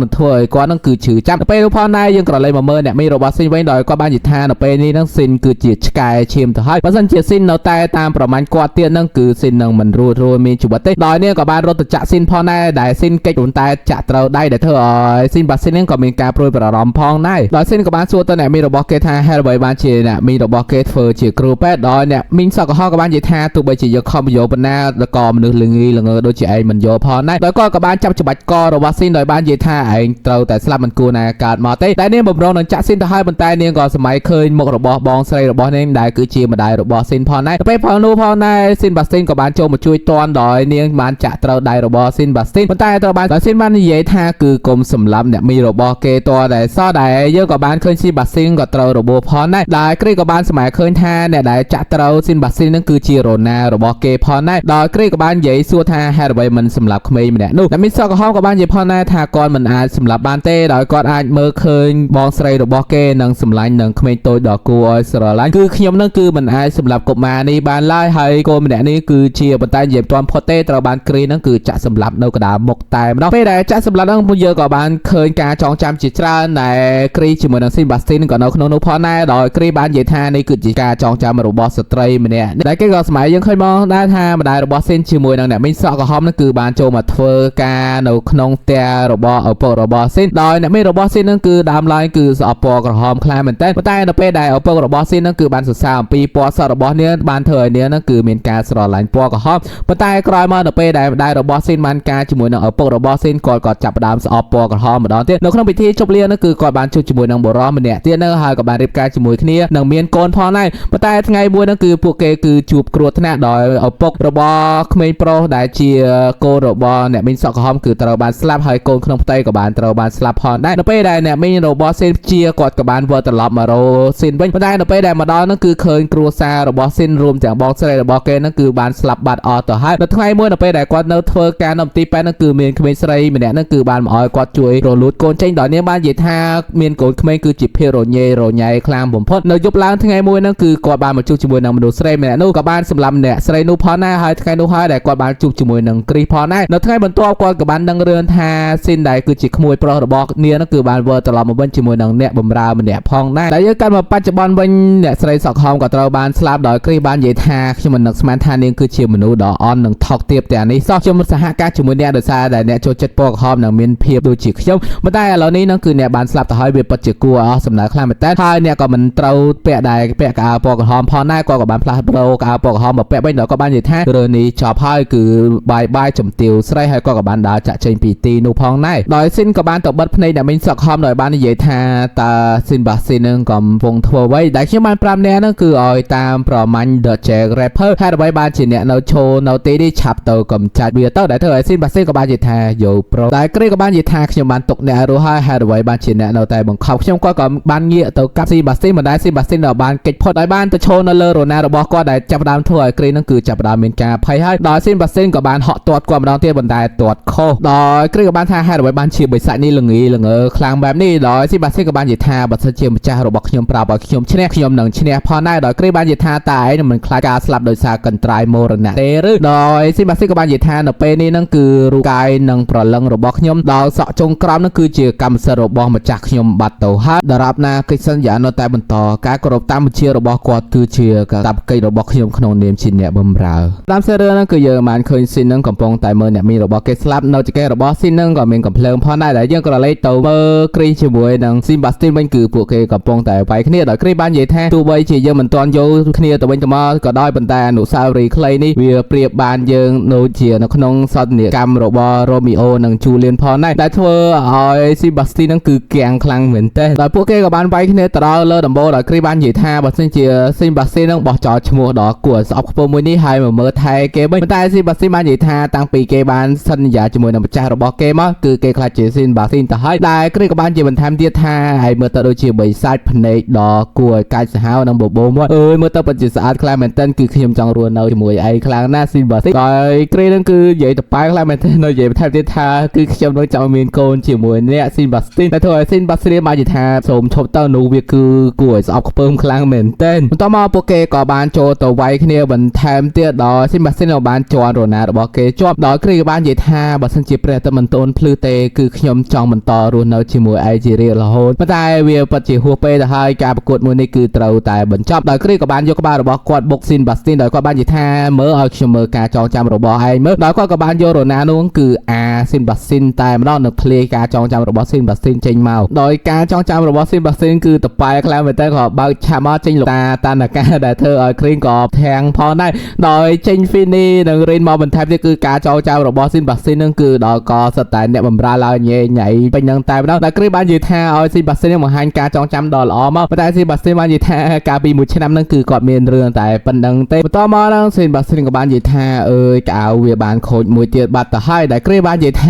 ងធ្វើឲ្យគាត់នឹងគឺឈឺចាប់ទៅពេលនោះផងដែរយើងក៏លេងមកមើលអ្នកមីរបស់ស៊ីនវិញដោយគាត់បាននិយាយថានៅពេលនេះហ្នឹងស៊ីនគឺជាឆ្កែឈាមទៅហើយបើសិនជាស៊ីននៅតែតាមប្រមាញ់គាត់ទៀតហ្នឹងគឺស៊ីននឹងមិនរួចមានជីវិតទេដោយនេះក៏បានរត់ទៅចាក់ស៊ីនផងដែរដែលស៊ីនកិច្ចប៉ុន្តែចាក់ត្រូវដៃដែលធ្វើឲ្យស៊ីនបាស៊ីនហ្នឹងក៏មានការព្រួយបា អារម្មណ៍ផងដែរដោយសិនក៏បានសួរទៅអ្នកមីរបស់គេថាហេតុអ្វីបានជាអ្នកមីរបស់គេធ្វើជាគ្រូពេទ្យដោយអ្នកមីងសក់ក្រហមក៏បាននិយាយថាទោះបីជាយកខំយកបណ្ណាក៏មនុស្សល្ងីល្ងើដូចជាឯងមិនយកផងដែរដោយក៏បានចាប់ច្បាច់ករបស់ស៊ីនដោយបាននិយាយថាឯងត្រូវតែស្លាប់មិនគួរណាកើតមកទេតែនាងបំរុងនឹងចាក់ស៊ីនទៅហើយប៉ុន្តែនាងក៏សម័យឃើញមុខរបស់បងស្រីរបស់នាងដែលគឺជាម្ដាយរបស់ស៊ីនផងដែរទៅពេលផងនោះផងដែរស៊ីនបាស្ទីនក៏បានចូលមកជួយតន់ដោយនាងបានចាក់ត្រូវដៃរបស់ស៊ីនបាស្ទីនប៉ុន្តែត្រូវបានស៊ីនបាននិយាយថាគឺគុំសម្លាប់អ្នកមីរបស់គេតដែលសោះដែលយើងក៏បានឃើញស៊ីនបាស្ទីនក៏ត្រូវរបួសផងដែរដែលគ្រីក៏បានសម័យឃើញថាអ្នកដែលចាក់ត្រូវស៊ីនបាស្ទីននឹងគឺជារ៉ូណារបស់គេផងដែរដោយគ្រីក៏បាននិយាយសួរថាហេតុអ្វីមិនសម្លាប់ក្មេងម្នាក់នោះតែមីសក់ក្រហមក៏បាននិយាយផងដែរថាគាត់មិនអាចសម្លាប់បានទេដោយគាត់អាចមើលឃើញបងស្រីរបស់គេនឹងសម្លាញ់នឹងក្មេងតូចដ៏គួរឲ្យស្រឡាញ់គឺខ្ញុំនឹងគឺមិនអាចសម្លាប់កុមារនេះបានឡើយហើយកូនម្នាក់នេះគឺជាប៉ុន្តែនិយាយមិនទាន់ផុតទេត្រូវបានគ្រីនឹងគឺចាក់សម្លាប់នៅកណ្ដាលមុខតែម្ដងពេលដែលចាក់សម្លាប់នឹងពួកយើងក៏បានឃើញការចងចាំជាច្រើនដែលគ្រីជាមួយនឹងស៊ីនបាស្ទីនក៏នៅក្នុងនោះផងដែរដោយគ្រីបាននិយាយថានេះគឺជាការចងចាំរបស់ស្ត្រីម្នាក់ដែលគេក៏សម័យយើងឃើញមកដែរថាម្ដាយរបស់ស៊ីនជាមួយនឹងអ្នកមីងសក់ក្រហមនឹងគឺបានចូលមកធ្វើការនៅក្នុងផ្ទះរបស់ឪពុករបស់ស៊ីនដោយអ្នកមីងរបស់ស៊ីននឹងគឺដើមឡើយគឺស្អប់ពណ៌ក្រហមខ្លាំងមែនទែនប៉ុន្តែនៅពេលដែលឪពុករបស់ស៊ីននឹងគឺបានសរសើរអំពីពណ៌សក់របស់នាងបានធ្វើឲ្យនាងនឹងគឺមានការស្រឡាញ់ពណ៌ក្រហមប៉ុន្តែក្រោយមកនៅពេលដែលម្ដាយរបស់ស៊ីនបានការជាមួយនឹងឪពុករបស់ស៊ីនគាត់ក៏ចាប់ផ្ដើមស្អប់ពណ៌ក្រហមម្ដងទៀតនៅក្នុងពិធីជប់លៀងនោះគឺគាត់បានជួបជាមួយនឹងបុរសម្នាក់ទៀតនៅហើយក៏បានរៀបការជាមួយគ្នានឹងមានកូនផងដែរប៉ុន្តែថ្ងៃមួយនោះគឺពួកគេគឺជួបគ្រោះថ្នាក់ដោយឪពុករបស់ក្មេងប្រុសដែលជាកូនរបស់អ្នកមីងសក់ក្រហមគឺត្រូវបានស្លាប់ហើយកូនក្នុងផ្ទៃក៏បានត្រូវបានស្លាប់ផងដែរនៅពេលដែលអ្នកមីងរបស់ស៊ីនជាគាត់ក៏បានវិលត្រឡប់មករកស៊ីនវិញប៉ុន្តែនៅពេលដែលមកដល់នោះគឺឃើញគ្រួសាររបស់ស៊ីនរួមទាំងបងស្រីរបស់គេនោះគឺបានស្លាប់បាត់អស់ទៅហើយនៅថ្ងៃមួយនៅពេលដែលគាត់នៅធ្វើការនៅទីពេទ្យនោះគឺមានក្មេងស្រីម្នាក់នោះគឺបានមកឲ្យគាត់ជួយរលូតកូនចេញដោយនាងបាននិយាយថាមានកូនក្មេងគឺជាភាពរញ៉េរញ៉ៃខ្លាំងបំផុតនៅយប់ឡើងថ្ងៃមួយនោះគឺគាត់បានមកជួបជាមួយនឹងមនុស្សស្រីម្នាក់នោះក៏បានសម្លាប់អ្នកស្រីនោះផងដែរហើយថ្ងៃនោះហើយដែលគាត់បានជួបជាមួយនឹងគ្រីសផងដែរនៅថ្ងៃបន្ទាប់គាត់ក៏បានដឹងរឿងថាស៊ីនដែលគឺជាក្មួយប្រុសរបស់នាងនោះគឺបានវិលត្រឡប់មកវិញជាមួយនឹងអ្នកបម្រើម្នាក់ផងដែរតែយើងកាន់មកបច្ចុប្បន្នវិញអ្នកស្រីសក់ខំក៏ត្រូវបានស្លាប់ដោយគ្រីសបាននិយាយថាខ្ញុំមិននឹកស្មានថានាងគឺជាមនុស្សដ៏អន់និងថោកទាបទាំងនេះសោះខ្ញុំសហការជាមួយអ្នកដោយសារតែអ្នកចូលចិត្តពណ៌ក្រហមនិងមានភាពដូចជាខ្ញុំប៉ុន្តែឥឡូវនេះនឹងគឺអ្នកបានស្លាប់ទៅហើយវាពិតជាគួរឲ្យអស់សំណើខ្លាំងមែនតើហើយអ្នកក៏មិនត្រូវពាក់ដែរពាក់កៅអៅពណ៌ក្រហមផងដែរគាត់ក៏បានផ្លាស់ប្ដូរកៅអៅពណ៌ក្រហមមកពាក់វិញដល់គាត់បាននិយាយថារឿងនេះចប់ហើយគឺបាយជំទាវស្រីហើយគាត់ក៏បានដើរចាក់ចេញពីទីនោះផងដែរដោយស៊ីនក៏បានទៅបិទភ្នែកអ្នកមីងសក់ខំដោយបាននិយាយថាតើស៊ីនបាស៊ីននឹងកំពុងធ្វើអ្វីដែលខ្ញុំបានប្រាប់អ្នកនោះគឺឲ្យតាមប្រមាញ់ The Jack Rapper ហេតុអ្វីបានជាអ្នកនៅឈរនៅទីនេះឆាប់ទៅកំចាច់វាទៅដែលធ្វើឲ្យស៊ីនបាស៊ីនក៏បាននិយាយថាយោប្រុសតែគ្រីក៏បាននិយាយថាខ្ញុំបានទុកអ្នករស់ហើយហេតុអ្វីបានជាអ្នកនៅតែបង្ខំខ្ញុំគាត់ក៏បានងាកទៅកាប់ស៊ីបាស៊ីនមិនដែលស៊ីបាស៊ីនដល់បានកិច្ចផុតដោយបានទៅឈរនៅលើរ៉ូណារបស់គាត់ដែលចាប់ផ្ដើមធ្វើឲ្យគ្រីនឹងគឺចាប់ផ្ដើមមានការភ័យហើយដោយស៊ីនបាស៊ីនក៏បានហក់ទាត់គាត់ម្ដងទៀតប៉ុន្តែទាត់ខុសដោយគ្រីក៏បានថាហេតុអ្វីបានជាបិសាចនេះល្ងីល្ងើខ្លាំងបែបនេះដោយស៊ីបាស៊ីនក៏បាននិយាយថាបើសិនជាម្ចាស់របស់ខ្ញុំប្រាប់ឲ្យខ្ញុំឈ្នះខ្ញុំនឹងឈ្នះផងដែរដោយគ្រីបាននិយាយថាតើឯងមិនខ្លាចការស្លាប់ដោយសារកន្ត្រៃមរណៈទេឬដោយស៊ីបាស៊ីនក៏បាននិយាយថានៅពេលនេះនឹងគឺរូបកាយនិងប្រលឹងរបស់ខ្ញុំដោយសក់ចុងក្រោមនឹងគឺជាកម្មសិទ្ធិរបស់ម្ចាស់ខ្ញុំបាត់ទៅហើយដរាបណាកិច្ចសន្យានៅតែបន្តការគោរពតាមបញ្ជារបស់គាត់គឺជាកាតព្វកិច្ចរបស់ខ្ញុំក្នុងនាមជាអ្នកបម្រើតាមសាររឿងហ្នឹងគឺយើងបានឃើញស៊ីននឹងកំពុងតែមើលអ្នកមីរបស់គេស្លាប់នៅចង្កេះរបស់ស៊ីននឹងក៏មានកំភ្លើងផងដែរដែលយើងក៏លេចទៅមើលគ្រីជាមួយនឹងស៊ីនបាស្ទីនវិញគឺពួកគេកំពុងតែវាយគ្នាដោយគ្រីបាននិយាយថាទោះបីជាយើងមិនទាន់យល់គ្នាទៅវិញទៅមកក៏ដោយប៉ុន្តែអនុស្សាវរីយ៍ខ្លីនេះវាប្រៀបបានយើងដូចជានៅក្នុងសន្ទនាកម្មរបស់រ៉ូមីអូនិងជូលៀនផងដែរដែលធ្វើឲ្យស៊ីបាស្ទីននឹងគឺគាំងខ្លាំងមែនទេដោយពួកគេក៏បានវាយគ្នាទៅដល់លើដំបូលដោយគ្រីបាននិយាយថាបើសិនជាស៊ីបាស្ទីននឹងបោះចោលឈ្មោះដល់គួរស្អប់ខ្ពើមួយនេះហើយមកមើលថែគេវិញប៉ុន្តែស៊ីបាស្ទីនបាននិយាយថាតាំងពីគេបានសន្យាជាមួយនឹងម្ចាស់របស់គេមកគឺគេខ្លាចជាស៊ីបាស្ទីនទៅហើយដែលគ្រីក៏បាននិយាយបន្ថែមទៀតថាហើយមើលទៅដូចជាបិសាចភ្នែកដ៏គួរឲ្យកាច់សាហាវនិងបបោមាត់អើយមើលទៅពិតជាស្អាតខ្លាំងមែនទែនគឺខ្ញុំចង់រស់នៅជាមួយឯងខ្លាំងណាស់ស៊ីបាស្ទីនហើយគ្រីនឹងគឺនិយាយទៅប៉ែខ្លាំងមែនទែននៅនិយាយបន្ថែមទៀតថាគឺខ្ញុំនឹងចង់មានកូនជាមួយអ្នកស៊ីបាស្ទីនតែធ្វើឲ្យស៊ីបាស្ទីនបាននិយាយថាសូមឈប់ទៅនោះវាគឺគួរឲ្យស្អប់ខ្ពើមខ្លាំងមែនទែនបន្ទាប់មកពួកគេក៏បានចូលទៅវាយគ្នាបន្ថែមទៀតដល់ស៊ីបាស្ទីនក៏បានជន់រ៉ូណារបស់គេជាប់ដល់គ្រីក៏បាននិយាយថាបើសិនជាព្រះតែមិនតូនភ្លឺទេគឺខ្ញុំចង់បន្តរស់នៅជាមួយឯងជារៀងរហូតប៉ុន្តែវាពិតជាហួសពេលទៅហើយការប្រកួតមួយនេះគឺត្រូវតែបញ្ចប់ដោយគ្រីក៏បានយកក្បាលរបស់គាត់បុកស៊ីនបាស្ទីនដោយគាត់បាននិយាយថាមើលឲ្យខ្ញុំមើលការចងចាំរបស់ឯងមើលដោយគាត់ក៏បានយករ៉ូណានោះគឺអាស៊ីនបាស្ទីនតែម្ដងនៅឃ្លាការចងចាំរបស់ស៊ីនបាស្ទីនចេញ ចេញមកដោយការចងចាំរបស់ស៊ីនបាស៊ីនគឺតប៉ែខ្លាំងមែនតើក៏បើកឆាមកចេញលោកតាតាកាដែលធ្វើឲ្យគ្រីងក៏ធាំងផងដែរដោយចេញហ្វីនីនិងរីនមកបន្ថែមទៀតគឺការចងចាំរបស់ស៊ីនបាស៊ីននឹងគឺដល់ក៏សិតតែអ្នកបំរើឡើងញ៉ៃញ៉ៃពេញនឹងតែម្ដងដែលគ្រីងបាននិយាយថាឲ្យស៊ីនបាស៊ីននឹងបង្ហាញការចងចាំដ៏ល្អមកប៉ុន្តែស៊ីនបាស៊ីនបាននិយាយថាកាលពី1ឆ្នាំហ្នឹងគឺគាត់មានរឿងតែប៉ុណ្្នឹងទេបន្តមកហ្នឹងស៊ីនបាស៊ីនក៏បាននិយាយថាអើយកៅវាបានខូចមួយទៀតបាត់ទៅហើយដែលគ្រីងបាននិយាយថា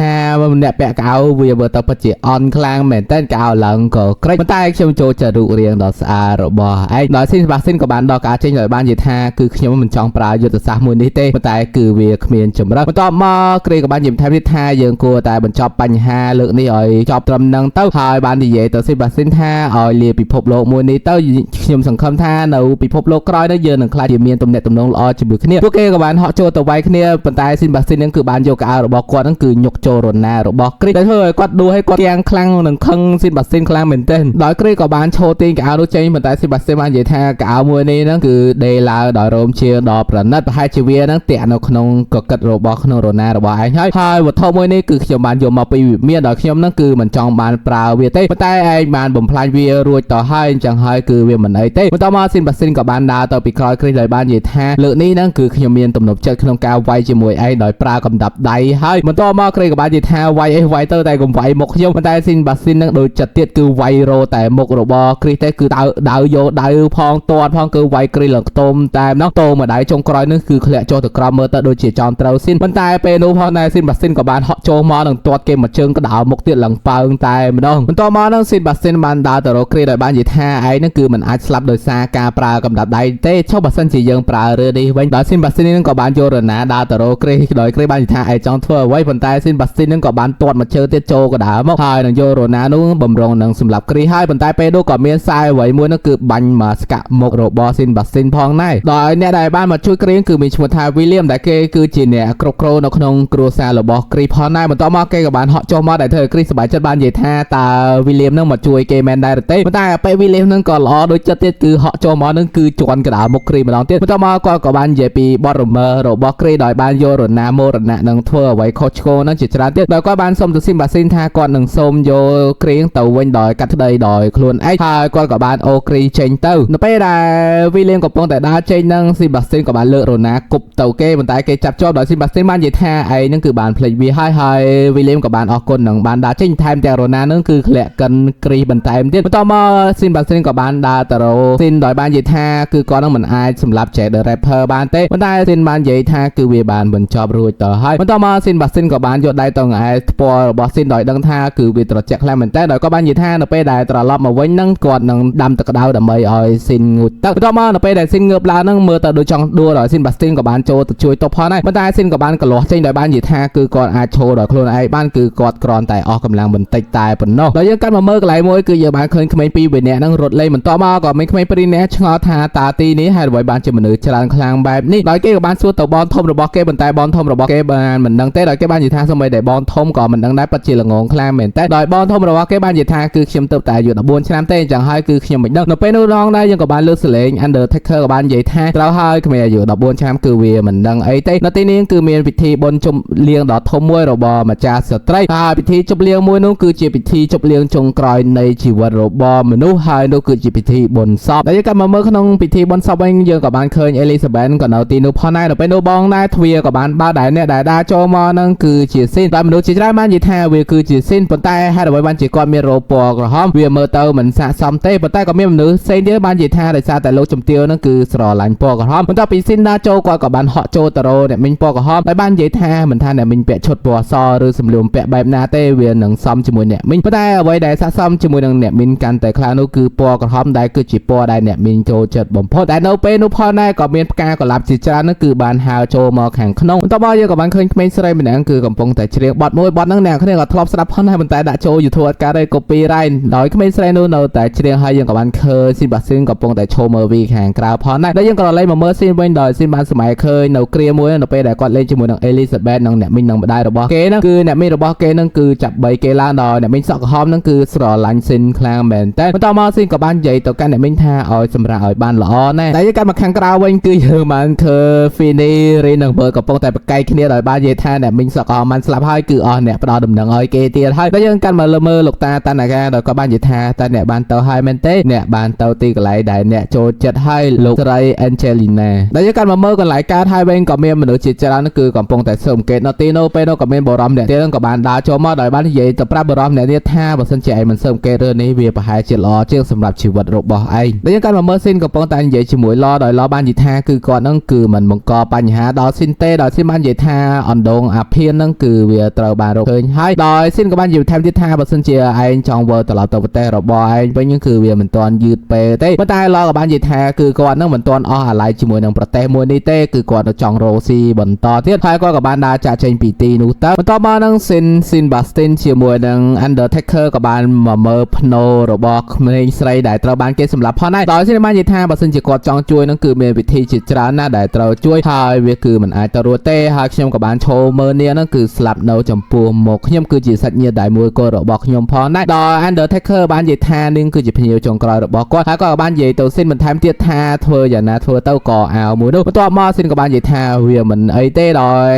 អ្នកពាក់កៅវាមើលទៅពិតជាអន់ខ្លាំងមែនតើកៅឡើងក៏ក្រិចប៉ុន្តែខ្ញុំចូលចិត្តរូបរាងដ៏ស្អាតរបស់ឯងដោយស៊ីនបាស៊ីនក៏បានដកការចេញដោយបាននិយាយថាគឺខ្ញុំមិនចង់ប្រើយុទ្ធសាស្ត្រមួយនេះទេប៉ុន្តែគឺវាគ្មានចម្រឹះបន្ទាប់មកគ្រីក៏បាននិយាយថែមទៀតថាយើងគួរតែបញ្ចប់បញ្ហាលើកនេះឲ្យចប់ត្រឹមនឹងទៅហើយបាននិយាយទៅស៊ីនបាស៊ីនថាឲ្យលាពិភពលោកមួយនេះទៅខ្ញុំសង្ឃឹមថានៅពិភពលោកក្រោយនេះយើងនឹងខ្លាចជាមានទំនាក់ទំនងល្អជាមួយគ្នាពួកគេក៏បានហក់ចូលទៅវាយគ្នាប៉ុន្តែស៊ីនបាស៊ីននឹងគឺបានយកកៅរបស់គាត់នឹងគឺញុកចូលរណារបស់គ្រីដែលធ្វើឲ្យគាត់ដួលឲ្យគាត់ទាំងខ្លាំងនឹងខឹងស៊ីនបាស៊ីនខ្លាំងមែនទែនដោយគ្រីក៏បានឈោទាញកៅនោះចេញប៉ុន្តែស៊ីនបាស៊ីនបាននិយាយថាកៅមួយនេះហ្នឹងគឺដេឡើងដោយរោមជាដ៏ប្រណិតប្រហែលជាវាហ្នឹងតាក់នៅក្នុងកកិតរបស់ក្នុងរណារបស់ឯងហើយវត្ថុមួយនេះគឺខ្ញុំបានយកមកពីវិមានដោយខ្ញុំហ្នឹងគឺមិនចង់បានប្រើវាទេប៉ុន្តែឯងបានបំផ្លាញវារួចទៅហើយអញ្ចឹងហើយគឺវាមិនអីទេបន្តមកស៊ីនបាស៊ីនក៏បានដើរទៅពីក្រោយគ្រីដោយបាននិយាយថាលើកនេះហ្នឹងគឺខ្ញុំមានទំនុកចិត្តក្នុងការវាយជាមួយឯងដោយប្រើកំដាប់ដៃហើយបន្តមកគ្រីក៏បាននិយាយថាវាយអីវាយទៅតែកុំវាយមុខខ្ញុំប៉ុន្តែស៊ីនបាស៊ីនហ្នឹងដូចចិត្តទៀតគឺវាយរោតែមុខរបស់គ្រីទេគឺដៅយកដៅផងទាត់ផងគឺវាយគ្រីឡើងខ្ទមតែម្ដងតោមួយដៃចុងក្រោយនេះគឺធ្លាក់ចុះទៅក្រោមមើលទៅដូចជាចង់ត្រូវស៊ីនប៉ុន្តែពេលនោះផងដែរស៊ីនបាស៊ីនក៏បានហក់ចូលមកនឹងទាត់គេមួយជើងក្តៅមុខទៀតឡើងប៉ើងតែម្ដងបន្តមកហ្នឹងស៊ីនបាស៊ីនបានដើរទៅរកគ្រីដោយបាននិយាយថាឯងហ្នឹងគឺមិនអាចស្លាប់ដោយសារការប្រើកំដាប់ដៃទេចុះបើសិនជាយើងប្រើរើនេះវិញដោយស៊ីនបាស៊ីនហ្នឹងក៏បានយករណាដើរទៅរកគ្រីដោយគ្រីបាននិយាយថាឯងចង់ធ្វើអ្វីប៉ុន្តែស៊ីនបាស៊ីនហ្នឹងក៏បានទាត់មួយជើងទៀតចូលកដាមកហើយនឹងយករណានោះបំរុងនឹងសម្រាប់គ្រីហើយប៉ុន្តែពេលនោះក៏មានខ្សែអ្វីមួយនោះគឺបាញ់មកស្កាក់មុខរបស់ស៊ីនបាស៊ីនផងដែរដោយអ្នកដែលបានមកជួយគ្រីគឺមានឈ្មោះថាវីលៀមដែលគេគឺជាអ្នកគ្រប់គ្រងនៅក្នុងគ្រួសាររបស់គ្រីផងដែរបន្ទាប់មកគេក៏បានហក់ចុះមកដែលធ្វើឲ្យគ្រីសប្បាយចិត្តបាននិយាយថាតើវីលៀមនឹងមកជួយគេមែនដែរទេប៉ុន្តែពេលវីលៀមនឹងក៏ល្អដូចចិត្តទៀតគឺហក់ចុះមកនឹងគឺជន់កណ្ដាលមុខគ្រីម្ដងទៀតបន្ទាប់មកគាត់ក៏បាននិយាយពីបទរមើរបស់គ្រីដោយបានយករណាមរណៈនឹងធ្វើអ្វីខុសឆ្គងនឹងជាច្រើនទៀតដោយគាត់បានសុំទៅស៊ីនបាស៊ីនថាគាត់នឹងសូមយកគ្រីទៅវិញដោយកាត់ក្តីដោយខ្លួនឯងហើយគាត់ក៏បានអូគ្រីចេញទៅនៅពេលដែលវីលៀមកំពុងតែដើរចេញនឹងស៊ីនបាស៊ីនក៏បានលើករណាគប់ទៅគេប៉ុន្តែគេចាប់ជាប់ដោយស៊ីនបាស៊ីនបាននិយាយថាឯងនឹងគឺបានភ្លេចវាហើយវីលៀមក៏បានអរគុណនឹងបានដើរចេញថែមទាំងរណានឹងគឺធ្លាក់កិនគ្រីបន្ថែមទៀតបន្តមកស៊ីនបាស៊ីនក៏បានដើរទៅរកស៊ីនដោយបាននិយាយថាគឺគាត់នឹងមិនអាចសម្លាប់ Jack the Ripper បានទេប៉ុន្តែស៊ីនបាននិយាយថាគឺវាបានបញ្ចប់រួចទៅហើយបន្តមកស៊ីនបាស៊ីនក៏បានយកដៃទៅងែថ្ពាល់របស់ស៊ីនដោយដឹងថាគឺវាត្រជាក់ខ្លាំងមែនតើដោយគាត់បាននិយាយថានៅពេលដែលត្រឡប់មកវិញនឹងគាត់នឹងដាំទឹកក្តៅដើម្បីឲ្យស៊ីនងូតទឹកបន្តមកនៅពេលដែលស៊ីនងើបឡើងនឹងមើលទៅដូចចង់ដួលដោយស៊ីនបាស៊ីនក៏បានចូលទៅជួយទប់ផងដែរប៉ុន្តែស៊ីនក៏បានកលាស់ចេញដោយបាននិយាយថាគឺគាត់អាចឈរដោយខ្លួនឯងបានគឺគាត់គ្រាន់តែអស់កម្លាំងបន្តិចតែប៉ុណ្ណោះដោយយើងកាន់មកមើលកន្លែងមួយគឺយើងបានឃើញក្មេងពីរនាក់ហ្នឹងរត់លេងបន្តមកក៏មានក្មេងពីរនាក់ឆ្ងល់ថាតើទីនេះហេតុអ្វីបានជាមនុស្សច្រើនខ្លាំងបែបនេះដោយគេក៏បានសួរទៅបងធំរបស់គេប៉ុន្តែបងធំរបស់គេបានមិនដឹងទេដោយគេបាននិយាយថាសូម្បីតែបងធំក៏មិនដឹងដែរពិតជាល្ងងខ្លាំងមែនតែដោយបងធំរបស់គេបាននិយាយថាគឺខ្ញុំទៅតែអាយុ14ឆ្នាំទេអញ្ចឹងហើយគឺខ្ញុំមិនដឹងនៅពេលនោះឡងដែរយើងក៏បានលើកសលេង Undertaker ក៏បាននិយាយថាត្រូវហើយក្មេងអាយុ14ឆ្នាំគឺវាមិនដឹងអីទេនៅទីនេះគឺមានពិធីបុណ្យជុំលៀងដ៏ធំមួយរបស់ម្ចាស់ស្ត្រីហើយពិធីជប់លៀងមួយនោះគឺជាពិធីជប់លៀងចុងក្រោយនៃជីវិតរបស់មនុស្សហើយនោះគឺជាពិធីបុណ្យសពដែលយើងក៏មកមើលក្នុងពិធីបុណ្យសពវិញយើងក៏បានឃើញ Elizabeth ក៏នៅទីនោះផងដែរនៅពេលនោះបងដែរទ្វារក៏បានបើកដែរអ្នកដែលដើរចូលមកនឹងគឺជាស៊ីនតែមនុស្សជាច្រើនបាននិយាយថាវាគឺជាស៊ីនប៉ុន្តែហេតុអ្វីបានជាគាត់មានរោពណ៌ក្រហមវាមើលទៅមិនស័ក្តិសមទេប៉ុន្តែក៏មានមនុស្សផ្សេងទៀតបាននិយាយថាដោយសារតែលោកជំទាវនឹងគឺស្រឡាញ់ពណ៌ក្រហមបន្ទាប់ពីស៊ីនដើរចូលគាត់ក៏បានហក់ចូលទៅរកអ្នកមីងពណ៌ក្រហមហើយបាននិយាយថាមិនថាអ្នកមីងពាក់ឈុតពណ៌សឬសម្លៀកបំពាក់បែបណាទេវានឹងសមជាមួយអ្នកមីងប៉ុន្តែអ្វីដែលស័ក្តិសមជាមួយនឹងអ្នកមីងកាន់តែខ្លាំងនោះគឺពណ៌ក្រហមដែលគឺជាពណ៌ដែលអ្នកមីងចូលចិត្តបំផុតតែនៅពេលនោះផងដែរក៏មានផ្កាកុលាបជាច្រើននោះគឺបានហើរចូលមកខាងក្នុងបន្ទាប់មកយើងក៏បានឃើញក្មេងស្រីម្នាក់គឺកំពុងតែច្រៀងបទមួយបទហ្នឹងអ្នកគ្នាក៏ធ្លាប់ស្ដាប់ផងដែរប៉ុន្តែដាក់ចូល YouTube អត់កើតទេ copyright ដោយក្មេងស្រីនោះនៅតែច្រៀងហើយយើងក៏បានឃើញស៊ីនបាស៊ីនកំពុងតែឈរមើលវីខាងក្រៅផងដែរដែលយើងក៏លេងមកមើលស៊ីនវិញដោយស៊ីនបានសម័យឃើញនៅគ្រាមួយនៅពេលដែលគាត់លេងជាមួយនឹង Elizabeth និងអ្នកមីងនិងម្ដាយរបស់គេហ្នឹងគឺអ្នកមីងរបស់គេហ្នឹងគឺចាប់បីគេឡើងដោយអ្នកមីងសក់ក្រហមហ្នឹងគឺស្រឡាញ់ស៊ីនខ្លាំងមែនតើបន្តមកស៊ីនក៏បាននិយាយទៅកាន់អ្នកមីងថាឲ្យសម្រាប់ឲ្យបានល្អណាស់តែយើងកាត់មកខាងក្រៅវិញគឺយើងបានឃើញ Fini រីនឹងបើកំពុងតែប្រកែកគ្នាដោយបាននិយាយថាអ្នកមីងសក់ក្រហមបានស្លាប់ហើយគឺអស់អ្នកផ្ដល់ដំណឹងឲ្យគេទៀតហើយតែយើងកាត់មកលើមើល មើលលោកតាតាណាកាដោយក៏បាននិយាយថាតើអ្នកបានទៅហើយមែនទេអ្នកបានទៅទីកន្លែងដែលអ្នកចូលចិត្តហើយលោកស្រី Angelina ដែលយើងកាន់មកមើលកន្លែងកើតហើយវិញក៏មានមនុស្សជាច្រើនគឺកំពុងតែស៊ើបអង្កេតនៅទីនោះពេលនោះក៏មានបរិមអ្នកទៀតក៏បានដើរចូលមកដោយបាននិយាយទៅប្រាប់បរិមអ្នកនេះថាបើសិនជាឯងមិនស៊ើបអង្កេតរឿងនេះវាប្រហែលជាល្អជាងសម្រាប់ជីវិតរបស់ឯងដែលយើងកាន់មកមើលស៊ីនកំពុងតែនិយាយជាមួយឡដោយឡបាននិយាយថាគឺគាត់នឹងគឺមិនបង្កបញ្ហាដល់ស៊ីនទេដោយស៊ីនបាននិយាយថាអណ្ដូងអាភៀននឹងគឺវាត្រូវបានរកឃើញហើយដោយស៊ីនក៏បាននិយាយថែមទៀតថាបើសិនជាឯងចង់វិលត្រឡប់ទៅប្រទេសរបស់ឯងវិញគឺវាមិនទាន់យឺតពេលទេប៉ុន្តែឡក៏បាននិយាយថាគឺគាត់នឹងមិនទាន់អស់អាឡ័យជាមួយនឹងប្រទេសមួយនេះទេគឺគាត់នៅចង់រកស៊ីបន្តទៀតហើយគាត់ក៏បានដើរចាក់ចេញពីទីនោះទៅបន្តមកនឹងស៊ីនបាស្ទីនជាមួយនឹង Undertaker ក៏បានមកមើលភ្នោរបស់ក្មេងស្រីដែលត្រូវបានគេសម្លាប់ផងដែរដោយស៊ីនបាននិយាយថាបើសិនជាគាត់ចង់ជួយនឹងគឺមានវិធីជាច្រើនណាស់ដែលត្រូវជួយហើយវាគឺមិនអាចទៅរួចទេហើយខ្ញុំក៏បានឈោមើលនាងនឹងគឺស្លាប់នៅចំពោះមុខខ្ញុំគឺជាសាច់ញាតិដែលមួយក៏របស់ខ្ញុំផងដែរដោយ Undertaker បាននិយាយថានាងគឺជាភ្ញៀវចុងក្រោយរបស់គាត់ហើយគាត់ក៏បាននិយាយទៅស៊ីនបន្ថែមទៀតថាធ្វើយ៉ាងណាធ្វើទៅក៏អាវមួយនោះបន្ទាប់មកស៊ីនក៏បាននិយាយថាវាមិនអីទេដោយ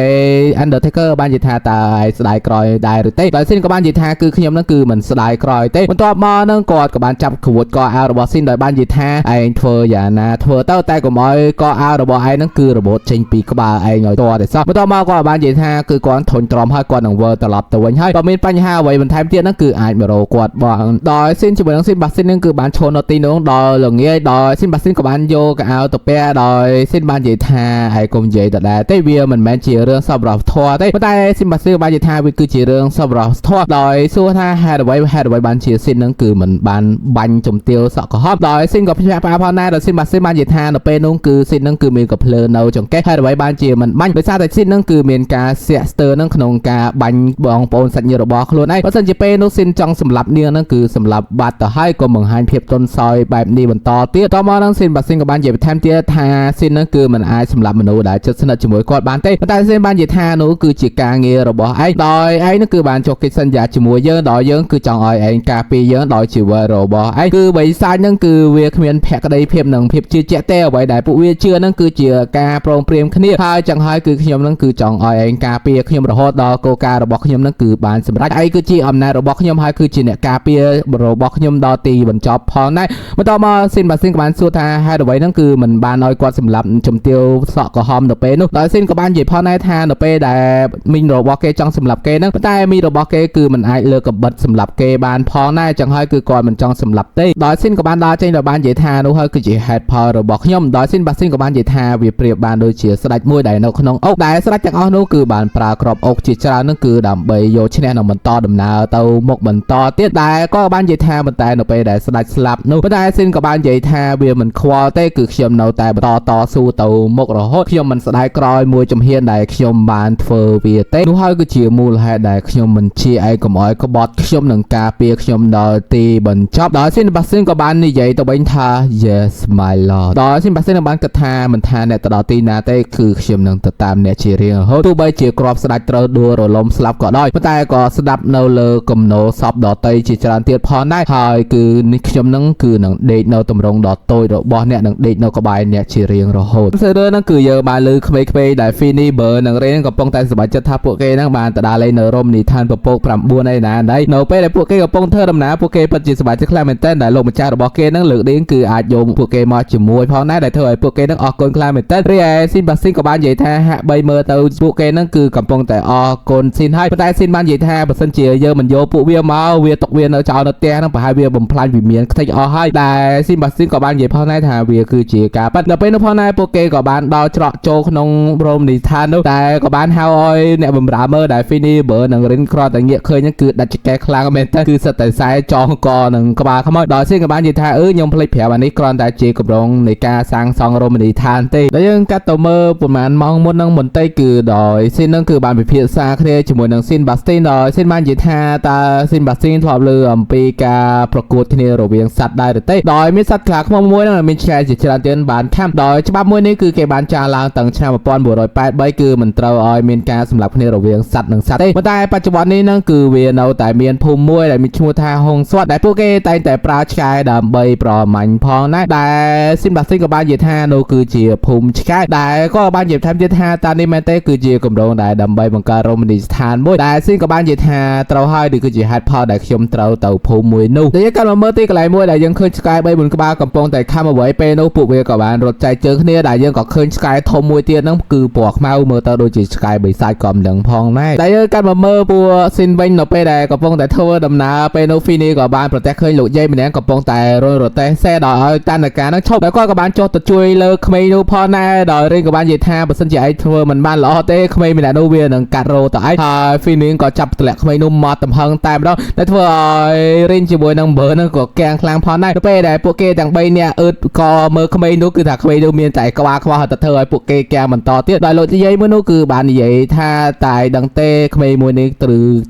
Undertaker បាននិយាយថាតើឯងស្ដាយក្រោយដែរឬទេដោយស៊ីនក៏បាននិយាយថាគឺខ្ញុំនឹងគឺមិនស្ដាយក្រោយទេបន្ទាប់មកនឹងគាត់ក៏បានចាប់ក្រួតកអាវរបស់ស៊ីនដោយបាននិយាយថាឯងធ្វើយ៉ាងណាធ្វើទៅតែកុំឲ្យកអាវរបស់ឯងនឹងគឺរបូតចេញពីក្បាលឯងឲ្យទាល់តែសោះបន្ទាប់មកគាត់បាននិយាយថាគឺគាត់ធុញទ្រាំហើយគាត់នឹងវិលត្រឡប់ទៅវិញហើយបើមានបញ្ហាអ្វីបន្ថែមទៀតហ្នឹងគឺអាចមករកគាត់បងដោយស៊ីនជាមួយនឹងស៊ីនបាស៊ីននឹងគឺបានឈរនៅទីនោះដល់ល្ងាចដោយស៊ីនបាស៊ីនក៏បានយកកអាវទៅពាក់ដោយស៊ីនបាននិយាយថាហើយកុំនិយាយដដែលទេវាមិនមែនជារឿងសប្បុរសធម៌ទេប៉ុន្តែស៊ីនបាស៊ីនបាននិយាយថាវាគឺជារឿងសប្បុរសធម៌ដោយសួរថាហេតុអ្វីបានជាស៊ីននឹងគឺមិនបានបាញ់ជំទាវសក់ក្រហមដោយស៊ីនក៏ភ្ញាក់ផ្អើលផងដែរដោយស៊ីនបាស៊ីនបាននិយាយថានៅពេលនោះគឺស៊ីននឹងគឺមានកំភ្លើនៅចង្កេះហេតុអ្វីបានជាមិនបាញ់ដោយសារតែស៊ីននឹងគឺមានការសាក់ស្ទើរនឹងក្នុងការបាញ់បងប្អូនសាច់ញាតិរបស់ខ្លួនឯងបើមិនជាពេលនោះស៊ីនចង់សម្លាប់នាងនឹងគឺសម្លាប់បាត់ទៅហើយក៏បង្ហាញភាពទន់ខ្សោយបែបនេះបន្តទៀតតមកនឹងស៊ីនបាស៊ីនក៏បាននិយាយបន្ថែមទៀតថាស៊ីននឹងគឺមិនអាចសម្លាប់មនុស្សដែលជិតស្និទ្ធជាមួយគាត់បានទេប៉ុន្តែស៊ីនបាននិយាយថានោះគឺជាការងាររបស់ឯងដោយឯងនឹងគឺបានចុះកិច្ចសន្យាជាមួយយើងដោយយើងគឺចង់ឲ្យឯងការពារយើងដោយជីវិតរបស់ឯងគឺបិសាចនឹងគឺវាគ្មានភក្តីភាពនិងភាពជឿជាក់ទេអ្វីដែលពួកវាជឿនឹងគឺជាការព្រមព្រៀងគ្នាហើយចឹងហើយគឺខ្ញុំនឹងគឺចង់ឲ្យឯងការពារខ្ញុំរហូតដល់គោលការណ៍របស់ខ្ញុំនឹងគឺបានសម្រេចឯងគឺជាអំណាចរបស់ខ្ញុំហើយគឺជាអ្នកការពាររបស់ខ្ញុំដល់ទីបញ្ចប់ផងដែរបន្ទាប់មកស៊ីនបាស៊ីនក៏បានសួរថាហេតុអ្វីហ្នឹងគឺមិនបានឲ្យគាត់សម្លាប់ជំទាវសក់ក្រហមនៅពេលនោះដោយស៊ីនក៏បាននិយាយផងដែរថានៅពេលដែលមីងរបស់គេចង់សម្លាប់គេហ្នឹងប៉ុន្តែមីងរបស់គេគឺមិនអាចលើកកបិតសម្លាប់គេបានផងដែរចឹងហើយគឺគាត់មិនចង់សម្លាប់ទេដោយស៊ីនក៏បានដើរចេញដោយបាននិយាយថានោះហើយគឺជាហេតុផលរបស់ខ្ញុំដោយស៊ីនបាស៊ីនក៏បាននិយាយថាវាប្រៀបបានដូចជាស្ដេចមួយដែលនៅក្នុងអុកដែលស្ដេចទាំងអស់នោះគឺបានប្រើក្របអុកជាច្រើននឹងគឺដើម្បីយកឈ្នះនឹងបន្តដំណើរទៅមុខបន្តទៀតដែលក៏បាននិយាយថាប៉ុន្តែនៅពេលដែលស្ដេចស្លាប់នោះប៉ុន្តែស៊ីនក៏បាននិយាយថាវាមិនខ្វល់ទេគឺខ្ញុំនៅតែបន្តតស៊ូទៅមុខរហូតខ្ញុំមិនស្ដាយក្រោយមួយជំហានដែលខ្ញុំបានធ្វើវាទេនោះហើយគឺជាមូលហេតុដែលខ្ញុំមិនជាឯកុំឲ្យក្បត់ខ្ញុំនឹងការពារខ្ញុំដល់ទីបញ្ចប់ដោយស៊ីនបាស៊ីនក៏បាននិយាយទៅវិញថា Yes my lord ដោយស៊ីនបាស៊ីនបានគិតថាមិនថាអ្នកទៅដល់ទីណាទេគឺខ្ញុំនឹងទៅតាមអ្នកជារៀងរហូតទោះបីជាក្របស្ដាច់ត្រូវដួលរលំស្លាប់ក៏ដោយប៉ុន្តែក៏ស្ដាប់នៅលើគំនោសពដតីជាច្រើនទៀតផងដែរហើយគឺនេះខ្ញុំនឹងគឺនឹងដេកនៅតម្រងដ៏តូចរបស់អ្នកនឹងដេកនៅក្បែរអ្នកជារៀងរហូតសេរីនឹងគឺយើងបានលើក្មេងៗដែល Finny Burr និង Rain កំពុងតែសប្បាយចិត្តថាពួកគេនឹងបានទៅដល់លេងនៅរមណីយដ្ឋានពពក9ឯណាណៃនៅពេលដែលពួកគេកំពុងធ្វើដំណើរពួកគេពិតជាសប្បាយចិត្តខ្លាំងមែនទែនដែលលោកម្ចាស់របស់គេនឹងលើកដេញគឺអាចយកពួកគេមកជាមួយផងដែរដែលធ្វើឲ្យពួកគេនឹងអរគុណខ្លាំងមែនទែនរីឯស៊ីនបាស៊ីនក៏បាននិយាយថាហាក់បីមើលទៅពួកគេនឹងគឺកំពុងតែអរគុណស៊ីនហើយប៉ុន្តែស៊ីនបាននិយាយថាបើសិនជាយើងមិនយកពួកវាមកវាទុកវានៅចោលនៅផ្ទះនឹងប្រហែលវាបំផ្លាញវិមានខ្ទេចអស់ហើយដែលស៊ីនបាស៊ីនក៏បាននិយាយផងដែរថាវាគឺជាការប៉ັດដល់ពេលនោះផងដែរពួកគេក៏បានដល់ច្រកចូលក្នុងរមណីយដ្ឋាននោះតែក៏បានហៅឲ្យអ្នកបម្រើមើលដែល Finny Burr និង Rain គ្រាន់តែងាកឃើញហ្នឹងគឺដាច់ចកែខ្លាំងមែនតើគឺសិតតែខ្សែចងកនឹងក្បាលខ្មោចដល់ស៊ីនក៏បាននិយាយថាខ្ញុំភ្លេចប្រាប់អានេះគ្រាន់តែជាកម្រងនៃការសាងសង់រមណីយដ្ឋានទេដែលយើងកាត់ទៅមើលប្រហែលម៉ោងមុនហ្នឹងបន្តិចគឺដោយស៊ីនហ្នឹងគឺបានពិភាក្សាគ្នាជាមួយនឹងស៊ីនបាស្ទីនដោយស៊ីនបាននិយាយថាតើស៊ីនបាស្ទីនធ្លាប់លើអំពីការប្រកួតគ្នារវាងសត្វដែរឬទេដោយមានសត្វខ្លាឃ្មុំមួយហ្នឹងមានឆ្កែជាច្រើនទៀតបានខាំដោយច្បាប់មួយនេះគឺគេបានចារឡើងតាំងឆ្នាំ1983គឺមិនត្រូវឲ្យមានការសម្លាប់គ្នារវាងសត្វនិងសត្វទេប៉ុន្តែបច្ចុប្បន្ននេះហ្នឹងគឺវានៅតែមានភូមិមួយដែលមានឈ្មោះថាហុងស្វាត់ដែលពួកគេតែងតែប្រើឆ្កែដើម្បីប្រមាញ់ផងដែរដែលស៊ីនបាស៊ីនក៏បាននិយាយថានោះគឺជាភូមិឆ្កែដែលក៏បាននិយាយថែមទៀតថាតើនេះមែនទេគឺជាគម្រោងដែលដើម្បីបង្កើតរមណីយដ្ឋានមួយដែលស៊ីនក៏បាននិយាយថាត្រូវហើយឬគឺជា ជាហេតុផលដែលខ្ញុំត្រូវទៅភូមិមួយនោះតែយើងកាន់មកមើលទីកន្លែងមួយដែលយើងឃើញឆ្កែ3 4ក្បាលកំពុងតែខំអ្វីពេលនោះពួកវាក៏បានរត់ចែកជើងគ្នាដែលយើងក៏ឃើញឆ្កែធំមួយទៀតហ្នឹងគឺពណ៌ខ្មៅមើលទៅដូចជាឆ្កែបិសាចក៏មិនដឹងផងដែរតែយើងកាន់មកមើលពួកស៊ីនវិញនៅពេលដែលកំពុងតែធ្វើដំណើរពេលនោះហ្វីនីក៏បានប្រទះឃើញលោកយាយម្នាក់កំពុងតែរត់រទេះសេដល់ឲ្យតានការហ្នឹងឈប់ហើយគាត់ក៏បានចុះទៅជួយលើក្មេងនោះផងដែរដល់រៀនក៏បាននិយាយថាបើសិនជាឯងធ្វើមិនបានល្អទេក្មេងម្នាក់នោះវានឹងកាត់រោទៅឯងហើយហ្វីនីក៏ចាប់ទម្លាក់ក្មេងនោះមកទំហឹងតែម្ដងតែធ្វើឲ្យរៀនជាមួយនឹងបើហ្នឹងក៏កាំងខ្លាំងផងដែរទៅពេលដែលពួកគេទាំង3នាក់អឺតក៏មើលក្មេងនោះគឺថាក្មេងនោះមានតែក្បាលខ្វះទៅធ្វើឲ្យពួកគេកាំងបន្តទៀតដោយលោកនិយាយមួយនោះគឺបាននិយាយថាតែដឹងទេក្មេងមួយនេះត្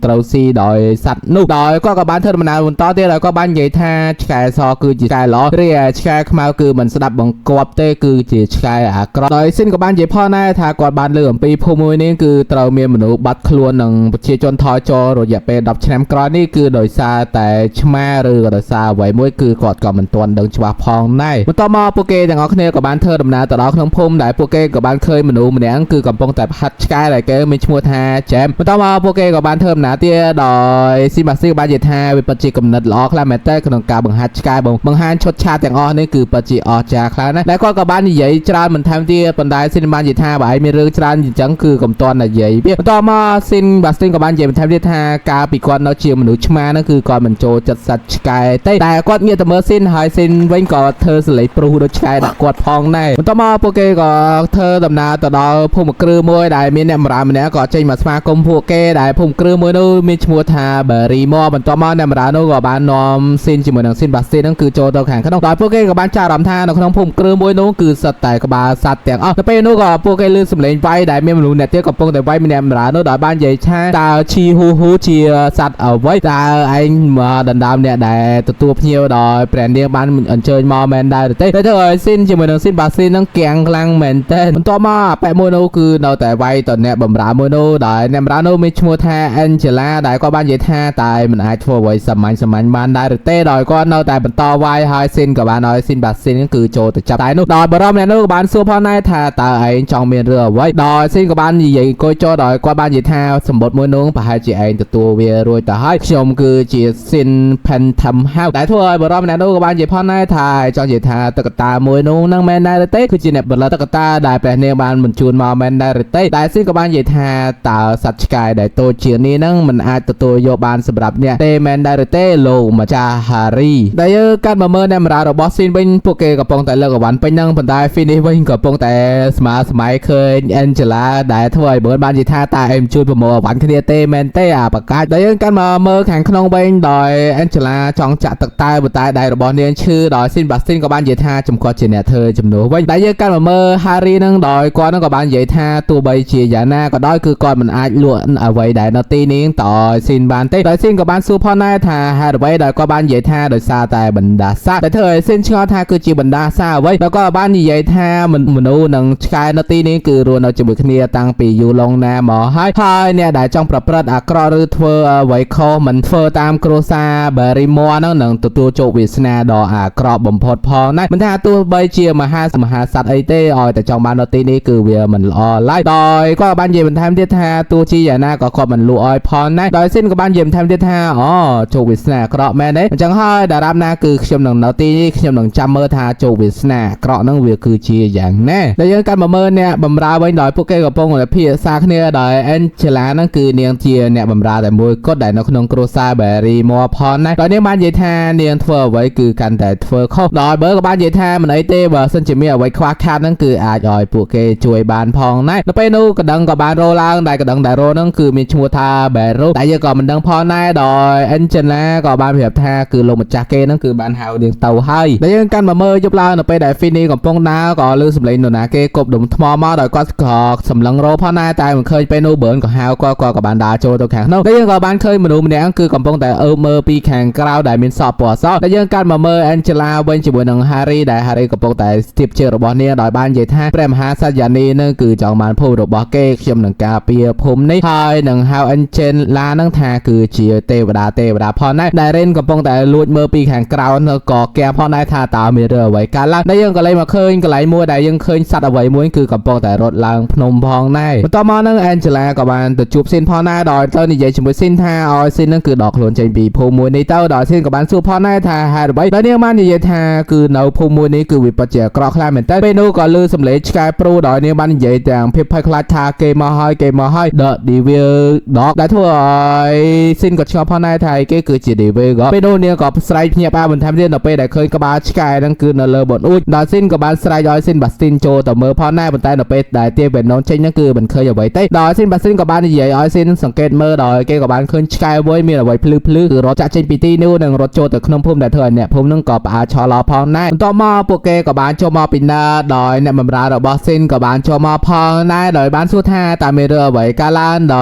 រូវស៊ីដោយសัตว์នោះដោយគាត់ក៏បានធ្វើដំណើរបន្តទៀតហើយគាត់បាននិយាយថាឆ្កែសគឺជាឆ្កែល្អរីឯឆ្កែខ្មៅគឺមិនស្ដាប់បង្គាប់ទេគឺជាឆ្កែអាក្រក់ដោយស៊ីនក៏បាននិយាយផងដែរថាគាត់បានលើអំពីភូមិមួយនេះគឺត្រូវមានមនុស្សបាត់ខ្លួននឹងប្រជាជនថយចររយៈពេល10ឆ្នាំក្រោយនេះគឺដោយសារតែឆ្មាឬក៏ដោយសារអ្វីមួយគឺគាត់ក៏មិនទាន់ដឹងច្បាស់ផងដែរបន្ទាប់មកពួកគេទាំងអស់គ្នាក៏បានធ្វើដំណើរទៅដល់ក្នុងភូមិដែលពួកគេក៏បានឃើញមនុស្សម្នាក់គឺកំពុងតែហាត់ឆ្កែដែលគេមានឈ្មោះថាចែមបន្ទាប់មកពួកគេក៏បានធ្វើដំណើរទៀតដោយស៊ីម៉ាស៊ីបាននិយាយថាវាពិតជាគំនិតល្អខ្លាំងមែនតើក្នុងការបង្ហាត់ឆ្កែបង្ហាញឈុតឆាកទាំងអស់នេះគឺពិតជាអស្ចារ្យខ្លាំងណាស់ដែលគាត់ក៏បាននិយាយច្រើនបន្ថែមទៀតប៉ុន្តែស៊ីនបាននិយាយថាបើឯងមានរឿងច្រើនអញ្ចឹងគឺកុំទាន់និយាយវាបន្ទាប់មកស៊ីនបាស្ទីនក៏បាននិយាយបន្ថែមទៀតថាកាលពីគាត់នៅជាមនុស្សឆ្មាហ្នឹងគឺគាត់មិនចូលចិត្តសត្វឆ្កែទេតែគាត់ងាកទៅមើលស៊ីនហើយស៊ីនវិញក៏ធ្វើសលេងព្រុសដូចឆ្កែដាក់គាត់ផងដែរបន្ទាប់មកពួកគេក៏ធ្វើដំណើរទៅដល់ភូមិគ្រឹះមួយដែលមានអ្នកបម្រើម្នាក់ក៏ចេញមកស្វាគមន៍ពួកគេដែលភូមិគ្រឹះមួយនោះមានឈ្មោះថាបារីម៉ូបន្ទាប់មកអ្នកបម្រើនោះក៏បាននាំស៊ីនជាមួយនឹងស៊ីនបាស្ទីនហ្នឹងគឺចូលទៅខាងក្នុងដោយពួកគេក៏បានចាប់អារម្មណ៍ថានៅក្នុងភូមិគ្រឹះមួយនោះគឺសិតតែក្បាលសត្វទាំងអស់ទៅពេលនោះក៏ពួកគេឮសំឡេងវាយដែលមានមនុស្សអ្នកទៀតកំពុងតែវាយម្នាក់បម្រើនោះដោយបាននិយាយថាតើឈីហ៊ូហ៊ូជាសត្វអ្វីតើឯងដណ្ដើមអ្នកដែលទទួលភ្ញៀវដោយព្រះនាងបានអញ្ជើញមកមែនដែរទេតែធ្វើឲ្យស៊ីនជាមួយនឹងស៊ីនបាស៊ីនហ្នឹងគាំងខ្លាំងមែនទេបន្ទាប់មកប៉ែមួយនោះគឺនៅតែវាយទៅអ្នកបម្រើមួយនោះដែលអ្នកបម្រើនោះមានឈ្មោះថា Angela ដែលគាត់បាននិយាយថាតែមិនអាចធ្វើអ្វីសាមញ្ញបានដែរទេដោយគាត់នៅតែបន្តវាយហើយស៊ីនក៏បានឲ្យស៊ីនបាស៊ីនគឺចូលទៅចាប់តែនោះដោយបរិមម្នាក់នោះក៏បានសួរផងដែរថាតើឯងចង់មានរឿងអ្វីដោយស៊ីនក៏បាននិយាយអង្គុយចូលដោយគាត់បាននិយាយថាសម្បត្តិមួយនោះប្រហែលជាឯងទទួលវារួចទៅហើយខ្ញុំគឺជាស៊ីន Phantom House ដែលធ្វើឲ្យបរិមម្នាក់នោះក៏បាននិយាយផងដែរថាចង់និយាយថាតុក្កតាមួយនោះនឹងមែនដែរទេគឺជាអ្នកផលិតតុក្កតាដែលព្រះនាងបានបញ្ជូនមកមែនដែរទេតែស៊ីនក៏បាននិយាយថាតើសត្វឆ្កែដែលតូចជាងនេះនឹងមិនអាចទទួលយកបានសម្រាប់អ្នកទេមែនដែរទេលោកម្ចាស់ Harry ដែលយើងកាត់មកមើលអ្នកបម្រើរបស់ស៊ីនវិញពួកគេកំពុងតែលើកអវ៉ាន់ពេញហ្នឹងប៉ុន្តែ Finish វិញកំពុងតែស្មើសម័យឃើញ Angela ដែលធ្វើឲ្យបើបាននិយាយថាតើឯងជួយប្រមូលអវ៉ាន់គ្នាទេមែនទេអាប្រកាសដែលយើងកាត់មកមើលខាងក្នុងវិញដោយ Angela ចង់ចាក់ទឹកតែប៉ុន្តែដៃរបស់នាងឈឺដោយ Sin Bastin ក៏បាននិយាយថាចំគាត់ជាអ្នកធ្វើជំនួសវិញដែលយើងកាត់មកមើល Harry ហ្នឹងដោយគាត់ហ្នឹងក៏បាននិយាយថាទោះបីជាយ៉ាងណាក៏ដោយគឺគាត់មិនអាចលក់អ្វីដែលនៅទីនេះតឲ្យ Sin បានទេដោយ Sin ក៏បានសួរផងដែរថាហេតុអ្វីដែលគាត់បាននិយាយថាដោយសារតែបណ្ដាសាដែលធ្វើឲ្យ Sin ឆ្ងល់ថាគឺជាបណ្ដាសាអ្វីដោយគាត់បាននិយាយថាមនុស្សនិងឆ្កែនៅទីនេះគឺរស់នៅជាមួយគ្នាតាំងពីយូរលង់ណាស់មកហើយអ្នកដែលចង់ប្រព្រឹត្តអាក្រក់ឬធ្វើអ្វីខុសមិនធ្វើតាមគ្រួសារ Barrymore ហ្នឹងនឹងទទួលជោគវាសនាដ៏អាក្រក់បំផុតផងណាមិនថាទោះបីជាមហាសត្វអីទេឲ្យតែចង់បាននៅទីនេះគឺវាមិនល្អឡើយដោយគាត់បាននិយាយបន្ថែមទៀតថាទោះជាយ៉ាងណាក៏គាត់មិនលក់ឲ្យផងណាដោយស៊ីនក៏បាននិយាយបន្ថែមទៀតថាអូជោគវាសនាអាក្រក់មែនទេអញ្ចឹងហើយតារាមណាគឺខ្ញុំនឹងនៅទីនេះខ្ញុំនឹងចាំមើលថាជោគវាសនាអាក្រក់ហ្នឹងវាគឺជាយ៉ាងណាដែលយើងកាន់មកមើលអ្នកបម្រើវិញដោយពួកគេកំពុងតែភាសាគ្នាដោយ Angela ហ្នឹងគឺនាងជាអ្នកបម្រើតែមួយគត់ដែលនៅក្នុងគ្រួសារ Barrymore ផងណាដោយនាងបាននិយាយថានាងធ្វើអ្វីគឺកាន់តែធ្វើខុសដោយបើក៏បាននិយាយថាមិនអីទេបើសិនជាមានអ្វីខ្វះខាតហ្នឹងគឺអាចឲ្យពួកគេជួយបានផងណាដល់ពេលនោះកដឹងក៏បានរោឡើងដែលកដឹងដែលរោហ្នឹងគឺមានឈ្មោះថា Barrow តែយើងក៏មិនដឹងផងដែរដោយ Angela ក៏បានប្រាប់ថាគឺលោកម្ចាស់គេហ្នឹងគឺបានហៅនាងទៅហើយដែលយើងកាន់មកមើលយប់ឡើងនៅពេលដែល Finny កំពុងដើរក៏ឮសំឡេងនរណាគេគប់ដុំថ្មមកដោយគាត់ក៏សម្លឹងរោផងដែរតែមិនឃើញពេលនោះ Burn ក៏ហៅគាត់ក៏បានដើរចូលទៅខាងនោះដែលយើងក៏បានឃើញមនុស្សម្នាក់គឺកំពុងតែអើបមើលពីខាងក្រៅដែលមានសក់ពណ៌សដែលយើងកាត់មកមើល Angela វិញជាមួយនឹង Harry ដែល Harry កំពុងតែស្ទាបជើងរបស់នាងដោយបាននិយាយថាព្រះមហាសត្យានីនឹងគឺចង់បានភូមិរបស់គេខ្ញុំនឹងការពារភូមិនេះហើយនឹងហៅ Angela នឹងថាគឺជាទេវតាផងដែរដែល Ren កំពុងតែលួចមើលពីខាងក្រៅក៏គាំងផងដែរថាតើមានរឿងអ្វីកើតឡើងដែលយើងក៏លេងមកឃើញកន្លែងមួយដែលយើងឃើញសត្វអ្វីមួយគឺកំពុងតែរត់ឡើងភ្នំផងដែរបន្ទាប់មកនឹង Angela ក៏បានទៅជួប Sin ផងដែរដោយទៅនិយាយជាមួយ Sin ថាអ ឲ្យស៊ីននឹងគឺដកខ្លួនចេញពីភូមិមួយនេះទៅដល់ស៊ីនក៏បានសួរផងដែរថាហេតុអ្វីដល់នាងបាននិយាយថាគឺនៅភូមិមួយនេះគឺវាពិតជាអាក្រក់ខ្លាំងមែនតើពេលនោះក៏លឺសំឡេងឆ្កែព្រូដល់នាងបាននិយាយទាំងភាពភ័យខ្លាចថាគេមកហើយដក Devil Dog ដែលធ្វើឲ្យស៊ីនក៏ឆ្ងល់ផងដែរថាគេគឺជា Devil Dog ពេលនោះនាងក៏ស្រែកភ្ញាក់ផ្អើលបន្ថែមទៀតនៅពេលដែលឃើញក្បាលឆ្កែហ្នឹងគឺនៅលើបនអ៊ូចដល់ស៊ីនក៏បានស្រែកឲ្យស៊ីនបាស្ទីនចូលទៅមើលផងដែរប៉ុន្តែនៅពេលដែលទាវេណូនចេញហ្នឹងគឺមិនឃើញអ្វីទេដល់ស៊ីនបាស្ទីនក៏បាននិយាយឲ្យស៊ីនសង្កេតមើលដល់គេក៏បានឃើញឆ្កែមួយមានអ្វីភ្លឺគឺរត់ចាក់ចេញពីទីនោះនិងរត់ចូលទៅក្នុងភូមិដែលធ្វើឲ្យអ្នកភូមិហ្នឹងក៏ផ្អើលឆោឡផងដែរបន្ទាប់មកពួកគេក៏បានចូលមកពីណាដោយអ្នកបម្រើរបស់ស៊ីនក៏បានចូលមកផងដែរដោយបានសួរថាតើមានរឿងអ្វីកើតឡើងដ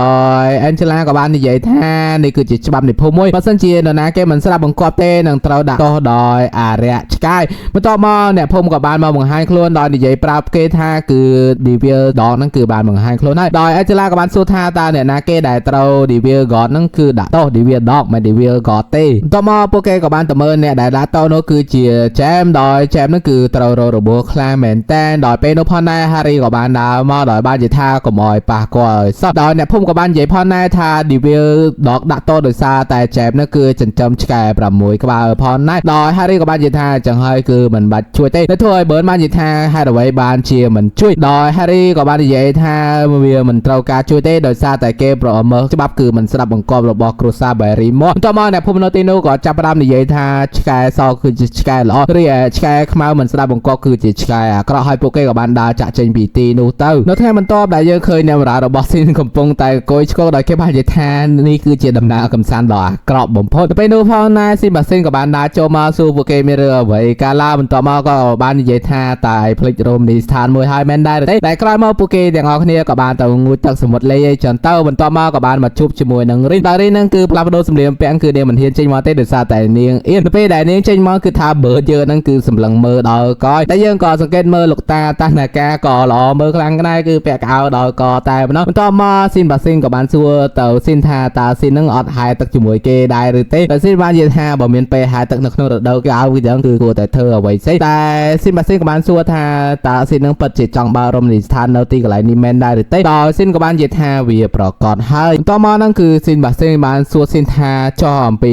ោយអេនជេឡាក៏បាននិយាយថានេះគឺជាច្បាប់នៃភូមិមួយបើសិនជានរណាគេមិនស្ដាប់បង្គាប់ទេនឹងត្រូវដាក់ទោសដោយអារៈឆ្កែបន្ទាប់មកអ្នកភូមិក៏បានមកបង្ហាញខ្លួនដោយនិយាយប្រាប់គេថាគឺ Devil Dog ហ្នឹងគឺបានបង្ហាញខ្លួនហើយដោយអេនជេឡាក៏បានសួរថាតើអ្នកណាគេដែលត្រូវ Devil God ហ្នឹងគឺដាក់ទោស Devil Dog មិន Devil God ទេបន្ទាប់មកពួកគេក៏បានទៅមើលអ្នកដែលដាក់ទោសនោះគឺជា Jam ដោយ Jam ហ្នឹងគឺត្រូវររបួសខ្លាំងមែនតែនដោយពេលនោះផងដែរ Harry ក៏បានដើរមកដោយបាននិយាយថាកុំឲ្យប៉ះគាត់ឲ្យសោះដោយអ្នកភូមិក៏បាននិយាយផងដែរថា Devil Dog ដាក់ទោសដោយសារតែ Jam នោះគឺចិញ្ចឹមឆ្កែ6ក្បាលផងដែរដោយ Harry ក៏បាននិយាយថាចឹងហើយគឺមិនបាច់ជួយទេតែធ្វើឲ្យ Burn បាននិយាយថាហេតុអ្វីបានជាមិនជួយដោយ Harry ក៏បាននិយាយថាវាមិនត្រូវការជួយទេដោយសារតែគេប្រមើលច្បាប់គឺមិនស្ដាប់បង្គាប់របស់គ្រួសារ Barrymore បន្ទាប់មកអ្នកភូមិនៅទីនោះក៏ចាប់ផ្ដើមនិយាយថាឆ្កែសគឺជាឆ្កែល្អរីឯឆ្កែខ្មៅមិនស្ដាប់បង្គាប់គឺជាឆ្កែអាក្រក់ហើយពួកគេក៏បានដើរចាក់ចេញពីទីនោះទៅនៅថ្ងៃបន្ទាប់ដែលយើងឃើញអ្នកបម្រើរបស់ស៊ីនកំពុងតែអង្គុយឆ្កោដោយគេបាននិយាយថានេះគឺជាដំណើរកំសាន្តដ៏អាក្រក់បំផុតទៅពេលនោះផងដែរស៊ីនបាស៊ីនក៏បានដើរចូលមកសួរពួកគេមានរឿងអ្វីកាលឡាបន្ទាប់មកក៏បាននិយាយថាតែភ្លេចរោមនីស្ថានមួយហើយមែនដែរទេតែក្រោយមកពួកគេទាំងអស់គ្នាក៏បានទៅងូតទឹកសមុទ្រលេអីចឹងទៅបន្ទាប់មកក៏បានមកជួបជាមួយនឹងរីនតែរីនហ្នឹងគឺផ្លាស់ប្ដូរសម្លៀកបំពាក់គឺនាងមិនហ៊ានចេញមកទេដោយសារតែនាងអៀនទៅពេលដែលនាងចេញមកគឺថាបើយើងហ្នឹងគឺសម្លឹងមើលដល់កយតែយើងក៏សង្កេតមើលលោកតាតានាការក៏ល្អមើលខ្លាំងដែរគឺពាក់កៅអៅដល់កតែប៉ុណ្ណោះបន្ទាប់មកស៊ីនបាស៊ីនក៏បានសួរទៅស៊ីនថាតើស៊ីនហ្នឹងអត់ហែទឹកជាមួយគេដែរឬទេតែស៊ីនបាននិយាយថាបើមានពេលហែទឹកនៅក្នុងរដូវក្តៅគឺចឹងគឺគួរតែធ្វើអ្វីផ្សេងតែស៊ីនបាស៊ីនក៏បានសួរថាតើស៊ីនហ្នឹងពិតជាចង់បើរមណីយដ្ឋាននៅទីកន្លែងនេះមែនដែរឬទេដោយស៊ីនក៏បាននិយាយថាវាប្រកបហើយបន្ទាប់មកហ្នឹងគឺស៊ីនបាស៊ីនបានសួរស៊ីនថាចោះអំពី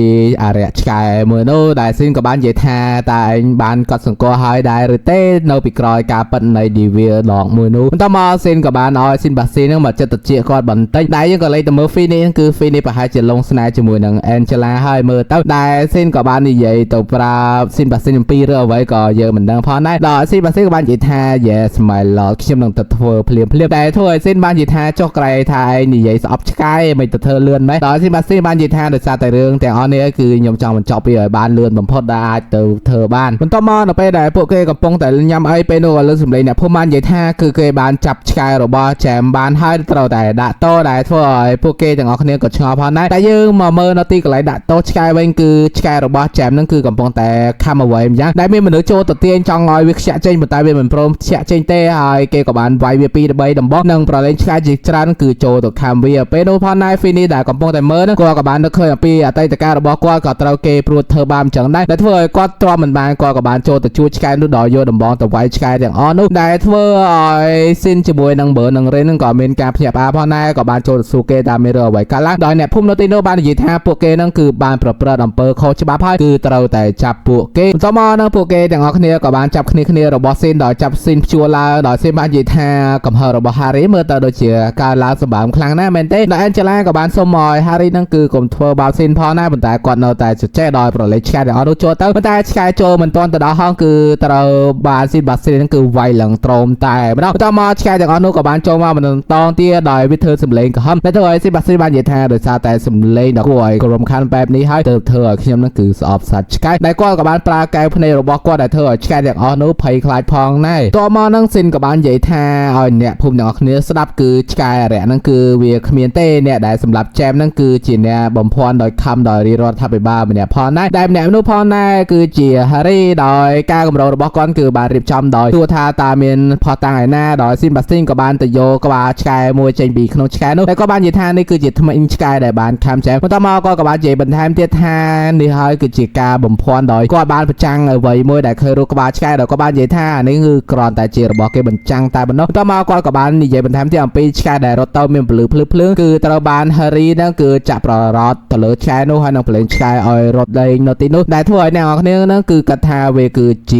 អរិយឆ្កែមួយនោះដែលស៊ីនក៏បាននិយាយថាតើឯងបានកត់សម្គាល់ហើយដែរឬទេនៅពីក្រោយការប៉ិននៃ Devil Dog មួយនោះបន្ទាប់មកស៊ីនក៏បានឲ្យស៊ីនបាស៊ីនហ្នឹងមកចិត្តជាគាត់បន្តិចតែយើងក៏លេចទៅមើល Finny ហ្នឹងគឺ Finny ប្រហែលជាលងស្នេហ៍ជាមួយនឹង Angela ហើយមើលទៅដែលស៊ីនក៏បាននិយាយទៅប្រាប់ស៊ីនបាស៊ីនអំពីរឿងអ្វីក៏យើងមិនដឹងផងដែរដល់ស៊ីនបាស៊ីនក៏បាននិយាយថា Yes my lord ខ្ញុំនឹងទៅធ្វើភ្លាមតែធ្វើឲ្យស៊ីនបាននិយាយថាចុះក្រែថាឯងនិយាយស្អប់ឆ្កែមិនទៅធ្វើលឿនម៉េចដល់ស៊ីនបាស៊ីនបាននិយាយថាដោយសារតែរឿងទាំងអស់នេះគឺខ្ញុំចង់បញ្ចប់វាឲ្យបានលឿនបំផុតដែលអាចទៅធ្វើបានបន្ទាប់មកនៅពេលដែលពួកគេកំពុងតែញ៉ាំអីពេលនោះក៏លើសម្លេងអ្នកភូមិបាននិយាយថាគឺគេបានចាប់ឆ្កែរបស់ Jam បានហើយត្រូវតែដាក់តដែលធ្វើឲ្យពួកគេទាំងអស់គ្នាក៏ឆ្ងល់ផងដែរតែយើងមកមើលនៅទីកន្លែងដាក់តឆ្កែវិញគឺឆ្កែរបស់ Jam ហ្នឹងគឺកំពុងតែខំអ្វីម្យ៉ាងដែលមានមនុស្សចូលទៅទាញចង់ឲ្យវាខ្ជាក់ចេញប៉ុន្តែវាមិនព្រមខ្ជាក់ចេញទេហើយគេក៏បានវាយវា2 3ដំបោះនិងប្រឡែងឆ្កែជាច្រើនគឺចូលទៅខំវាពេលនោះផងដែរ Finny ដែលកំពុងតែមើលហ្នឹងគាត់ក៏បាននឹកឃើញអំពីអតីតកាលរបស់គាត់ក៏ត្រូវគេព្រួតធ្វើបាបអញ្ចឹងដែរដែលធ្វើឲ្យគាត់ទ្រាំមិនបានគាត់ក៏បានចូលទៅជួយឆ្កែនោះដល់យកដំបងទៅវាយឆ្កែទាំងអស់នោះដែលធ្វើឲ្យស៊ីនជាមួយនឹងបើនឹងរេនហ្នឹងក៏មានការភ្ញាក់ផ្អើលផងដែរក៏បានចូលទៅសួរគេថាមានរឿងអ្វីកើតឡើងដោយអ្នកភូមិនៅទីនោះបាននិយាយថាពួកគេហ្នឹងគឺបានប្រព្រឹត្តអំពើខុសច្បាប់ហើយគឺត្រូវតែចាប់ពួកគេបន្ទាប់មកហ្នឹងពួកគេទាំងអស់គ្នាក៏បានចាប់គ្នារបស់ស៊ីនដោយចាប់ស៊ីនព្យួរឡើងដោយស៊ីនបាននិយាយថាកំហឹងរបស់ Harry មើលទៅដូចជាការឡើងសម្បើមខ្លាំងណាស់មែនទេដែល Angela ក៏បានសុំឲ្យ Harry ហ្នឹងគឺកុំធ្វើបាបស៊ីនផងដែរប៉ុន្តែគាត់នៅតែជជែកដោយប្រឡែកឆ្កែទាំងអស់នោះចូលទៅប៉ុន្តែឆ្កែចូលមិនទាន់ទៅដល់ហងគឺត្រូវបានស៊ីនបាស៊ីនហ្នឹងគឺវាយឡើងត្រោមតែម្ដងបន្ទាប់មកឆ្កែទាំងអស់នោះក៏បានចូលមកបន្តទៀតដោយវាធ្វើសម្លេងកំហឹងតែធ្វើឲ្យស៊ីនបាស៊ីនបាននិយាយថាដោយសារតែសម្លេងដ៏គួរឲ្យរំខានបែបនេះហើយទើបធ្វើឲ្យខ្ញុំហ្នឹងគឺស្អប់សាច់ឆ្កែដែលគាត់ក៏បានប្រើកែវភ្នែករបស់គាត់ដែលធ្វើឲ្យឆ្កែទាំងអស់នោះភ័យខ្លាចផងដែរតមកហ្នឹងស៊ីនក៏បាននិយាយថាឲ្យអ្នកភូមិទាំងអស់គ្នាស្ដាប់គឺឆ្កែអរិយហ្នឹងគឺវាគ្មានទេអ្នកដែលសម្រាប់ចែមហ្នឹងគឺជាអ្នកបំភាន់ដោយខំដោយរាជរដ្ឋាភិបាលម្នាក់ផងដែរដែលម្នាក់នោះផងដែរគឺជា Harry ដោយការកម្រោរបស់គាត់គឺបានរៀបចំដោយទួថាតើមានផោះតាំងឯណាដោយស៊ីនបាស្ទីនក៏បានទៅយកក្បាលឆ្កែមួយចេញពីក្នុងឆ្កែនោះតែក៏បាននិយាយថានេះគឺជាថ្មិញឆ្កែដែលបានខំចែមបន្ទាប់មកគាត់ក៏បាននិយាយបន្ថែមទៀតថានេះហើយគឺជាការបំភាន់ដោយគាត់បានប្រចាំងអ្វីមួយដែលឃើញរូបក្បាលឆ្កែដោយក៏បាននិយាយថានេះគឺគ្រាន់តែជារបស់គេបញ្ចាំងតែប៉ុណ្ណោះបន្ទាប់មកគាត់ក៏បាននិយាយបន្ថែមទៀតអំពីឆ្កែដែលរត់ទៅមានពលឺភ្លឺគឺត្រូវបាន Harry ហ្នឹងគឺ ចាក់ប្ររត់ទៅលើឆ្កែនោះហើយនឹងប្រឡែងឆ្កែឲ្យរត់លេងនៅទីនោះដែលធ្វើឲ្យអ្នកនរគ្នាហ្នឹងគឺគិតថាវាគឺជ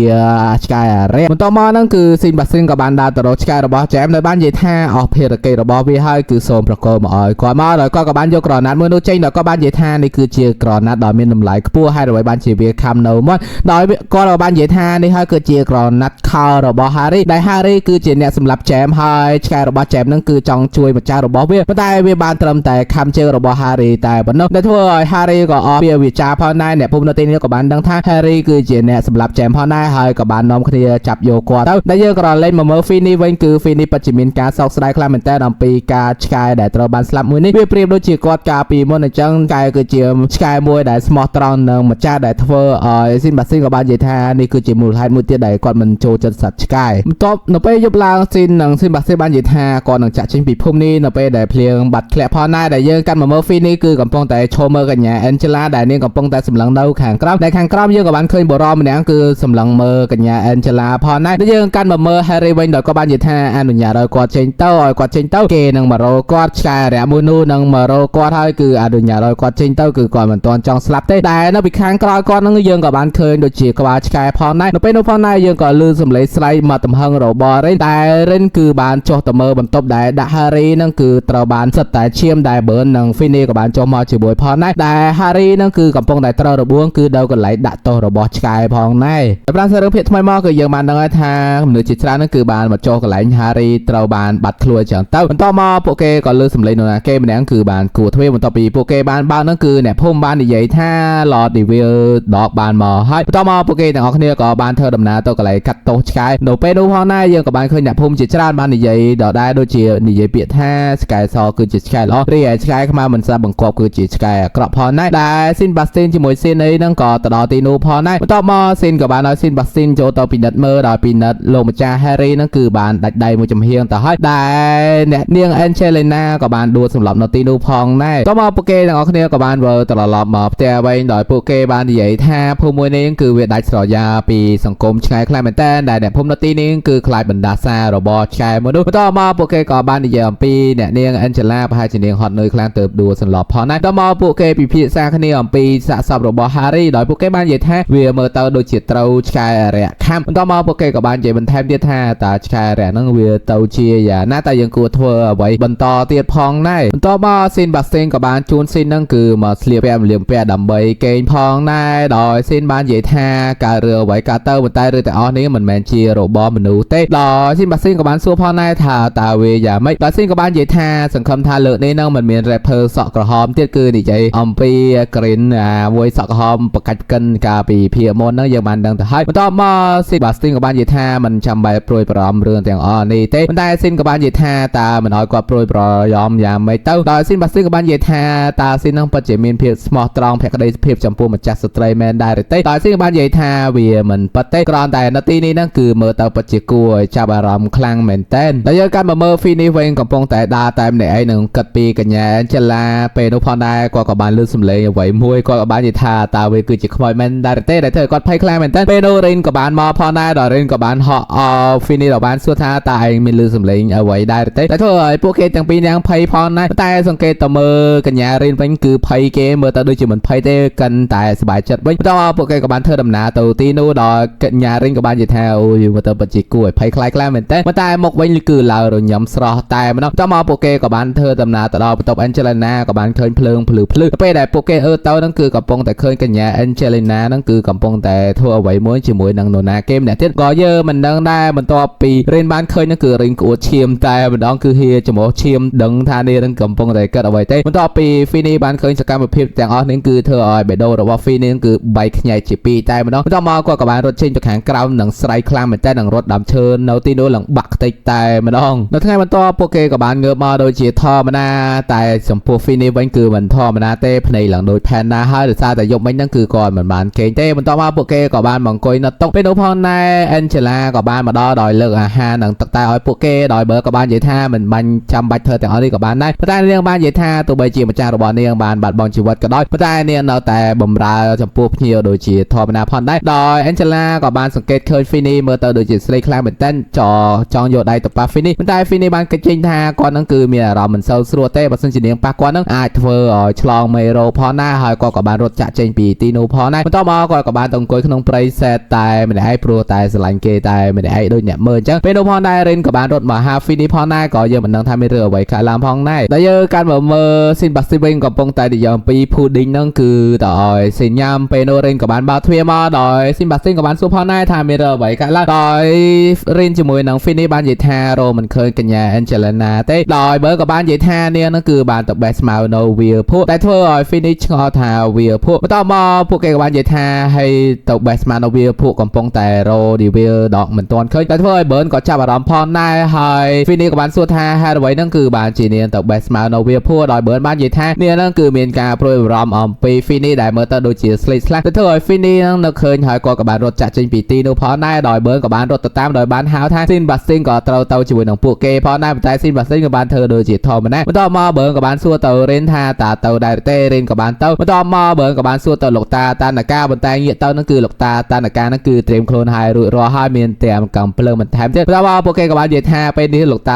ាឆ្កែអារក្សបន្ទាប់មកហ្នឹងគឺស៊ីនបាស៊ីនក៏បានដើរទៅរកឆ្កែរបស់ចែមដែលបាននិយាយថាអស់ភារកិច្ចរបស់វាហើយគឺសូមប្រកល់មកឲ្យគាត់មកដល់គាត់ក៏បានយកក្រណាត់មួយនោះចេញដល់គាត់បាននិយាយថានេះគឺជាក្រណាត់ដ៏មានតម្លៃខ្ពស់ហើយដើម្បីបានជាវាខំនៅមកដោយគាត់ក៏បាននិយាយថានេះហើយគឺជាក្រណាត់ខោរបស់ Harry ដែល Harry គឺជាអ្នកសម្លាប់ចែមហើយឆ្កែរបស់ចែមហ្នឹងគឺចង់ជួយម្ចាស់របស់វាប៉ុន្តែវាបានត្រឹមតែខំជើងរបស់ Harry តែប៉ុណ្ណោះដែលធ្វើឲ្យ Harry ក៏អស់វាចាផងដែរអ្នកភូមិនៅទីនេះក៏បានដឹងថា Harry គឺជាអ្នកសម្លាប់ចែមផងដែរហើយក៏បាននាំគ្នាចាប់យកគាត់ទៅដែលយើងក៏លេងមកមើល Finny វិញគឺ Finny ពិតជាមានការសោកស្ដាយខ្លាំងមែនតើអំពីការឆ្កែដែលត្រូវបានស្លាប់មួយនេះវាប្រៀបដូចជាគាត់កាលពីមុនអញ្ចឹងឆ្កែគឺជាឆ្កែមួយដែលស្មោះត្រង់នឹងម្ចាស់ដែលធ្វើឲ្យស៊ីនបាស៊ីនក៏បាននិយាយថានេះគឺជាមូលហេតុមួយទៀតដែលគាត់មិនចូលចិត្តសត្វឆ្កែបន្ទាប់នៅពេលយប់ឡើងស៊ីននិងស៊ីនបាស៊ីនបាននិយាយថាគាត់នឹងចាក់ចេញពីភូមិនេះនៅពេលដែលភ្លៀងបាត់ធ្លាក់ផងដែរដែលយើងកាន់មកមើល Finny គឺកំពុងតែឈរមើលកញ្ញា Angela ដែលនាងកំពុងតែសម្លឹងនៅខាងក្រោមដែលខាងក្រោមយើងក៏បានឃើញបរិម្នាក់គឺសម្លឹងមើលកញ្ញា Angela ផងដែរដែលយើងកាន់មកមើល Harry វិញដល់ក៏បាននិយាយថាអនុញ្ញាតឲ្យគាត់ចេញទៅឲ្យគាត់ចេញទៅគេនឹងមករកគាត់ឆ្កែរយៈមួយនោះនឹងមករកគាត់ហើយគឺអនុញ្ញាតឲ្យគាត់ចេញទៅគឺគាត់មិនទាន់ចង់ស្លាប់ទេតែនៅពីខាងក្រោយគាត់នឹងយើងក៏បានឃើញដូចជាក្បាលឆ្កែផងដែរនៅពេលនោះផងដែរយើងក៏ឮសំឡេងស្រែកមកទំហឹងរបស់ Rin តែ Rin គឺបានចុះទៅមើលបន្ទប់ដែលដាក់ Harry នឹងគឺត្រូវបានសិតតែឈាមដែល Burn និង Finny ក៏បានចុះមកជាមួយផងដែរដែល Harry នឹងគឺកំពុងតែត្រូវរបួងគឺនៅកន្លែងដាក់ទោសរបស់ឆ្កែផងដែរតែប្រាំរឿងភាគថ្មីមកគឺយើងបានដឹងហើយថាមនុស្សជាច្រើននឹងគឺបានមកចុះកន្លែង Harry ត្រូវបានបាត់ខ្លួនចឹងទៅបន្ទាប់មកពួកគេក៏លើសំឡេងនរណាគេម្នាក់គឺបានគួរទ្វាបន្ទាប់ពីពួកគេបានបើកហ្នឹងគឺអ្នកភូមិបាននិយាយថា Lord Devil Dog បានមកហើយបន្ទាប់មកពួកគេទាំងអស់គ្នាក៏បានធ្វើដំណើរទៅកន្លែងកាត់ទោសឆ្កែនៅពេលនោះផងដែរយើងក៏បានឃើញអ្នកភូមិជាច្រើនបាននិយាយដដែលដូចជានិយាយពាក្យថាឆ្កែសគឺជាឆ្កែល្អរីឯឆ្កែខ្មៅមិនស្ដាប់បង្គាប់គឺជាឆ្កែអាក្រក់ផងដែរដែល Sin Bastin ជាមួយ Sin អីហ្នឹងក៏ទៅដល់ទីនោះផងដែរបន្ទាប់មក Sin ក៏បានឲ្យ Sin Bastin ចូលទៅពិនិត្យមើលដល់ពិនិត្យលោកម្ចាស់ Harry ហ្នឹងគឺបានដាច់ដៃមួយចំហៀងទៅហើយដែលអ្នកនាង Angelina ក៏បានដួលសម្លាប់នៅទីនោះផងដែរតោះមកពួកគេទាំងអស់គ្នាក៏បានវិលត្រឡប់មកផ្ទះវិញដោយពួកគេបាននិយាយថាភូមិមួយនេះគឺវាដាច់ស្រយាលពីសង្គមឆ្កែខ្លាំងមែនតើដែលអ្នកភូមិនៅទីនេះគឺខ្លាចបណ្ដាសារបស់ឆ្កែមួយនោះបន្ទាប់មកពួកគេក៏បាននិយាយអំពីអ្នកនាង Angela ប្រហែលជានាងហត់នឿយខ្លាំងទើបដួលសន្លប់ផងដែរតោះមកពួកគេពិភាក្សាគ្នាអំពីសាកសពរបស់ Harry ដោយពួកគេបាននិយាយថាវាមើលទៅដូចជាត្រូវឆ្កែអារក្សខាំបន្ទាប់មកពួកគេក៏បាននិយាយបន្ថែមទៀតថាតើឆ្កែអារក្សហ្នឹងវាទៅជាយ៉ាងណាតែយើងគួរធ្វើអ្វីបន្តទៀតផងដែរបន្ទាប់មក Sin Bastin ក៏បានជួន Sin ហ្នឹងគឺមកស្លៀកពាក់ម្លៀមពាក់ដើម្បីគេងផងដែរដោយ Sin បាននិយាយថាការរឿងអ្វីកើតទៅប៉ុន្តែរឿងទាំងអស់នេះមិនមែនជារបស់មនុស្សទេដោយ Sin Bastin ក៏បានសួរផងដែរថាតើវាយ៉ាងម៉េចដោយ Sin ក៏បាននិយាយថាសង្ឃឹមថាលើកនេះនឹងមិនមាន rapper សក់ក្រហមទៀតគឺនិយាយអំពី Green មួយសក់ក្រហមបកាច់កិនកាលពីភាគមុនហ្នឹងយើងបានដឹងទៅហើយបន្ទាប់មក Sin Bastin ក៏បាននិយាយថាមិនចាំបាច់ព្រួយបារម្ភរឿងទាំងអស់នេះទេប៉ុន្តែ Sin ក៏បាននិយាយថាតើមិនឲ្យគាត់ព្រួយបារម្ភយ៉ាងម៉េចទៅដោយ Sin Bastin ក៏បាននិយាយថាតើ Sin នឹងពិតជាមានភាពស្មោះត្រង់ភក្តីភាពចំពោះម្ចាស់ស្ត្រីមែនដែរទេដោយ Sin ក៏បាននិយាយថាវាមិនពិតទេគ្រាន់តែនៅទីនេះហ្នឹងគឺមើលទៅពិតជាគួរឲ្យចាប់អារម្មណ៍ខ្លាំងមែនតើតែយើងកាន់មកមើល Finny វិញកំពុងតែដើរតែម្នាក់ឯងនឹងគិតពីកញ្ញា Angela ពេលនោះផងដែរគាត់ក៏បានលឺសំឡេងអ្វីមួយគាត់ក៏បាននិយាយថាតើវាគឺជាខ្មោចមែនដែរទេដែលធ្វើឲ្យគាត់ភ័យខ្លាំងមែនតើពេលនោះ Rin ក៏បានមកផងដែរដោយ Rin ក៏បានហក់Finny ក៏បានសួរថាតើឯងមានលឺសំឡេងអ្វីដែរទេតែធ្វើឲ្យពួកគេទាំងពីរនាក់ភ័យផងដែរតែសង្កេតទៅមើលកញ្ញា Rin វិញគឺភ័យគេមើលទៅដូចជាមិនភ័យទេកាន់តែសប្បាយចិត្តវិញបន្ទាប់មកពួកគេក៏បានធ្វើដំណើរទៅទីនោះដល់កញ្ញា Rin ក៏បាននិយាយថាអូយមើលទៅពិតជាគួរឲ្យភ័យខ្លាចខ្លាំងមែនតើតែមកវិញគឺឡើងរញ៉ាំស្រស់តែម្ដងបន្ទាប់មកពួកគេក៏បានធ្វើដំណើរទៅដល់បន្ទប់ Angelina ក៏បានឃើញភ្លើងភ្លឺពេលដែលពួកគេទៅហ្នឹងគឺកំពុងតែឃើញកញ្ញា Angelina ហ្នឹងគឺកំពុងតែធ្វើអ្វីមួយជាមួយនឹងនរណាគេម្នាក់ទៀតក៏យើងមិនដឹងដែរបន្ទាប់ពី Rin បានឃើញហ្នឹងគឺ Rin ក្អួតឈាមតែម្ដងគឺហៀចំោះឈាមដឹងថានេះនឹងកំពុងតែកើតអ្វីទេបន្ទាប់ពី Finny បានឃើញសកម្មភាពទាំងអស់នេះគឺធ្វើឲ្យបេះដូងរបស់ Finny គឺបែកខ្ញែកជាពីរតែម្ដងបន្ទាប់មកគាត់ក៏បានរត់ចេញទៅខាងក្រៅនឹងស្រែកខ្លាំងមែនតើនឹងរត់ដាំឈើនៅទីនោះឡើងបាក់ខ្ទេចតែម្ដងនៅថ្ងៃបន្ទាប់ពួកគេក៏បានងើបមកដូចជាធម្មតាតែចំពោះ Finny វិញគឺមិនធម្មតាទេភ្នែកឡើងដូចផែនណាហើយដោយសារតែយប់មិញហ្នឹងគឺគាត់មិនបានគេងទេបន្ទាប់មកពួកគេក៏បានមកអង្គុយនៅតុពេលនោះផងដែរ Angela ក៏បានមកដល់ដោយលើកអាហារនិងទឹកតែឲ្យពួកគេដោយបើក៏បាននិយាយថាមិនបាញ់ចាំបាច់ធ្វើទាំងអស់នេះក៏បានដែរប៉ុន្តែនាងបាននិយាយថាទោះបីជាម្ចាស់របស់នាងបានបាត់បង់ជីវិតក៏ដោយប៉ុន្តែនាងនៅតែបម្រើចំពោះភ្ញៀវដូចជាធម្មតាផងដែរដោយ Angela ក៏បានសង្កេតឃើញ Finny មើលទៅដូចជាស្រីខ្លាំងមែនតើចង់យកដៃទៅប៉ះ Finny ប៉ុន្តែ Finny បានគិតចេញថាគាត់នឹងគឺមានអារម្មណ៍មិនសូវស្រួលទេបើសិនជានាងប៉ះគាត់នឹងអា អាចធ្វើឲ្យឆ្លងមេរោផងណាហើយគាត់ក៏បានរត់ចាក់ចេញពីទីនោះផងណាបន្ទាប់មកគាត់ក៏បានទៅអង្គុយក្នុងព្រៃសេតតែម្នាក់ឯងព្រោះតែស្រឡាញ់គេតែម្នាក់ឯងដូចអ្នកមើលអញ្ចឹងពេលនោះផងដែររិនក៏បានរត់មកហាហ្វីនីផងដែរក៏យើងមិនដឹងថាមានរឿងអ្វីកើតឡើងផងដែរដែលយើងកាន់មកមើលស៊ីនបាស្ទីនវិញកំពុងតែនិយាយអំពី pudding ហ្នឹងគឺតើឲ្យស៊ីនញ៉ាំពេលនោះរិនក៏បានបើកទ្វារមកដោយស៊ីនបាស្ទីនក៏បានសួរផងដែរថាមានរឿងអ្វីកើតឡើងដោយរិនជាមួយនឹង Finny បាននិយាយថារមិនឃើញកញ្ញា Angelina ទេដោយបើក៏បាននិយាយថានាងហ្នឹងគឺបានទៅ best មកនៅវាភក់តែធ្វើឲ្យ Finny ឆ្ងល់ថាវាភក់បន្ទាប់មកពួកគេក៏បាននិយាយថាឲ្យទៅ best មកនៅវាភក់កំពុងតែរោឌីវាដកមិនទាន់ឃើញតែធ្វើឲ្យ Burn ក៏ចាប់អារម្មណ៍ផងដែរហើយ Finny ក៏បានសួរថាហេតុអ្វីហ្នឹងគឺបានជានាងទៅ best មកនៅវាភក់ដោយ Burn បាននិយាយថានាងហ្នឹងគឺមានការព្រួយបារម្ភអំពី Finny ដែលមើលទៅដូចជា Slate ខ្លះតែធ្វើឲ្យ Finny ហ្នឹងនៅឃើញហើយគាត់ក៏បានរត់ចាក់ចេញពីទីនោះផងដែរដោយ Burn ក៏បានរត់ទៅតាមដោយបានហៅថា Sin Bastin ក៏ត្រូវទៅជាមួយនឹងពួកគេផងដែរប៉ុន្តែ Sin Bastin ក៏បានធ្វើដូចជាធម្មតាបន្ទាប់មក Burn ក៏បានសួរទៅ Rin ថាតើទៅដែរទេ Rin ក៏បានទៅបន្ទាប់មក Burn ក៏បានសួរទៅលោកតាតានកាប៉ុន្តែងាកទៅហ្នឹងគឺលោកតាតានកាហ្នឹងគឺត្រៀមខ្លួនហើយរួចរាល់ហើយមានទាំងកំភ្លើងបន្ថែមទៀតបន្ទាប់មកពួកគេក៏បាននិយាយថាពេលនេះលោកត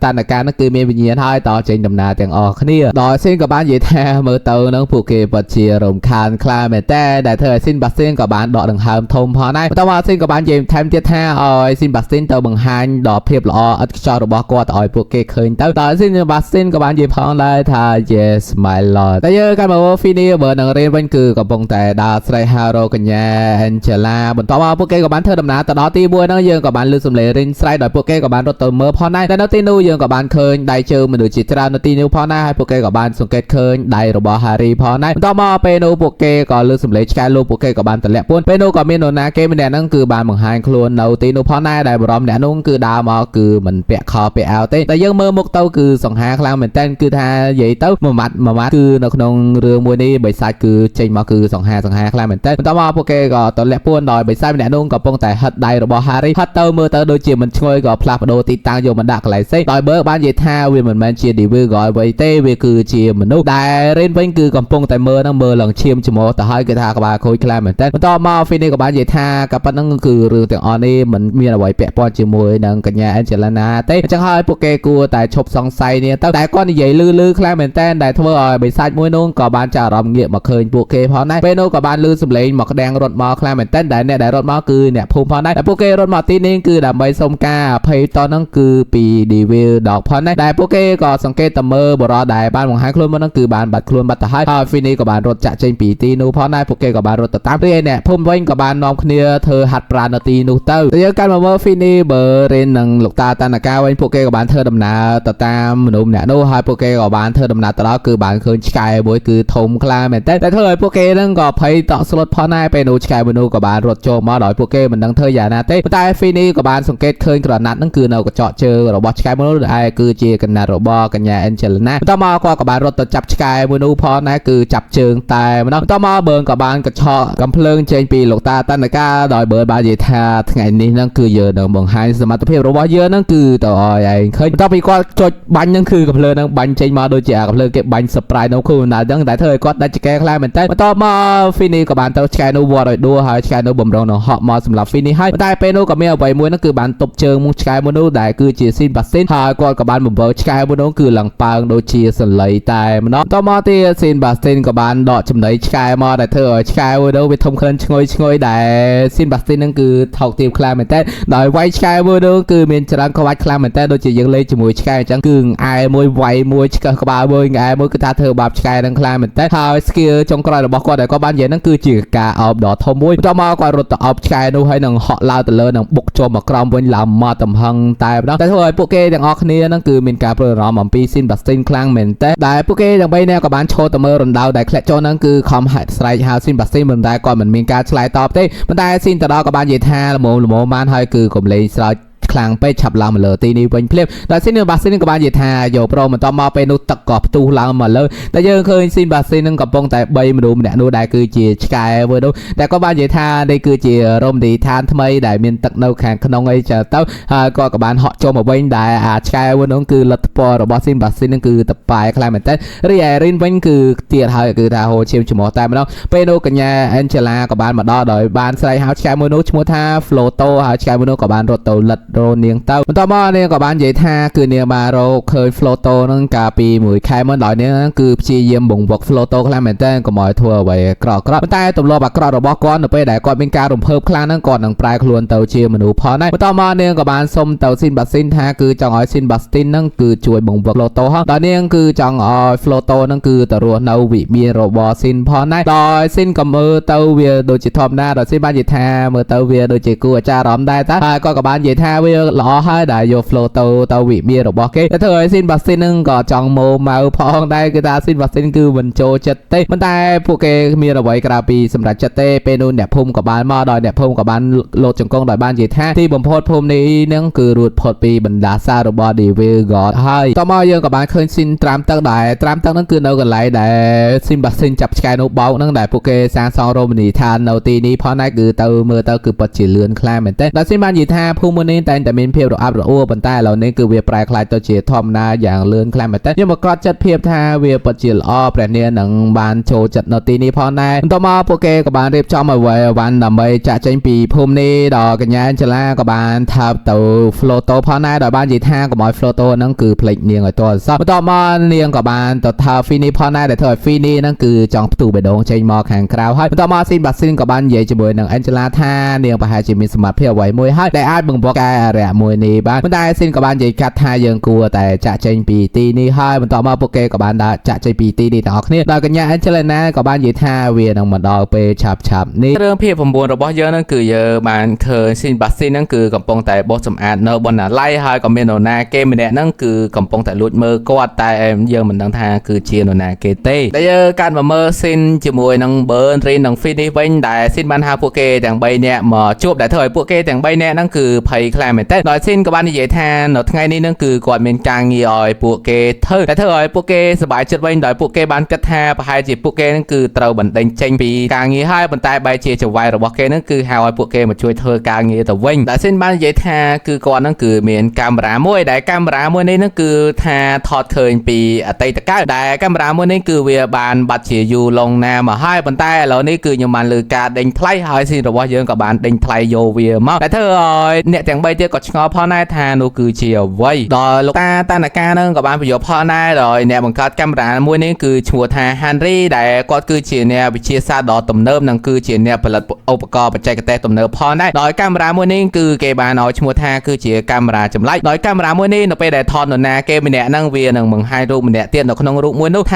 ាតានកាហ្នឹងគឺមានវិញ្ញាណហើយតចេញដំណើរទាំងអស់គ្នាដោយ Sin ក៏បាននិយាយថាមើលទៅហ្នឹងពួកគេពិតជារំខានខ្លាំងមែនតើដែលធ្វើឲ្យ Sin Bastin ក៏បានដកដង្ហើមធំផងដែរបន្ទាប់មក Sin ក៏បាននិយាយថែមទៀតថាឲ្យ Sin Bastin ទៅបង្ហាញដល់ភាពល្អឥតខ្ចោះរបស់គាត់ឲ្យពួកគេឃើញទៅដល់ Sin Bastin ក៏បាននិយាយផងដែរថា yes my lord តែយើងកាន់មក Finny បើនឹងរៀនវិញគឺកំពុងតែដើរស្រែកហៅរកកញ្ញា Angela បន្ទាប់មកពួកគេក៏បានធ្វើដំណើរទៅដល់ទី1ហ្នឹងយើងក៏បានលើសំឡេងរិនស្រែកដោយពួកគេក៏បានរត់ទៅមើលផងដែរតែនៅទីនោះយើងក៏បានឃើញដៃជើងមនុស្សជាច្រើននៅទីនោះផងដែរហើយពួកគេក៏បានសង្កេតឃើញដៃរបស់ Harry ផងដែរបន្ទាប់មកពេលនោះពួកគេក៏លើសំឡេងឆ្កែលោកពួកគេក៏បានទម្លាក់ពួនពេលនោះក៏មាននរណាគេម្នាក់ហ្នឹងគឺបានបង្ហាញខ្លួននៅទីនោះផងដែរដែលបរមអ្នកនោះគឺដើរមកគឺមិនពាក់ខោពាក់អាវទេតែយើងមើលមុខទៅគឺសង្ហាខ្លាំងមែនតើគឺថានិយាយទៅមួយម៉ាត់គឺនៅក្នុងរឿងមួយនេះបិសាចគឺចេញមកគឺសង្ហាខ្លាំងមែនតើបន្ទាប់មកពួកគេក៏ទម្លាក់ពួនដោយបិសាចម្នាក់នោះកំពុងតែហិតដៃរបស់ Harry ហិតទៅមើលទៅដូចជាមិនឈ្ងុយក៏ផ្លាស់ប្ដូរទីតាំងយកមកដាក់កន្លែងផ្សេងដោយបើបាននិយាយថាវាមិនមែនជា devil ក៏អ្វីទេវាគឺជាមនុស្សដែលរិនវិញគឺកំពុងតែមើលឡើងឈាមច្មោះទៅហើយគឺថាក្បាលខូចខ្លាំងមែនតើបន្ទាប់មក Finny ក៏បាននិយាយថាក៏ប៉ុណ្្នឹងគឺរឿងទាំងអស់នេះមិនមានអ្វីពាក់ព័ន្ធជាមួយនឹងកញ្ញា Angelina ទេអញ្ចឹងហើយពួកគេគួរតែឈប់សង្ស័យនេះទៅតែគាត់និយាយលឺខ្លាំងមែនតើដែលធ្វើឲ្យបិសាចមួយនោះក៏បានចាប់អារម្មណ៍ងាកមកឃើញពួកគេផងដែរពេលនោះក៏បានលឺសំឡេងមកក្តាំងរត់មកខ្លាំងមែនតើដែលអ្នកដែលរត់មកគឺអ្នកភូមិផងដែរតែពួកគេរត់មកទីនេះគឺដើម្បីសុំការអភ័យតហ្នឹងគឺពី Devil Dog ផងដែរដែលពួកគេក៏សង្កេតទៅមើលបរិយាដែលបានបង្ហាញខ្លួនមកហ្នឹងគឺបានបាត់ខ្លួនបាត់ទៅហើយ Finny ក៏បានរត់ចាក់ចេញពីទីនោះផងដែរពួកគេក៏បានរត់ទៅតាមរីឯអ្នកភូមិវិញក៏បាននាំគ្នាធ្វើហាត់ប្រាណនៅទីនោះទៅយើងកាន់មកមើល Finny បើរិននិងលោកតាតានកាវិញពួកគេក៏បានធ្វើដំណើរទៅតាមមនុស្សម្នាក់នោះហើយពួកគេក៏បានធ្វើដំណើរទៅដល់គឺបានឃើញឆ្កែមួយគឺធំខ្លាំងមែនតើតែធ្វើឲ្យពួកគេហ្នឹងក៏ភ័យតក់ស្លុតផងដែរពេលនោះឆ្កែមួយនោះក៏បានរត់ចូលមកដោយពួកគេមិនដឹងធ្វើយ៉ាងណាទេប៉ុន្តែ Finny ក៏បានសង្កេតឃើញក្រណាត់ហ្នឹងគឺនៅកញ្ចក់ជើងរបស់ឆ្កែមួយនោះដែលគឺជាក្រណាត់របស់កញ្ញា Angelina បន្ទាប់មកគាត់ក៏បានរត់ទៅចាប់ឆ្កែមួយនោះផងដែរគឺចាប់ជើងតែម្ដងបន្ទាប់មកបើក៏បានកញ្ឆក់កំភ្លើងចេញពីលោកតាតានកាដោយបើបាននិយាយថាថ្ងៃនេះហ្នឹងគឺយើងនឹងបង្ហាញសមត្ថភាពរបស់យើងហ្នឹងគឺទៅឲ្យឯងឃើញបន្ទាប់ពីគាត់ចុចបាញ់ហ្នឹងគឺកំភ្លើងហ្នឹងបាញ់ចេញមកដូចជាកំភ្លើងគេបាញ់ surprise នៅខ្លួនណាហ្នឹងតែធ្វើឲ្យគាត់ដាច់ឆ្កែខ្លាំងមែនតើបន្ទាប់មក Finny ក៏បានទៅឆ្កែនោះវត្តឲ្យដួលហើយឆ្កែនោះបំរុងនឹងហក់មកសម្រាប់ Finny ហើយតែពេលនោះក៏មានអ្វីមួយហ្នឹងគឺបានទប់ជើងមុខឆ្កែមួយនោះដែលគឺជា Sin Bastin ហើយគាត់ក៏បានបំរើឆ្កែមួយនោះគឺឡើងប៉ើងដូចជាសន្លៃតែម្ដងបន្ទាប់មកទៀត Sin Bastin ក៏បានដកចំណីឆ្កែមកដែលធ្វើឲ្យឆ្កែមួយនោះវាធំក្លិនឈ្ងុយដែល Sin Bastin ហ្នឹងគឺថោកទាបខ្លាំងមែនតើដោយវាយឆ្កែមួយនោះគឺមានច្រើនក្បាច់ខ្លាំងមែនតើដូចជាយើងលេងជាមួយឆ្កែអញ្ចឹងគឺក្អែមួយវាយមួយឆ្កឹះក្បាលមួយក្អែមួយគឺថាធ្វើបាបឆ្កែហ្នឹងខ្លាំងមែនតើហើយ skill ចុងក្រោយរបស់គាត់ដែលគាត់បាននិយាយហ្នឹងគឺជាការអោបដ៏ធំមួយបន្ទាប់មកគាត់រត់ទៅអោបឆ្កែនោះហើយនឹងហក់ឡើងទៅលើនឹងបុកចូលមកក្រោមវិញឡើងមកតំហឹងតែម្ដងតែធ្វើឲ្យពួកគេទាំងអស់គ្នាហ្នឹងគឺមានការព្រួយបារម្ភអំពី Sin Bastin ខ្លាំងមែនតើដែលពួកគេទាំង3នាក់ក៏បានឈរទៅមើលរណ្ដៅដែលធ្លាក់ចូលហ្នឹងគឺខំហាត់ស្រែកហៅ Sin Bastin មិនតែគាត់មិនមានការឆ្លើយតបទេប៉ុន្តែ Sin ទៅដល់ក៏បាននិយាយថាល្មមបានហើយគឺកុំលេងស្រោចខ្លាំងពេកឆាប់ឡើងមកលើទីនេះវិញភ្លាមដល់ Sin Bastin ក៏បាននិយាយថាយកប្របន្ទាប់មកពេលនោះទឹកក៏ផ្ទុះឡើងមកលើតែយើងឃើញ Sin Bastin នឹងកំពុងតែ3មនុស្សម្នាក់នោះដែលគឺជាឆ្កែមួយនោះតែគាត់បាននិយាយថានេះគឺជារមណីយដ្ឋានថ្មីដែលមានទឹកនៅខាងក្នុងអីចឹងទៅហើយគាត់ក៏បានហក់ចូលមកវិញដែលអាឆ្កែមួយនោះគឺលទ្ធផលរបស់ Sin Bastin នឹងគឺតប៉ែខ្លាំងមែនតើរីឯ Rin វិញគឺទៀតហើយគឺថាហូរឈាមច្មោះតែម្ដងពេលនោះកញ្ញា Angela ក៏បានមកដល់ដោយបានស្រែកហៅឆ្កែមួយនោះឈ្មោះថា Floto ហើយឆ្កែមួយនោះក៏បានរត់ទៅលិតរ នាងទៅបន្ទាប់មកនាងក៏បាននិយាយថាគឺនាងបានរកឃើញ Floto នឹងកាលពីមួយខែមុនដោយនាងគឺព្យាយាមបង្វឹក Floto ខ្លាំងមែនទែនកុំឲ្យធ្វើអ្វីអាក្រក់ៗប៉ុន្តែទម្លាប់អាក្រក់របស់គាត់នៅពេលដែលគាត់មានការរំភើបខ្លាំងហ្នឹងគាត់នឹងប្រែខ្លួនទៅជាមនុស្សផងដែរបន្ទាប់មកនាងក៏បានសុំទៅស៊ីនបាស៊ីនថាគឺចង់ឲ្យស៊ីនបាស្ទីនហ្នឹងគឺជួយបង្វឹក Floto ហ៎ដោយនាងគឺចង់ឲ្យ Floto ហ្នឹងគឺទៅរស់នៅវិមានរបស់ស៊ីនផងដែរដោយស៊ីនក៏មើលទៅវាដូចជាធម្មតាដោយស៊ីនបាននិយាយថាមើលទៅវាដូចជាគួរឲ្យចាប់អារម្មណ៍ដែរតើហើយគាត់ក៏បាននិយាយថាវាល្អហើយដែលយក Floto ទៅវិមានរបស់គេតែធ្វើឲ្យស៊ីនបាស្ទីនហ្នឹងក៏ចង់ម៉ូម៉ៅផងដែរគឺថាស៊ីនបាស្ទីនគឺមិនចូលចិត្តទេប៉ុន្តែពួកគេគ្មានអ្វីក្រៅពីសម្រាប់ចិត្តទេពេលនោះអ្នកភូមិក៏បានមកដោយអ្នកភូមិក៏បានលោតចង្គង់ដោយបាននិយាយថាទីបំផុតភូមិនេះហ្នឹងគឺរួចផុតពីបណ្ដាសារបស់ Devil God ហើយតោះមកយើងក៏បានឃើញស៊ីនត្រាំទឹកដែរត្រាំទឹកហ្នឹងគឺនៅកន្លែងដែលស៊ីនបាស៊ីនចាប់ឆ្កែនោះបោកហ្នឹងដែលពួកគេសាងសង់រមណីយដ្ឋាននៅទីនេះផងដែរគឺទៅមើលទៅគឺពិតជាលឿនខ្លាំងមែនទេដោយស៊ីនបាននិយាយថាភូមិមួយនេះតែងតែមានភាពរអាប់រអួលប៉ុន្តែឥឡូវនេះគឺវាប្រែក្លាយទៅជាធម្មតាយ៉ាងលឿនខ្លាំងមែនទេខ្ញុំក៏កត់ចិត្តភាពថាវាពិតជាល្អព្រះនាងនឹងបានចូលចិត្តនៅទីនេះផងដែរបន្ទាប់មកពួកគេក៏បានរៀបចំអ្វីវ៉ាន់ដើម្បីចាក់ចេញពីភូមិនេះដល់កញ្ញាអេនជេឡាក៏បានថាបទៅ Floto ផងដែរដោយបាននិយាយថាកុំឲ្យ Floto ហ្នឹងគឺភ្លេចនាងឲ្យទាល់សោះបន្ទាប់មកនាងក៏បានទៅថា Fini ផងដែរដែលធ្វើឲ្យ Fini ហ្នឹងគឺចង់ផ្ទុះបេះដូងចេញមកខាងក្រៅហើយបន្ទាប់មកស៊ីនបាស៊ីនក៏បាននិយាយជាមួយនឹងអេនជេឡាថានាងប្រហែលជាមានសមត្ថភាពអ្វីមួយហើយដែលអាចបង្វឹកកែអរិយមួយនេះបានប៉ុន្តែស៊ីនក៏បាននិយាយកាត់ថាយើងគួរតែចាក់ចេញពីទីនេះហើយបន្ទាប់មកពួកគេក៏បានដាក់ចាក់ចេញពីទីនេះទាំងអស់គ្នាដោយកញ្ញាអេនជេឡាក៏បាននិយាយថាវានឹងមកដល់ពេលឆាប់នេះរឿងភាព9របស់យើងហ្នឹងគឺយើងបានឃើញស៊ីនបាស៊ីនហ្នឹងគឺកំពុងតែបោះសម្អាតនៅបណ្ណាល័យហើយក៏មាននរណាគេម្នាក់ហ្នឹងគឺកំពុងតែលួចមើលគាត់តែយើងមិនដឹងថាគឺជានរណាគេទេតែយើងកាត់មកមើលស៊ីនជាមួយនឹង Burn Rin និង Finish វិញដែលស៊ីនបានហៅពួកគេទាំង3នាក់មកជួបដែលធ្វើឲ្យពួកគេទាំង3នាក់ហ្នឹងគឺភ័យខ្លាំងមែនទេដោយស៊ីនក៏បាននិយាយថានៅថ្ងៃនេះហ្នឹងគឺគាត់មានការងារឲ្យពួកគេធ្វើតែធ្វើឲ្យពួកគេសប្បាយចិត្តវិញដោយពួកគេបានគិតថាប្រហែលជាពួកគេហ្នឹងគឺត្រូវបណ្ដេញចេញពីការងារហើយប៉ុន្តែបែរជាចង្វាយរបស់គេហ្នឹងគឺហៅឲ្យពួកគេមកជួយធ្វើការងារទៅវិញដែលស៊ីនបាននិយាយថាគឺគាត់ហ្នឹងគឺមានកាមេរ៉ាមួយដែលកាមេរ៉ាមួយនេះហ្នឹងគឺថាថតឃើញពីអតីតកាលដែលកាមេរ៉ាមួយនេះគឺវាបានបាត់ជាយូរឡុងណាមកហើយប៉ុន្តែឥឡូវនេះគឺខ្ញុំបានលើការដេញថ្លៃហើយស៊ីនរបស់យើងក៏បានដេញថ្លៃយកវាមកតែធ្វើឲ្យអ្នកទាំង3ទៀតក៏ឆ្ងល់ផងដែរថានោះគឺជាអ្វីដល់លោកតាតាណកាហ្នឹងក៏បានបញ្យល់ផងដែរដោយអ្នកបង្កើតកាមេរ៉ាមួយនេះគឺឈ្មោះថា Henry ដែលគាត់គឺជាអ្នកវិទ្យាសាស្ត្រដ៏ទំនើបនិងគឺជាអ្នកផលិតឧបករណ៍បច្ចេកទេសទំនើបផងដែរដោយកាមេរ៉ាមួយនេះគឺគេបានឲ្យឈ្មោះថាគឺជាកាមេរ៉ាចម្លែកដោយកាមេរ៉ាមួយនេះនៅពេលដែលថតនរណាគេម្នាក់ហ្នឹងវានឹងបង្ហាញរូបម្នាក់ទៀតនៅក្នុងរូបមួយនោះថ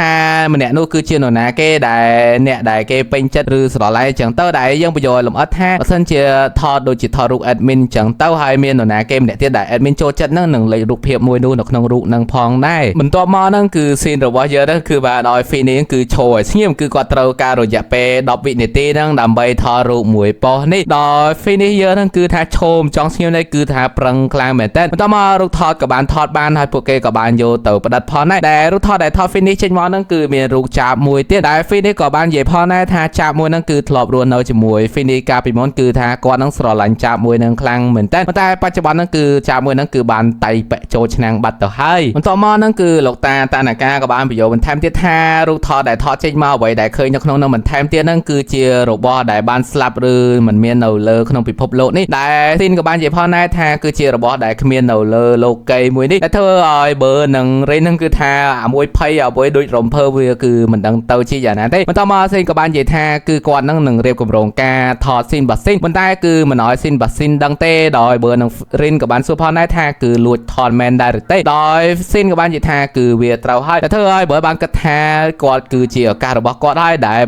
ាម្នាក់នោះគឺជានរណាគេដែលអ្នកដែលគេពេញចិត្តឬស្រឡាញ់អញ្ចឹងទៅដែលយើងបញ្យល់លម្អិតថាបើសិនជាថតដូចជាថតរូប admin អញ្ចឹងទៅហើយមាននរណាគេម្នាក់ទៀតដែល admin ចូលចិត្តហ្នឹងនឹងលេខរូបភាពមួយនោះនៅក្នុងរូបហ្នឹងផងដែរបន្ទាប់មកហ្នឹងគឺស៊ីនរបស់យើងហ្នឹងគឺបានឲ្យ Finish គឺឈរឲ្យស្ងៀមគឺគាត់ត្រូវការរយៈពេល10វិនាទីហ្នឹងដើម្បីថតរូបមួយប៉ុស្តិ៍នេះដោយ Finish យើងហ្នឹងគឺថាឈរចង់ស្ងៀមនេះគឺថាប្រឹងខ្លាំងមែនតើបន្ទាប់មករូបថតក៏បានថតបានហើយពួកគេក៏បានយកទៅផ្ដិតផងដែរដែលរូបថតដែលថត Finish ចេញមកហ្នឹងគឺមានរូបចាបមួយទៀតដែល Finish ក៏បាននិយាយផងដែរថាចាបមួយហ្នឹងគឺធ្លាប់រស់នៅជាមួយ Finish កាលពីមុនគឺថាគាត់ហ្នឹងស្រឡាញ់ចាបមួយហ្នឹងខ្លាំងមែនតើប៉ុន្តែបច្ចុប្បន្នហ្នឹងគឺចាបមួយហ្នឹងគឺបានតៃពាក់ចូលឆ្នាំងបាត់ទៅហើយបន្ទាប់មកហ្នឹងគឺលោកតាតាណកាក៏បានបញ្យល់បន្ថែមទៀតថារូបថតដែលថតចេញមកអ្វីដែលឃើញនៅក្នុងហ្នឹងបន្ថែមទៀតហ្នឹងគឺជារបស់ដែលបានស្លាប់ឬមិនមាននៅលើក្នុងពិភពលោកនេះដែលស៊ីនក៏បាននិយាយផងដែរថាគឺជារបស់ដែលគ្មាននៅលើលោកីមួយនេះដែលធ្វើឲ្យបើនឹងរេនហ្នឹងគឺថាអាមួយភ័យអាមួយដូចរំភើវាគឺមិនដឹងទៅជាយ៉ាងណាទេបន្ទាប់មកស៊ីនក៏បាននិយាយថាគឺគាត់ហ្នឹងនឹងរៀបគម្រោងការថតស៊ីនបាស៊ីនប៉ុន្តែគឺមិនឲ្យស៊ីនបាស៊ីនដឹងទេដោយបើនឹងរិនក៏បានសួរផងដែរថាគឺលួចថតមែនដែរឬទេដោយស៊ីនក៏បាននិយាយថាគឺវាត្រូវហើយតែធ្វើឲ្យបើបានគិតថាគាត់គឺជាឱកាសរបស់គាត់ហើយដែល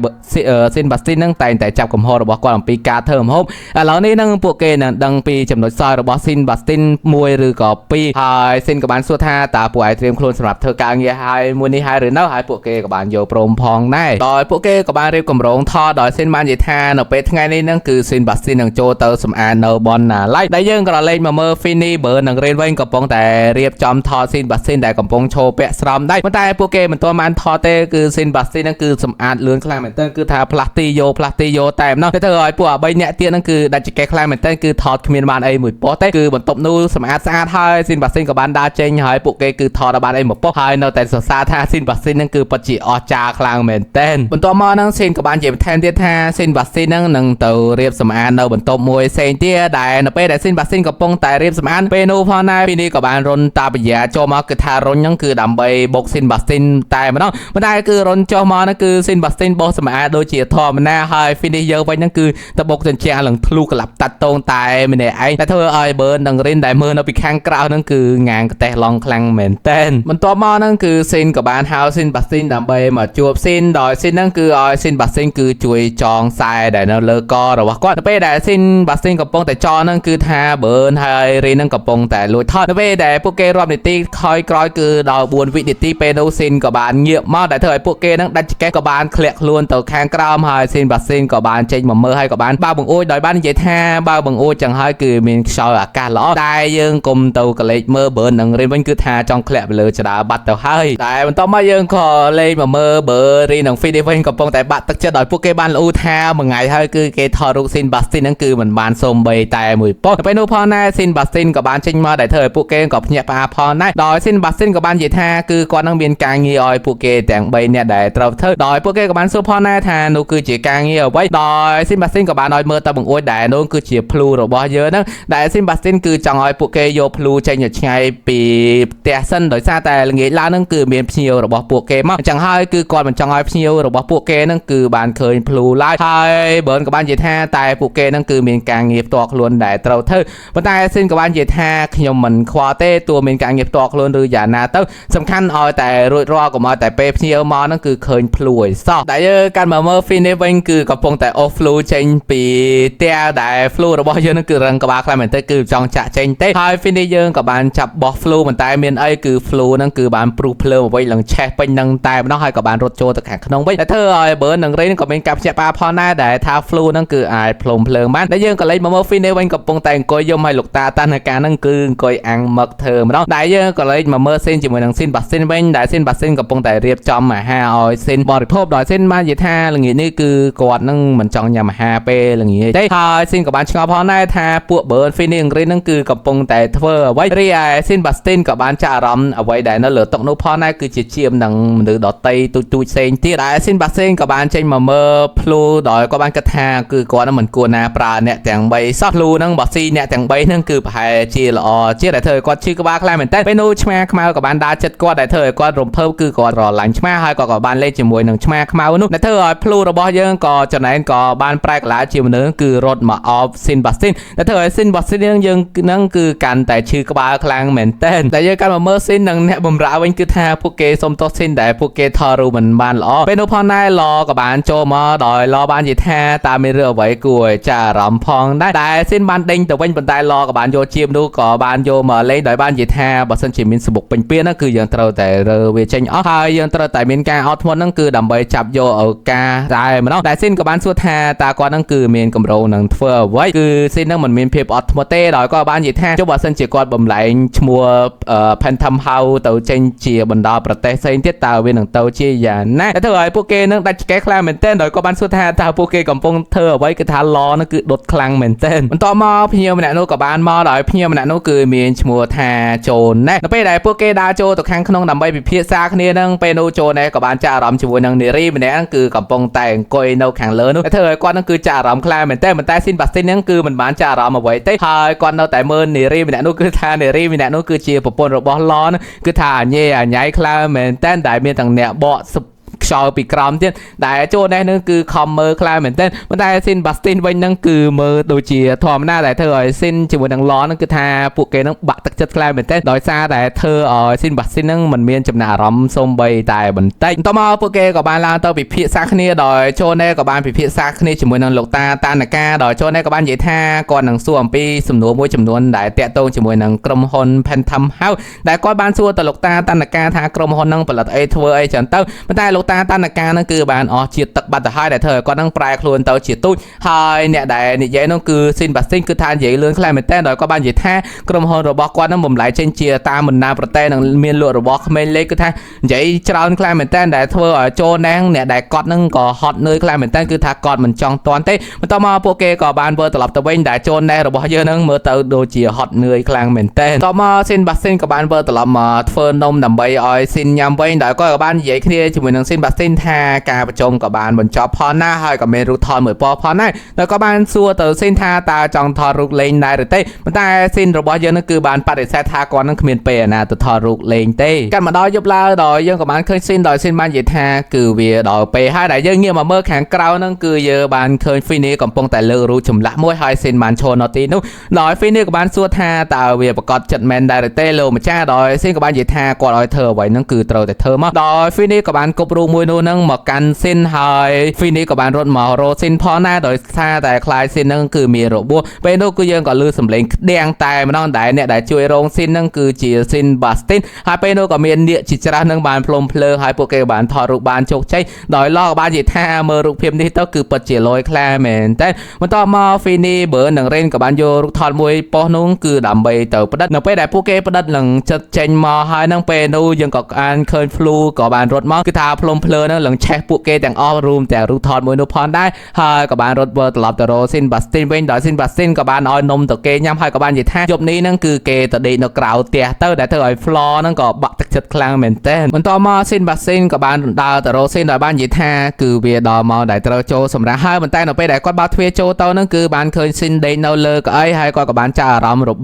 ស៊ីនបាស៊ីនហ្នឹងតែងតែចាប់កំហុសរបស់គាត់អំពីការធ្វើម្ហូបឥឡូវនេះហ្នឹងពួកគេនឹងដឹងពីចំណុចខ្សោយរបស់ស៊ីនបាស៊ីនមួយឬក៏ពីរហើយស៊ីនក៏បានសួរថាតើពួកឯងត្រៀមខ្លួនសម្រាប់ធ្វើការងារហើយមួយនេះហើយឬនៅហើយពួកគេក៏បានយកព្រមផងដែរដោយពួកគេក៏បានរៀបគម្រោងថតដោយស៊ីនបាននិយាយថានៅពេលថ្ងៃនេះហ្នឹងគឺស៊ីនបាស៊ីននឹងចូលទៅសម្អាតនៅបណ្ណាល័យដែលយើងក៏លេងមកមើល Fini បើនឹងរៀនវិញកំពុងតែរៀបចំថតស៊ីនបាស៊ីនដែលកំពុងឈរពាក់ស្រោមដៃប៉ុន្តែពួកគេមិនទាន់បានថតទេគឺស៊ីនបាស៊ីនហ្នឹងគឺសម្អាតលឿនខ្លាំងមែនទែនគឺថាផ្លាស់ទីយកតែម្ដងទៅធ្វើឲ្យពួក3នាក់ទៀតហ្នឹងគឺដាច់ចកេះខ្លាំងមែនទែនគឺថតគ្មានបានអីមួយប៉ុស្តិ៍ទេគឺបន្ទប់នោះសម្អាតស្អាតហើយស៊ីនបាស៊ីនក៏បានដើរចេញហើយពួកគេគឺថតបានអីមួយប៉ុស្តិ៍ហើយនៅតែសរសើរថាស៊ីនបាស៊ីនហ្នឹងគឺពិតជាអស្ចារ្យខ្លាំងមែនទែនបន្ទាប់មកហ្នឹងស៊ីនក៏បាននិយាយបន្ថែមទៀតថាស៊ីនបាស៊ីនហ្នឹងនឹងទៅរៀបសម្អាតនៅបន្ទប់មួយផ្សេងទៀតដែលនៅពេលដែលស៊ីនបាស៊ីនកំពុង งแต่เรียบสมานเป็นพอนายปีนี้กับบ้านรนตาปิยาโจมาคือทารนยังคือดำใบบกซินบัสตินแต่มันต้องมันได้คือรนโจมานั่นคือซินบัสตินบกสมาโดยเฉียทอมันน่าให้ฟินิเยอะไปนั่นคือตะบกจนเชียหลังทะลุกลับตัดตรงตายมันเนี่ยไอ้แต่เธอไอ้เบิร์นดังเรินได้เมื่อเราไปแข่งกราวนั่นคืองานกระแตลองคลังเหม็นเต้นมันตัวมานั่นคือซินกับบ้านเฮาซินบัสตินดำใบมาจวบซินดอยซินนั่นคือไอ้ซินบัสตินคือจุยจองทรายได้นั่นเลอกอหรือว่าก้อนไปได้ซินบัสตินกับปงแต่จอนั่นคือทาเบิร์นไฮรีนั่นกับปงแต่ลุยทอดไปได้พวกเกรอบนิตี้คอยกรอยคือดาวบวนวินิตี้เปโนซินกับบานเงียบมากแต่เธอพวกเกนั่งดันแกกับบานเคลียร์ล้วนตัวแข่งกราวไฮซินบัสตินกับบานเจนมาเมื่อให้กับบานบ้าบังโอ้ยดอยบ้านเยท่าบ้าบังโอ้ยจังให้คือมีชาวอากาศล้อได้ยังกลมตัวกระเล็กเมื่อเบิร์นนั่งเรียนมันคือทาจองเคลียร์ไปเลยจะได้บัตรตัวให้แต่มันต้องมายังขอเลยมาเมื่อเบอร์รีนังฟิลิปปินส์กับปงแต่บัตรตักจะดอยพวกเกบานอูท่าเมื่อไงให้คือเกทอรุซินบัสตินนั่นคือเหมือนบานสมใบแต่มือป้องไปนู่นพอหน้าซินบัสตินกับบานเจนมาได้เธอพวกเกกับเนี่ยปาพอหน้าดอยซินบัสตินกับบานเยท่าคือก่อนนั่งเบียนกางเงียอยพวกเกแต่งใบเนี่ยได้เท่าเธอดอยพวกเกกับบานสู้พอหน้าทานูคือจีกางเงียไว้ดอยซินบัสตินกับบานดอยเมื่อตะบังโอ้ยได้นู้นคือจีพลูหรือบอเยอะนั่งได้ซินบัสตินคือจังอยพวกเกโยพลูใจหยุดไงปีเตะเส้นโดยซาแต่เงี้ยล้านั่งคือเมียนเพียวหรือบอพวกเกมั้งจังให้คือก่อนมันจังอยเพียวหรือบอพวกเกนั่งคือบานเคยพลูไล่ไทยเบิร์นกับบานเยท่าแต่พวกเกนั่งคือเมียนกางเงียตัวล้วนได้เท่าเธอวันใดซินกับบานเยท่าขยมมันควาเต้ตัวเมียนกางเงียตัวล้วนหรืออย่านาเต้สำคัญเอาแต่รวยรอกับมาแต่เปเพียวมานั่นคือเคยพลูซอกแต่การมาเมื่อฟินเนเวงคือกับพงแต่โอฟลูเจนปีเตี้ยได้ฟลูหรือบอเยอะนั่นคือรังกับบาคลายเหมือนเต้คือจองจะเจนเต้ไทยฟินเนเยอร์กับบานจับบอฟลูเหมือนแต่เมียนไอคือฟลูนั่นคือบานปลูเพลิงไว้หลังแช่เป็นนังแต่ไม่ต้องให้กับบานรถโจตะแคงขนมไว้แต่เธอไอเบิร์นหนังเรนก็เป็นกับเชปาพอหน้าแต่ทาฟลูนั่นคือไอพลมเพลิงบ้านได้ยังก็เลยมาเมื่อฟินเนเวงกับปงแต่งกอยยมให้ลูกตาตันการนั่งคือกอยอังมักเธอไม่ต้องได้ยังก็เลยมาเมื่อเส้นจีมือหนังเส้นบัดเส้นเว้นได้เส้นบัดเส้นกับปงแต่เรียบจอมมาหาออยเส้นบริโภคดอยเส้นบ้านยีท่าอะไรอย่างนี้คือกอดนั่งเหมือนจองยามาหาเป้อะไรอย่างนี้ได้ทายเส้นกับบานชงพอหน้าทาปวดเบิร์นฟินเนเรนนั่นคือกับปงแต่เธอไว้เรียเส้นบัดเส้นกับบานจ่ารำเอาไว้ได้นั่นเหลือตกนุพอหน้าคือจีเชียมหนังหรือดอตเตยตุยเส้นที่ได้เส้นบัดเส้นกับบานเจนมาเมื่อพลูดอยกับบานกระทาคือกอดนั่นเหมือนกัวนาปลาเนี่ยแต่งใบซอพลูนั่งบัดซีเนี่ยแต่งใบนั่นคือพายจีละอเจี๊ยแต่เธอกอดชื่อกับบานคลายเหมือนเต้ไปนู่นชมาขมากับบานดาจัดกอดแต่เธอกอดรวมเพิ่มคือกอดรอหลังชมาให้กับบานเล่นจีมวยหนึ่งชมาขมาวันนู้นแต่เธอพลูระบอยยังกอจะไหนกอบานแปลกหลายจีมนึงคือรถมาออฟซินบัดซินแต่เธอซินบัดซินยังนั่งคือกันแต่ชื่อกับบานคลางเหมือนเต้แต่ยังการมาเมื่อซินนั่งเนี่ยบ่มราวันคือท่าพวกเกสมโตซินแต่พวกเกทอรูเหมือนบานล้อเป็นอุปนายรอกับบานโจมาดอยรอบานยีแท้ตาไม่เรือไว้กลัวจะรำพองได้แต่สิ้นบานเด้งแต่วันบนใต้รอกับบานโยชิมดูก่อบานโยมาเล่นดอยบานยีแท้บัสันจิมินสบุกเป็นเปี้ยนั่นคือยังเตาแต่เรือเวชงอ๋อยังเตาแต่เมียนกาออทมนั่นคือดำใบจับโยเอากาได้มาเนาะแต่สิ้นกับบานสุดแท้ตากว่านั่นคือเมียนกำโรนังเฟอร์ไว้คือสิ้นนั่นเหมือนเมียนเพียบออทมเต้ดอยก็บานยีแท้เจ้าบัสันจิกอดบ่มไหลชัวแผ่นทำเฮาเตาเจนเจียบรรดาประเทศเซนเทียตาเวียนหนังเตาเจียอย่างนั้นแต่เธอไอ้พวกเกนั่งดัชแกคลางเหมือนเต้นโดยก็บานสุดแท้ตาพวกเกกับปงเธอไว้กระทาล้อนั่นคือดดคลังเหมือนเต้นมันต่อมาเพียงมันนู่กับบานมาดอยเพียงมันนู่คือเมียนชัวแทโจนนะแล้วไปได้พวกเกดาโจตัวแข้งขนมดำใบพิพิธซากเนี่ยนั่งไปนู่โจนกับบานจ่ารำชัวนั่งเนรี่มันนั่นคือกับปงแต่งกอยนู่แข็งเลยนู่แต่เธอก่อนนั่นคือจ่ารำคลางเหมือนเต้นมันแต่สิ้นบัดสิ้นนั่นคือมันบานจ่ารำมาไว้เต้หายก่อนนู่แต่เมินเนรี่มันนู่คือทาเนรี่มันนู่คือเชียร์ปปนรบล้อนคือทาเย่ใหญ่คลางเหมือนเต้นได้เมียต่างเนี่ยเบาะชอปีกรอมเช่นแต่โจนั่นนั่นคือคอมเมอร์คลายเหมือนเต้นมันได้สิ้นบัสตินไว้นั่นคือเมอร์โดยเฉียทอมหน้าแต่เธอสิ้นจมูกดังล้อนั่นคือทาพวกเกนั่งบักตักจัดคลายเหมือนเต้นโดยซาแต่เธอสิ้นบัสตินนั่งมันเมียนจำหน้ารำส้มใบแต่บนเต้นต่อมาพวกเกกับบานลาเตอร์ปิพิซาคเนียโดยโจนั่นกับบานปิพิซาคเนียจมูกดังหลกตาตาหนักกาโดยโจนั่นกับบานใหญ่ท่าก่อนหนังส่วมปีสำนวนมวยจำนวนได้เตะโต้จมูกดังกรมฮอนแผ่นทำเฮาแต่ก่อนบานส่วนตลกตาตาหนักกาทากรมฮอนนั่งผลัดไอทัวร์ไอจันเต้ามันได้หลกตาตาหนักกานั่นคือบานเฉียดตักบัตรให้แต่เธอก็นั่งปลายคลุนเตาเฉียดตุ้ยหายเนี่ยได้เนี่ยยัยนั่นคือสิ้นบัตรสิ้นคือทานใหญ่เลื่อนคลายเหมือนเต้นโดยก็บานใหญ่แท้กรมฮอนระบอกว่านั่งบ่มไหลเช่นเชียตาเหมือนนาประเทศนั่งเมียนหลวงระบอกไม่เล็กก็แท้ใหญ่จราคลายเหมือนเต้นแต่เธอโจนั่งเนี่ยได้กอดนั่งก็ฮอตเนยคลายเหมือนเต้นคือทากอดเหมือนจองตอนเต้มันต่อมาโปเกก็บานเบอร์ตลับตะเวนได้โจนั่งระบอกเยอะนั่งเมื่อเตาโดเชียฮอตเนยคลายเหมือนเต้นต่อมาสิ้นบัตรสิ้นกับบานเบอร์ตลับมาเฟิร์นนมดำใบออยสิ้นยำใบได้ก็บานใหญ่ขึ้นจมูกนั่งสิ้นบัตร บัสซินท่าการประจมกับบานบนจอบพอหน้าให้กับเมรูทอนเหมือนพอหน้าแล้วก็บานซัวเตอร์ซินท่าตาจองทอรุกเลงได้หรือเต้มันแต่ซินระบอบยังนั่นคือบานปฏิเสธท่าก่อนนั่นคือเมียนเปย์นะตัวทอรุกเลงเต้กันมาดอยยุบลาดอยยังกับบานเคยซินดอยซินบานยีท่าคือเวียดอยเปย์ให้ได้ยังเงี้ยมาเมื่อแข่งกราวนั่นคือเยอะบานเคยฟินีกับปงแต่เลือรู้จุ่มละมวยไฮซินบานโชนอตีนู้ดอยฟินีกับบานซัวท่าตาเวียประกอบจัดแมนได้หรือเต้โลมาจ้าดอยซินกับบานยีท่ากอดดอยเธอไว้นั่นคือเตอแต่เธอมาดอยฟินีกับบานกบรูมวยนู้นั่งมากันซินไฮฟินีกับบานรถหมอโรซินพอหน้าโดยท่าแต่คลายซินนั่นคือมีระบบเป็นนู้ก็ยังก็ลือสำเร็จแดงตายมันต้องได้เนี่ยได้ช่วยโรงซินนั่นคือจีซินบัสตินหายไปนู้ก็มีเนี่ยจิตรานั่งบานพลมเพลหายโปเกบานทอรุบานโชคใช้ดอยลอกบานยีท่าเมื่อรุกเพียมที่ต้องคือปัจเจลอยแคลเมนแต่มันต่อมาฟินีเบอร์หนึ่งเล่นกับบานโยรุกทอนมวยปอนุ่งคือดำใบเต๋อประดับหนึ่งไปได้โปเกประดับหนึ่งจัดเจนมาหายนั่งเป็นนู้ยังก็การเคยฟลูกับบานรถมอคือทาพลมเพลนั่งหลังแช็คโปเกแต่งออรูมแต่รุกทอนมวยนุพรได้หายกับบานรถเบอร์ตลอดแต่โรซินบัสตินเว้นดอยซินบัสตินกับบานออยนมตัวเกยย้ำให้กับบานยีท่าจบนี้นั่นคือเกตดีนกราวเตียเตอร์แต่เธอไอ้ฟลอนั่นก็บักตักจัดคลางเหม็นเต้นมันต่อมาซินบัสซินกับบานดาวแต่โรซินดอยบ้านยีท่าคือเวียดอมอได้เตอร์โจสำหรับให้มันแต่เราไปได้ก้อนบาทเวียโจเตอร์นั่นคือบานเคยซินเดนเอาเลยก็ไอ้ให้ก้อนกับบานจ่ารำรบ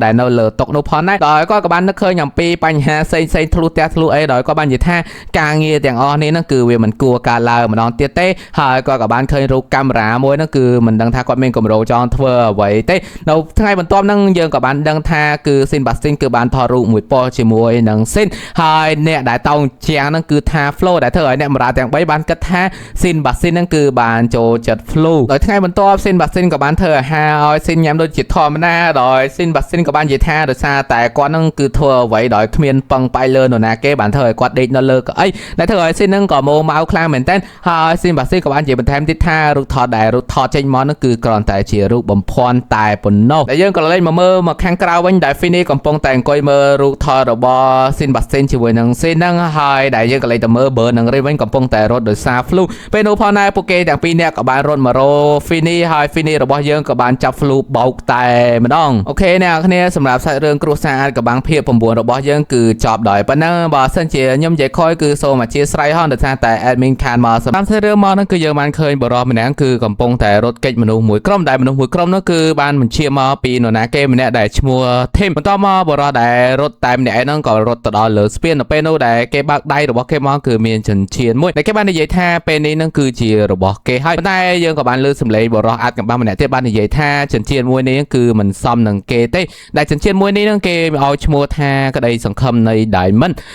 ได้เอาเลยตกนุพรได้ดอยก้อนกับบานนักเคยอย่างปีปัญหาเซนทะลุเตะทะลุไอ้ดอยก้อนบ้านยีท่ากางเงียแต่งอ้อนี่นั่นคือเวียมันกลัวการลามันนอนเตี้ยเต้ให้ก้อนกับบานเคยรู้กำรามวยนั่นคือมันดังท่าก้อนเมงกับโรจอนเทอร์ไว้เต้เราทั้งไงบนต้อมนั่งเยิงกับบานดังท่าคือซินบัสซินคือบานทอรุมวยปอชิมวยนังซินให้เนี่ยได้ตองเชียงนั่นคือท่าโฟล์ได้เธอเนี่ยมาแต่งใบบานกระท่าซินบัสซินนั่นคือบานโจจัดฟลูโดยทั้งไงบนต้อมซินบัสซินกับบานเธอฮาออยซินย้ำโดยจิตทอมหน้าโดยซินบัสซินกับบานยีท่าโดยซาแต่ก้อนนั่นคือเธอไว้โดยเมียนปังไปเลยหนูนะเก็บบานเธอกอดเด็กนั่นเลยก็ไอ้ได้เธอซินนั่งก่อโมมาเอาคลางเหมือนเต้นฮาซินบัสซินกับบานยีบันแทมทิศท่ารุกทอได้รุกทอเจนมอนนั่นคือกรอนแต่เชียรุกบ่มพรตายปนโนแต่ยังก็เล่นมาเมื่อมาแข่งกราววันได้ฟินีกับปงแต่งกอยเมื่อรุกทอดบอซินบัสซินช่วยนังซินนั่งไฮได้ยังก็เลยแต่เมื่อเบอร์นังเรวันกับปงแต่รถโดยซาฟลูเป็นอุปนายโปเกแต่ปีนี้กับบานรถมาโรฟินีไฮฟินีระบอยังกับบานจับฟลูเบาตายมาดองโอเคเนี่ยคะแนนสำหรับเรื่องครูซากับบางเพียบผมบัวระบอยังคือจอบดอยปนังบอสันเจียย่อมใหญ่คอยคือโซมาเชียสไรฮอนแต่แต่แอดมินคานมาสำหรับเรื่องมอนั่นคือยังมันเคยบรอมันนั่นคือกับปงแต่รถเกจมนุษย์หมวยกล้อมได้มนุษย์หมวยกล้อมนั่นคือบานมันเชียมาปีหนูนะเกมเนี่ยได้ชัวเทมมันต่อมาบรอได้รถแต่เนี่ยนั่นก็รถตลอดเลยสเปียนเป็นโนได้เก็บบักได้หรือว่าเก็บมอคือมีฉันเชียนมุ้ยในเก็บบ้านในใหญ่แท้เป็นนี้นั่นคือเชียหรือว่าเก็บให้ได้ยังกับบ้านลือสำเร็จบรออัดกับบ้านมันเนี่ยที่บ้านในใหญ่แท้ฉันเชียนมุ้ยนี้คือมันซ้ำหนังเกเต้ได้ฉันเชียนมุ้ยนี้นั่งเกมเอาชัวแท้ก็ได้สังคมในได้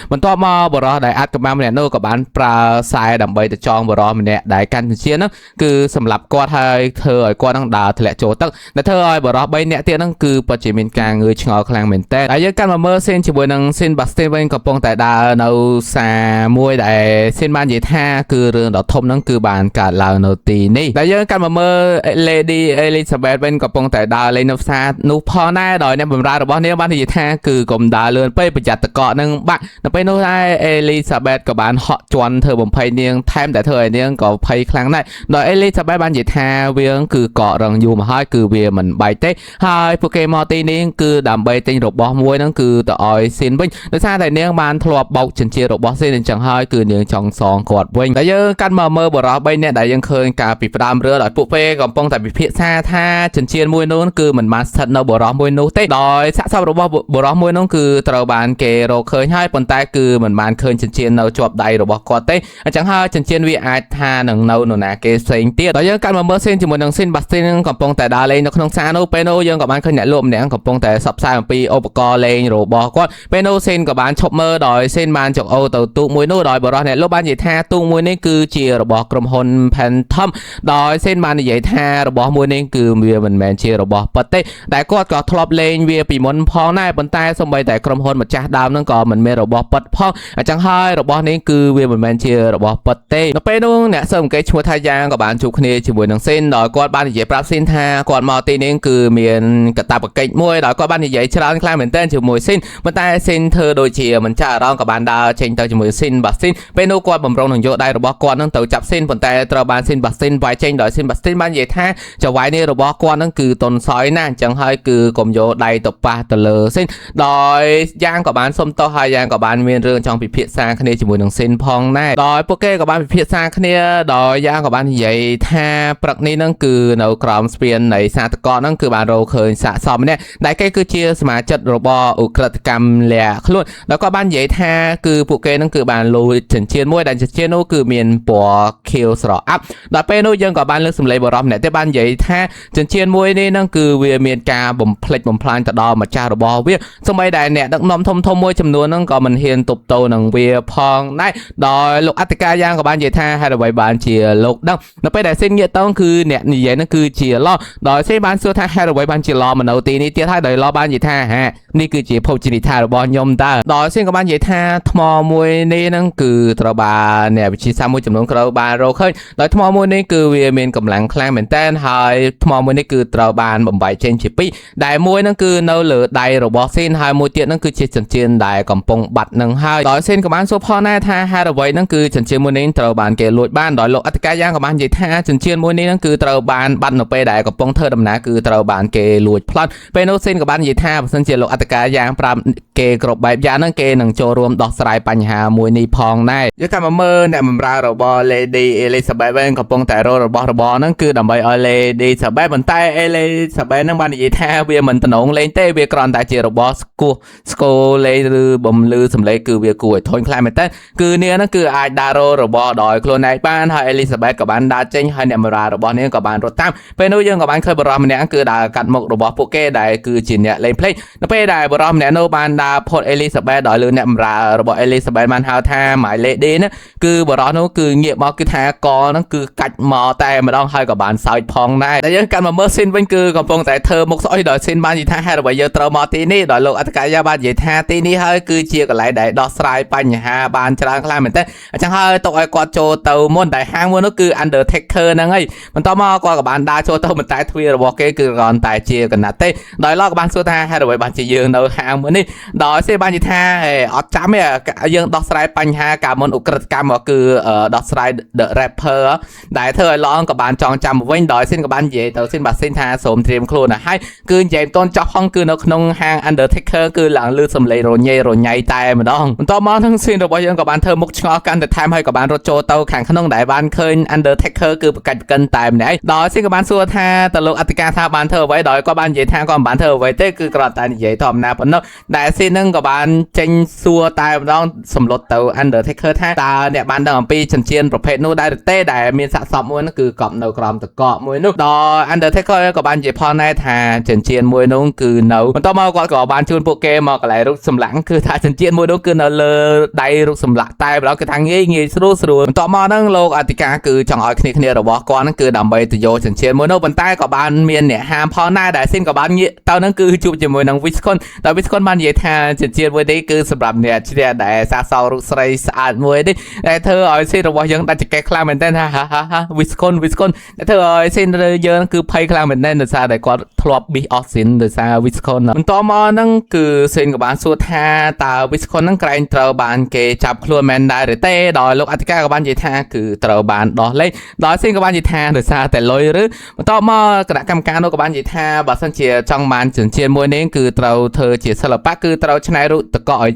มันต่อมาบรอได้อัดกับบ้านมันเนี่ยโน่กับบ้านปลาทรายดำใบแต่จองบรอมันเนี่ยได้การฉันเชียนนั่นคือสำหรับกอดให้เธอไอ้กอดนั่งดาวทะเลโจตั้งแต่เธอไอ้บรอใบเนี่ยเตี้ยนั่นคือปัจจัยเป็นการเงยชงเอาคลางเหม็นเต้ได้ยังการมาเมื่อเส้นช่วยนังเส้นบัสเต้เป็นกับปงแต่ดาวเราสามวยได้เส้นบ้านยีท่าคือเรื่องดอกทมนั่นคือบานกาดลาวโนตีนี่แต่ยังการมาเมื่อเลดี้เอลิซาเบธเป็นกับปงแต่ดาวเลนอฟซานูพอหน้าดอยเนี่ยผมราระบอบเนี่ยบ้านยีท่าคือกลมดาเลื่อนไปประหยัดตะเกาะนั่งบ้านนั่นไปนู้นได้เอลิซาเบธกับบานเหาะจวนเธอผมพายเนียงแทมแต่เธอเนียงก็พายครั้งได้โดยเอลิซาเบธบ้านยีท่าเวียงคือเกาะรังยูมาให้คือเวียมันใบเต้ให้โปเกมอนตีนี้คือดำใบติงระบอบมวยนั่นคือต่อออยซินวิ่งโดยซาแต่เนียงบานทลบเบาฉันเชียร์บอสเซนจังไฮคือเนียงจองซองกอดวิ่งแต่ยังการมาเมื่อบรอใบเนี่ยได้ยังเคยการปิดประดามเรือหลายปุ๊บเป้กับปงแต่ปิดเพี้ยซาท่าฉันเชียร์มวยนู้นคือเหมือนมาสัตว์นบรอมวยนู้นเต้โดยสักสับบรอมวยนู้นคือตระบานเกโรเคยให้ปนใต้คือเหมือนบานเคยฉันเชียร์นจบใดระบกอดเต้จังไฮฉันเชียร์วีไอท่าหนังนหนูนาเกเซนเตี้ยโดยยังการมาเมื่อเส้นจมูกหนังเส้นบัสเซนกับปงแต่ดาเลยนกนงซาโนเปโนยังกับบ้านเคยเนี่ยรวมเนี่ยกับปงแต่สับสายปีอุปกรณ์เลงโรบอก็เปโนเส้นกับบ้านชกเมื่อดอยเส้นบ้านจกโอตัวตุ้มวยโนดอยบรอเนี่ยรบ้านใหญ่แท้ตุ้มวยนี่คือเชียร์บอกกรมพลแผ่นทอมดอยเส้นบ้านใหญ่แท้ระบอกมวยนี่คือเวียมันแมนเชียร์ระบอกปะเต้แต่ก็ทลบเลงเวียปีมนพองได้บนใต้สมัยแต่กรมพลมาจ้าดาวนั่นก็เหมือนเมระบอกปัดพองจังไฮระบอกนี่คือเวียมันแมนเชียร์ระบอกปะเต้เปโนเนี่ยเสริมเกชัวทายางกับบ้านจุกเนี่ยชิมวยหนังเส้นดอยก็บ้านใหญ่ปราบเส้นท่ากอดมอตีนี่คือเมียนกระตาปะเกจมวยดอยก็บ้านใหญ่ชราคลายเหมือนเต้นชิมวยเส้นบนใต้เส้นเธอโดยเชียร์มันจ้าร้องกับบ้านดาวเชงเตอชิมวยเส้นบัสเส้นเป็นโนกอดบ่มรงหนึ่งโยได้ระบอกกอดนั่งเตอจับเส้นบนใต้ตระบานเส้นบัสเส้นไว้เชงดอยเส้นบัสเส้นบ้านใหญ่ท่าจะไว้ในระบอกกอดนั่นคือต้นซอยนั่นจังให้คือกลมโยได้ตบปลาตะเลเส้นดอยย่างกับบ้านส้มโตหายย่างกับบ้านเมียนเรื่องจองปิดเพียซาคเนชิมวยหนังเส้นพอง ណែដោយពួកគេក៏បានពិភាក្សាគ្នាដោយយ៉ាងក៏បាននិយាយថាព្រឹកនេះនឹងគឺនៅក្រោមស្ពាននៃសាតកោនឹងគឺបានរកឃើញសាកសមម្នាក់ដែលគេគឺជាសមាជិករបស់ឧក្រិដ្ឋកម្មលាក់ខ្លួនแล้วก็បាននិយាយថាគឺពួកគេនឹងគឺបានលួចចិញ្ចៀនមួយដែលចិញ្ចៀននោះគឺមានពណ៌ខៀវស្រអាប់ដល់ពេលនោះយើងក៏បានលើកសម្លេងបរិបម្នាក់ទៀតបាននិយាយថាចិញ្ចៀនមួយនេះនឹងគឺវាមានការបំផ្លិចបំផ្លាញទៅដល់ម្ចាស់របស់វាសូម្បីតែអ្នកដឹកនាំធំមួយចំនួននឹងក៏មិនហ៊ានទប់ទល់នឹងវាផងដែរដោយលោកអធិការយ៉ាងក៏បាននិយាយថាហេតុអ្វីបានជាលោកដឹងនៅពេលដែលសេនងាកទៅគឺអ្នកនិយាយនឹងគឺជាឡោដោយសេនបានសួរថាហេតុអ្វីបានជាឡោមកនៅទីនេះទៀតហើយដោយឡោបាននិយាយថានេះគឺជាភោជនីយដ្ឋានរបស់ខ្ញុំតើដោយសេនក៏បាននិយាយថាថ្មមួយនេះនឹងគឺត្រូវបានអ្នកវិទ្យាសាស្ត្រមួយចំនួនត្រូវបានរកឃើញដោយថ្មមួយនេះគឺវាមានកម្លាំងខ្លាំងមែនទែនហើយថ្មមួយនេះគឺត្រូវបានបំបែកចេញជាពីរដែលមួយនឹងគឺនៅលើដៃរបស់សេនហើយមួយទៀតនឹងគឺជាចិញ្ចៀនដែលកំពុងបាត់នឹងហើយដោយសេនក៏បានសួរផងដែរថាហេតុអ្វីនឹងគឺចិញ្ចៀនមួយនេះត្រូវបានគេលួចបានដោយលោកអធិការយ៉ាងក៏បាននិយាយថាចិញ្ចៀនមួយនេះនឹងគឺត្រូវបានបាត់នៅពេលដែលកំពុងធ្វើដំណើរគឺត្រូវបានគេលួចប្លន់ពេលនោះសេនក៏បាននិយាយថាបើសិនជាលោកអធិការយ៉ាងប្រាប់គេគ្រប់បែបយ៉ាងហ្នឹងគេនឹងចូលរួមដោះស្រាយបញ្ហាមួយនេះផងដែរយកតាមមើលអ្នកបម្រើរបស់ Lady Elizabeth វិញកំពុងតែរករបស់របរហ្នឹងគឺដើម្បីឲ្យ Lady Elizabeth ប៉ុន្តែ Elizabeth ហ្នឹងបាននិយាយថាវាមិនតំណងលេងទេវាគ្រាន់តែជារបស់ស្គូលេងឬបំលឺសម្លេងគឺវាគួរឲ្យធន់ខ្លាំងមែនតើគឺនាងហ្នឹងគឺអាចដើររករបស់ដោយខ្លួនឯងបានហើយ Elizabeth ក៏បានដើរចេញហើយអ្នកបម្រើរបស់នាងក៏បានរត់តាមពេលនោះយើងក៏បានឃើញបរិសម្នាក់គឺដើរកាត់មុខរបស់ពួកគេដែលគឺជាអ្នកលេងភ្លេងនៅពេលដែលបរិសម្នាក់នោះបានដើរផុត Elizabeth ដោយលើអ្នកបម្រើរបស់ Elizabeth បានហៅថា My Lady ណាគឺបរិសនោះគឺងាកមកគឺថាកហ្នឹងគឺកាច់មកតែម្ដងហើយក៏បានសើចផងដែរតែយើងកាន់មកមើលស៊ីនវិញគឺកំពុងតែធ្វើមុខស្អុយដោយស៊ីនបាននិយាយថាហេតុអ្វីយើងត្រូវមកទីនេះដោយលោកអធិការយាបាននិយាយថាទីនេះហើយគឺជាកន្លែងដែលដោះស្រាយបញ្ហាបានច្រើនខ្លាំងមែនតើអញ្ចឹងហើយទុកឲ្យគាត់ចូលទៅមុនតែហាងមួយនោះគឺ Undertaker ហ្នឹងហើយបន្តមកគាត់ក៏បានដើរចូលទៅមិនតែទ្វាររបស់គេគឺគ្រាន់តែជាកណាត់ទេដោយលោកក៏បានសួរថាហេតុអ្វីបានជាយើងនៅហាងមួយនេះដោយសេបាននិយាយថាអត់ចាំទេយើងដោះស្រាយបញ្ហាការមុនឧក្រិដ្ឋកម្មគឺដោះស្រាយ The Rapper ដែលធ្វើឲ្យឡងក៏បានចងចាំវិញដោយស៊ីនក៏បាននិយាយទៅស៊ីនបាស៊ីនថាសូមត្រៀមខ្លួនហើយគឺនិយាយមិនទាន់ចប់ហងគឺនៅក្នុងហាង Undertaker គឺឡើងលឺសំឡេងរញ៉េរញ៉ៃតែម្ដងបន្តមកនឹងស៊ីនរបស់យើងក៏បានធ្វើមុខឆ្ងល់កាន់តែថែមហើយក៏បានរត់ចូលទៅខាងក្នុងដែលបានឃើញ Undertaker គឺប្រកាច់ប្រកិនតែម្នាក់ដោយស៊ីនក៏បានសួរថាតើលោកអធិការថាបានធ្វើអ្វីដោយគាត់បាននិយាយថាគាត់មិនបានធ្វើអ្វីទេគឺគ្រាន់តែនិយាយធម្មតាប៉ុណ្ណោះដែលស៊ីននឹងក៏បានចេញសួរតែម្ដងសម្លុតទៅ Undertaker ថាតើអ្នកបានដឹងអំពីចិញ្ចៀនប្រភេទនោះដែរទេដែលមានសាកសពមួយនោះគឺកប់នៅក្រោមទឹកកកមួយនោះដល់ Undertaker ក៏បាននិយាយផងដែរថាចិញ្ចៀនមួយនោះគឺនៅបន្តមកគាត់ក៏បានជូនពួកគេមកកន្លែងរូបសម្លាក់គឺថាចិញ្ចៀនមួយនោះគឺនៅលើដៃរូបសម្លាក់តែម្ដងគឺថាងាយស្រួលបន្តមកហ្នឹងលោកអធិការគឺចង់ឲ្យគ្នារបស់គាត់ហ្នឹងគឺដើម្បីទៅយកចិញ្ចៀនមួយនោះប៉ុន្តែក៏បានមានអ្នកហាមផងដែរដែលស៊ីនក៏បានងាកទៅហ្នឹងគឺជួបជាមួយនឹង Viscon តែ Viscon បាននិយាយថាចិញ្ចៀនមួយនេះគឺសម្រាប់អ្នកជ្រះដែលសាសរូបស្រីស្អាតមួយនេះដែលធ្វើឲ្យស៊ីនរបស់យើងដាច់ចកេះខ្លាំងមែនទែនថាViscon ដែលធ្វើឲ្យស៊ីនយើងគឺភ័យខ្លាំងមែនទែនដោយសារតែគាត់ធ្លាប់ប៊ីសអស់ស៊ីនដោយសារ Viscon បន្តមកហ្នឹងគឺស៊ីនក៏បានសួរថាតើ Viscon ហ្នឹងក្រែងត្រូវបានគេចាប់ខ្លួនមែនដែរឬទេដោយលោកអធិការក៏បាននិយាយថាគឺត្រូវបានដោះលែងដោយស៊ីនក៏បាននិយាយថាដោយសារតែលុយឬបន្តមកគណៈកម្មការនោះក៏បាននិយាយថាបើសិនជាចង់បានចិញ្ចៀនមួយនេះគឺត្រូវធ្វើជាសិល្បៈគឺត្រូវច្នៃរូបតកឲ្យ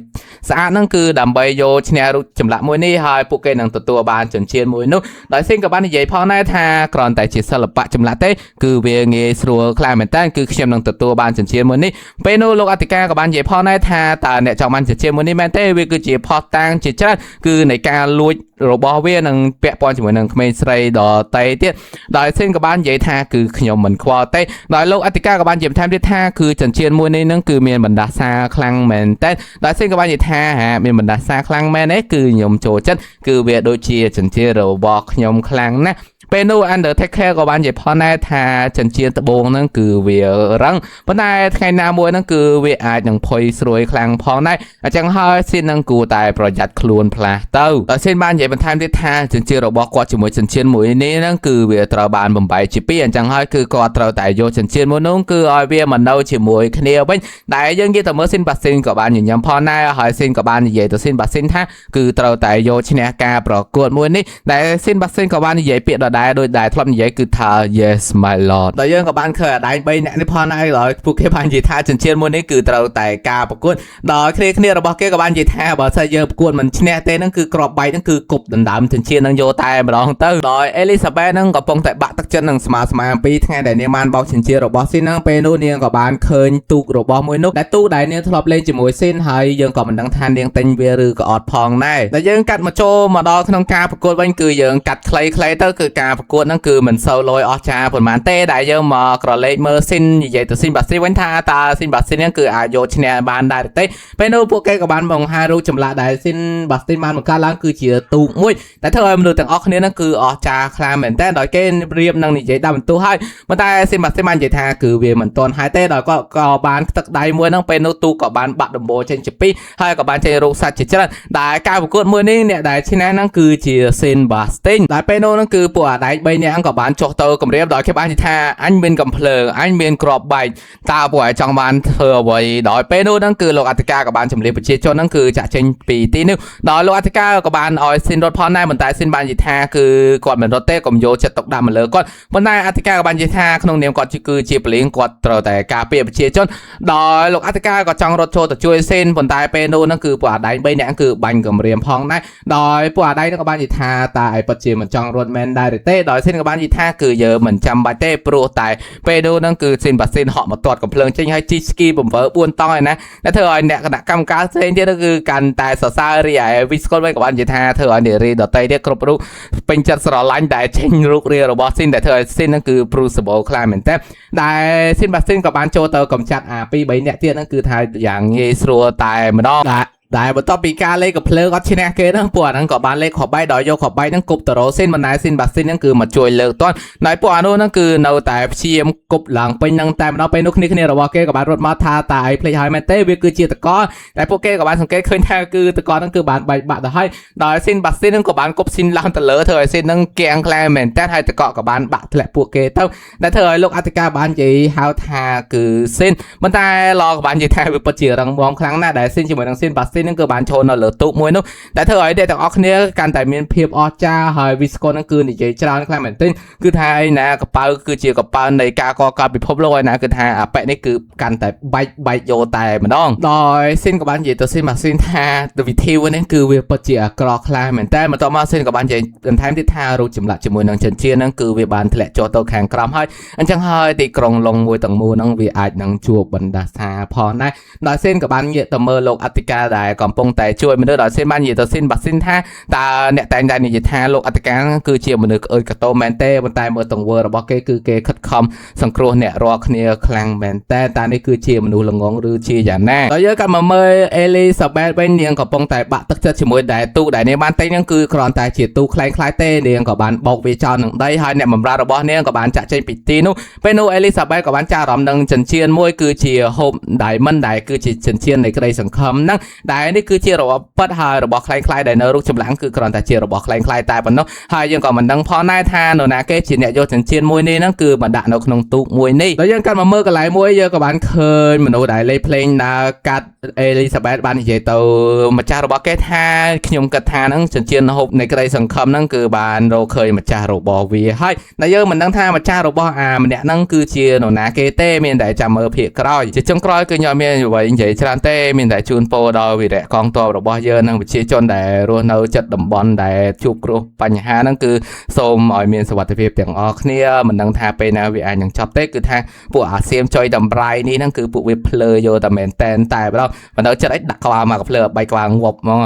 ស្អាតហ្នឹងគឺដើម្បីយកឈ្នះរូបចម្លាក់មួយនេះហើយពួកគេនឹងទទួលបានចិញ្ចៀនមួយនោះដោយស៊ីនក៏បាននិយាយផងដែរថាគ្រាន់តែជាសិល្បៈចម្លាក់ទេគឺវាងាយស្រួលខ្លាំងមែនតើគឺខ្ញុំនឹងទទួលបានចិញ្ចៀនមួយនេះពេលនោះលោកអធិការក៏បាននិយាយផងដែរថាតើអ្នកចង់បានចិញ្ចៀនមួយនេះមែនទេវាគឺជាផុសតាងជាច្រើនគឺនៃការលួចរបស់វានឹងពាក់ព័ន្ធជាមួយនឹងក្មេងស្រីដតៃទៀតដោយស៊ីនក៏បាននិយាយថាគឺខ្ញុំមិនខ្វល់ទេដោយលោកអធិការក៏បាននិយាយបន្ថែមទៀតថាគឺចិញ្ចៀនមួយនេះនឹងគឺមានបណ្ដាសាខ្លាំងមែនតែដោយស៊ីនក៏បាននិយាយថាមានបណ្ដាសាខ្លាំងមែនទេគឺខ្ញុំចូលចិត្តគឺវាដូចជាចិញ្ចៀនរបស់ខ្ញុំខ្លាំងណាស់ពេលនោះ Undertaker ក៏បាននិយាយផងដែរថាចិញ្ចៀនត្បូងហ្នឹងគឺវារឹងប៉ុន្តែថ្ងៃណាមួយហ្នឹងគឺវាអាចនឹងផុយស្រួយខ្លាំងផងដែរអញ្ចឹងហើយស៊ីននឹងគួរតែប្រយ័ត្នខ្លួនផ្លាស់ទៅដោយស៊ីនបាននិយាយបន្ថែមទៀតថាចិញ្ចៀនរបស់គាត់ជាមួយចិញ្ចៀនមួយនេះហ្នឹងគឺវាត្រូវបានបំបែកជាពីរអញ្ចឹងហើយគឺគាត់ត្រូវតែយកចិញ្ចៀនមួយនោះគឺឲ្យវាមកនៅជាមួយគ្នាវិញដែលយើងនិយាយទៅមើលស៊ីនបាស៊ីនក៏បានញញឹមផងដែរហើយស៊ីនក៏បាននិយាយទៅស៊ីនបាស៊ីនថាគឺត្រូវតែយកឈ្នះការប្រកួតមួយនេះដែលស៊ីនបាស៊ីនក៏បាននិយាយពាក្យដ ដែរដោយដែលធ្លាប់និយាយគឺថា yes my lord ដល់យើងក៏បានឃើញអាដែង3អ្នកនេះផងដែរដោយពួកគេបាននិយាយថាចិញ្ចៀនមួយនេះគឺត្រូវតែការប្រកួតដល់គ្នារបស់គេក៏បាននិយាយថាបើសិនយើងប្រកួតមិនឈ្នះទេហ្នឹងគឺក្របបែកហ្នឹងគឺគប់ដណ្ដើមចិញ្ចៀនហ្នឹងយកតែម្ដងទៅដោយអេលីសាបេតហ្នឹងកំពុងតែបាក់ទឹកចិត្តនឹងស្មាអំពីថ្ងៃដែលនាងបានបោកចិញ្ចៀនរបស់ស៊ីនហ្នឹងពេលនោះនាងក៏បានឃើញទូករបស់មួយនោះដែលទូកដែលនាងធ្លាប់លេងជាមួយស៊ីនហើយយើងក៏មិនដឹងថានាងទិញវាឬក៏អត់ផងដែរតែយើងកាត់មកចូលមកដល់ក្នុងការប្រកួតវិញគឺយើងកាត់ខ្លីៗទៅគឺការប្រកួតហ្នឹងគឺមិនសូវលយអស់ចាប៉ុន្មានទេដែលយើងមកក្រឡេកមើលស៊ីននិយាយទៅស៊ីនបាស៊ីវិញថាតើស៊ីនបាស៊ីហ្នឹងគឺអាចយកឈ្នះបានដែរទេពេលនោះពួកគេក៏បានបង្ហាញរូបចម្លាក់ដែលស៊ីនបាស៊ីនបានបង្កើតឡើងគឺជាទូកមួយតែធ្វើឲ្យមនុស្សទាំងអស់គ្នាហ្នឹងគឺអស់ចាខ្លាំងមែនតើដោយគេរៀបនឹងនិយាយដាក់បន្ទូហើយប៉ុន្តែស៊ីនបាស៊ីនបាននិយាយថាគឺវាមិនទាន់ហើយទេដោយក៏បានទឹកដៃមួយហ្នឹងពេលនោះទូកក៏បានបាក់ដំបូលចេញជាពីរហើយក៏បានចេញរូបសាច់ជាច្រើនដែលការប្រកួតមួយនេះអ្នកដែលឈ្នះហ្នឹងគឺជាស៊ីនបាស្ទីនដែលពេលនោះហ្នឹងគឺពួកអាដែក3នាក់ក៏បានចុះទៅគម្រាមដោយគេបាននិយាយថាអញមានកំភ្លើងអញមានក្របបែកតើពួកឯងចង់បានធ្វើអ្វីដោយពេលនោះហ្នឹងគឺលោកអធិការក៏បានជំរាបប្រជាជនហ្នឹងគឺចាក់ចេញពីទីនេះដោយលោកអធិការក៏បានឲ្យស៊ីនរត់ផងដែរប៉ុន្តែស៊ីនបាននិយាយថាគឺគាត់មិនរត់ទេកុំយកចិត្តទុកដាក់មកលើគាត់ប៉ុន្តែអធិការក៏បាននិយាយថាក្នុងនាមគាត់គឺជាពលីងគាត់ត្រូវតែការពារប្រជាជនដោយលោកអធិការក៏ចង់រត់ចូលទៅជួយស៊ីនប៉ុន្តែពេលនោះហ្នឹងគឺពួកអាដែង3នាក់គឺបាញ់គម្រាមផងដែរដោយពួកអាដែងហ្នឹងក៏បាននិយាយថាតើឯពិតជាមិនចង់រត់មែនដែរទេដោយស៊ីនក៏បាននិយាយថាគឺយើងមិនចាំបាច់ទេព្រោះតែពេលនោះហ្នឹងគឺស៊ីនបាស៊ីនហក់មកទាត់កំភ្លើងចេញហើយជីស្គីបំរើ4តង់ឯណាតែធ្វើឲ្យអ្នកគណៈកម្មការផ្សេងទៀតគឺកាន់តែសរសើររីឯវីស្កុលវិញក៏បាននិយាយថាធ្វើឲ្យនារីដតីទៀតគ្រប់រូបពេញចិត្តស្រឡាញ់ដែលចេញរូបរាងរបស់ស៊ីនដែលធ្វើឲ្យស៊ីនហ្នឹងគឺ Crucible ខ្លាំងមែនតើដែលស៊ីនបាស៊ីនក៏បានចូលទៅកំចាត់អា2 3នាក់ទៀតហ្នឹងគឺថាយ៉ាងងាយស្រួលតែម្ដងដែលបន្ទាប់ពីការលេខកំភ្លើងអត់ឈ្នះគេហ្នឹងពួកអាហ្នឹងក៏បានលេខខបែកដោយយកខបែកហ្នឹងគប់ទៅរ៉ូស៊ីនបណ្ដាស៊ីនបាស៊ីនហ្នឹងគឺមកជួយលើកតាន់ដោយពួកអានោះហ្នឹងគឺនៅតែព្យាយាមគប់ឡើងពេញហ្នឹងតែម្ដងពេលនោះគ្នារបស់គេក៏បានរត់មកថាតើអីភ្លេចហើយមែនទេវាគឺជាតកតែពួកគេក៏បានសង្កេតឃើញថាគឺតកហ្នឹងគឺបានបែកបាក់ទៅហើយដោយស៊ីនបាស៊ីនហ្នឹងក៏បានគប់ស៊ីនឡើងទៅលើធ្វើឲ្យស៊ីនហ្នឹងកៀងខ្លាំងមែនតើហើយតកក៏បានបាក់ធ្លាក់ពួកគេទៅដែលធ្វើឲ្យលោកអធិការបាននិយាយហៅថាគឺស៊ីនប៉ុន្តែឡក៏បាននិយាយថាវាពិតជារឹងមាំខ្លាំងណាស់ដែលស៊ីនជាមួយនឹងស៊ីនបាស៊ីនហ្នឹងគឺបានចូលនៅលើទូកមួយនោះតែធ្វើឲ្យអ្នកទាំងអស់គ្នាកាន់តែមានភាពអស្ចារ្យហើយវីស្កុនហ្នឹងគឺនិយាយច្រើនខ្លាំងមែនទែនគឺថាឯណាកប៉ៅគឺជាកប៉ៅនៃការកកើតពិភពលោកឯណាគឺថាអាប៉ែនេះគឺកាន់តែបែកយកតែម្ដងដោយស៊ីនក៏បាននិយាយទៅស៊ីនម៉ាស៊ីនថាវិធីនេះគឺវាពិតជាអាក្រក់ខ្លាំងមែនតែបន្ទាប់មកស៊ីនក៏បាននិយាយបន្ថែមទៀតថារូបចម្លាក់ជាមួយនឹងចិញ្ចៀនហ្នឹងគឺវាបានធ្លាក់ចុះទៅខាងក្រោមហើយអញ្ចឹងហើយទីក្រុងឡុងមួយទាំងមូលហ្នឹងវាអាចនឹងជួបបណ្ដាសាផងដែរដោយស៊ីនក៏បានងាកទៅមើលលោកអធិការដែលកំពុងតែជួយមនុស្សដោយស៊ីនបាននិយាយទៅស៊ីនបាស៊ីនថាតើអ្នកតែងតែនិយាយថាលោកអធិការគឺជាមនុស្សក្អើយកតោមែនទេប៉ុន្តែមើលទង្វើរបស់គេគឺគេខិតខំសង្គ្រោះអ្នករាល់គ្នាខ្លាំងមែនតែនេះគឺជាមនុស្សល្ងងឬជាយ៉ាងណាដល់យើងក៏មកមើលអេលីសាបេតវិញនាងកំពុងតែបាក់ទឹកចិត្តជាមួយដែលទូកដែលនាងបានទិញហ្នឹងគឺគ្រាន់តែជាទូកខ្លែងខ្លាយទេនាងក៏បានបោកវាចោលនឹងដីហើយអ្នកបម្រើរបស់នាងក៏បានចាក់ចេញពីទីនោះពេលនោះអេលីសាបេតក៏បានចាក់អារម្មណ៍នឹងចិញ្ចៀនមួយគឺជា Hope Diamond ដែលគឺជាចិញ្ចៀននៃក្តីសង្ឃឹមហ្នឹងដែលនេះគឺជារបស់ពិតហើយរបស់ខ្លែងខ្លាយដែលនៅរូបចម្លាក់គឺគ្រាន់តែជារបស់ខ្លែងខ្លាយតែប៉ុណ្ណោះហើយយើងក៏មិនដឹងផងដែរថានរណាគេជាអ្នកយកចិញ្ចៀនមួយនេះហ្នឹងគឺមកដាក់នៅក្នុងទូកមួយនេះដល់យើងកាត់មកមើលកន្លែងមួយយើងក៏បានឃើញមនុស្សដែលលេងភ្លេងដើរកាត់អេលីសាបេតបាននិយាយទៅម្ចាស់របស់គេថាខ្ញុំគិតថាហ្នឹងចិញ្ចៀនហូបនៃក្តីសង្ឃឹមហ្នឹងគឺបានរកឃើញម្ចាស់របស់វាហើយតែយើងមិនដឹងថាម្ចាស់របស់ម្នាក់ហ្នឹងគឺជានរណាគេទេមានតែចាំមើលភាគក្រោយជាចុងក្រោយគឺខ្ញុំមានអ្វីនិយាយច្រើនទេមានតែជូនពរដល់វីរៈកងទ័ពរបស់យើងនិងប្រជាជនដែលរស់នៅជិតតំបន់ដែលជួបគ្រោះបញ្ហាហ្នឹងគឺសូមឲ្យមានសុវត្ថិភាពទាំងអស់គ្នាមិនដឹងថាពេលណាវាអាចនឹងចប់ទេគឺថាពួកអាសៀមចុយតម្រៃនេះហ្នឹងគឺពួកវាភ្លើយកតែមែនតែនតែម្ដងបណ្ដោយចិត្តអីដាក់ក្បាលមកភ្លើ3ក្បាលងាប់ហ្មង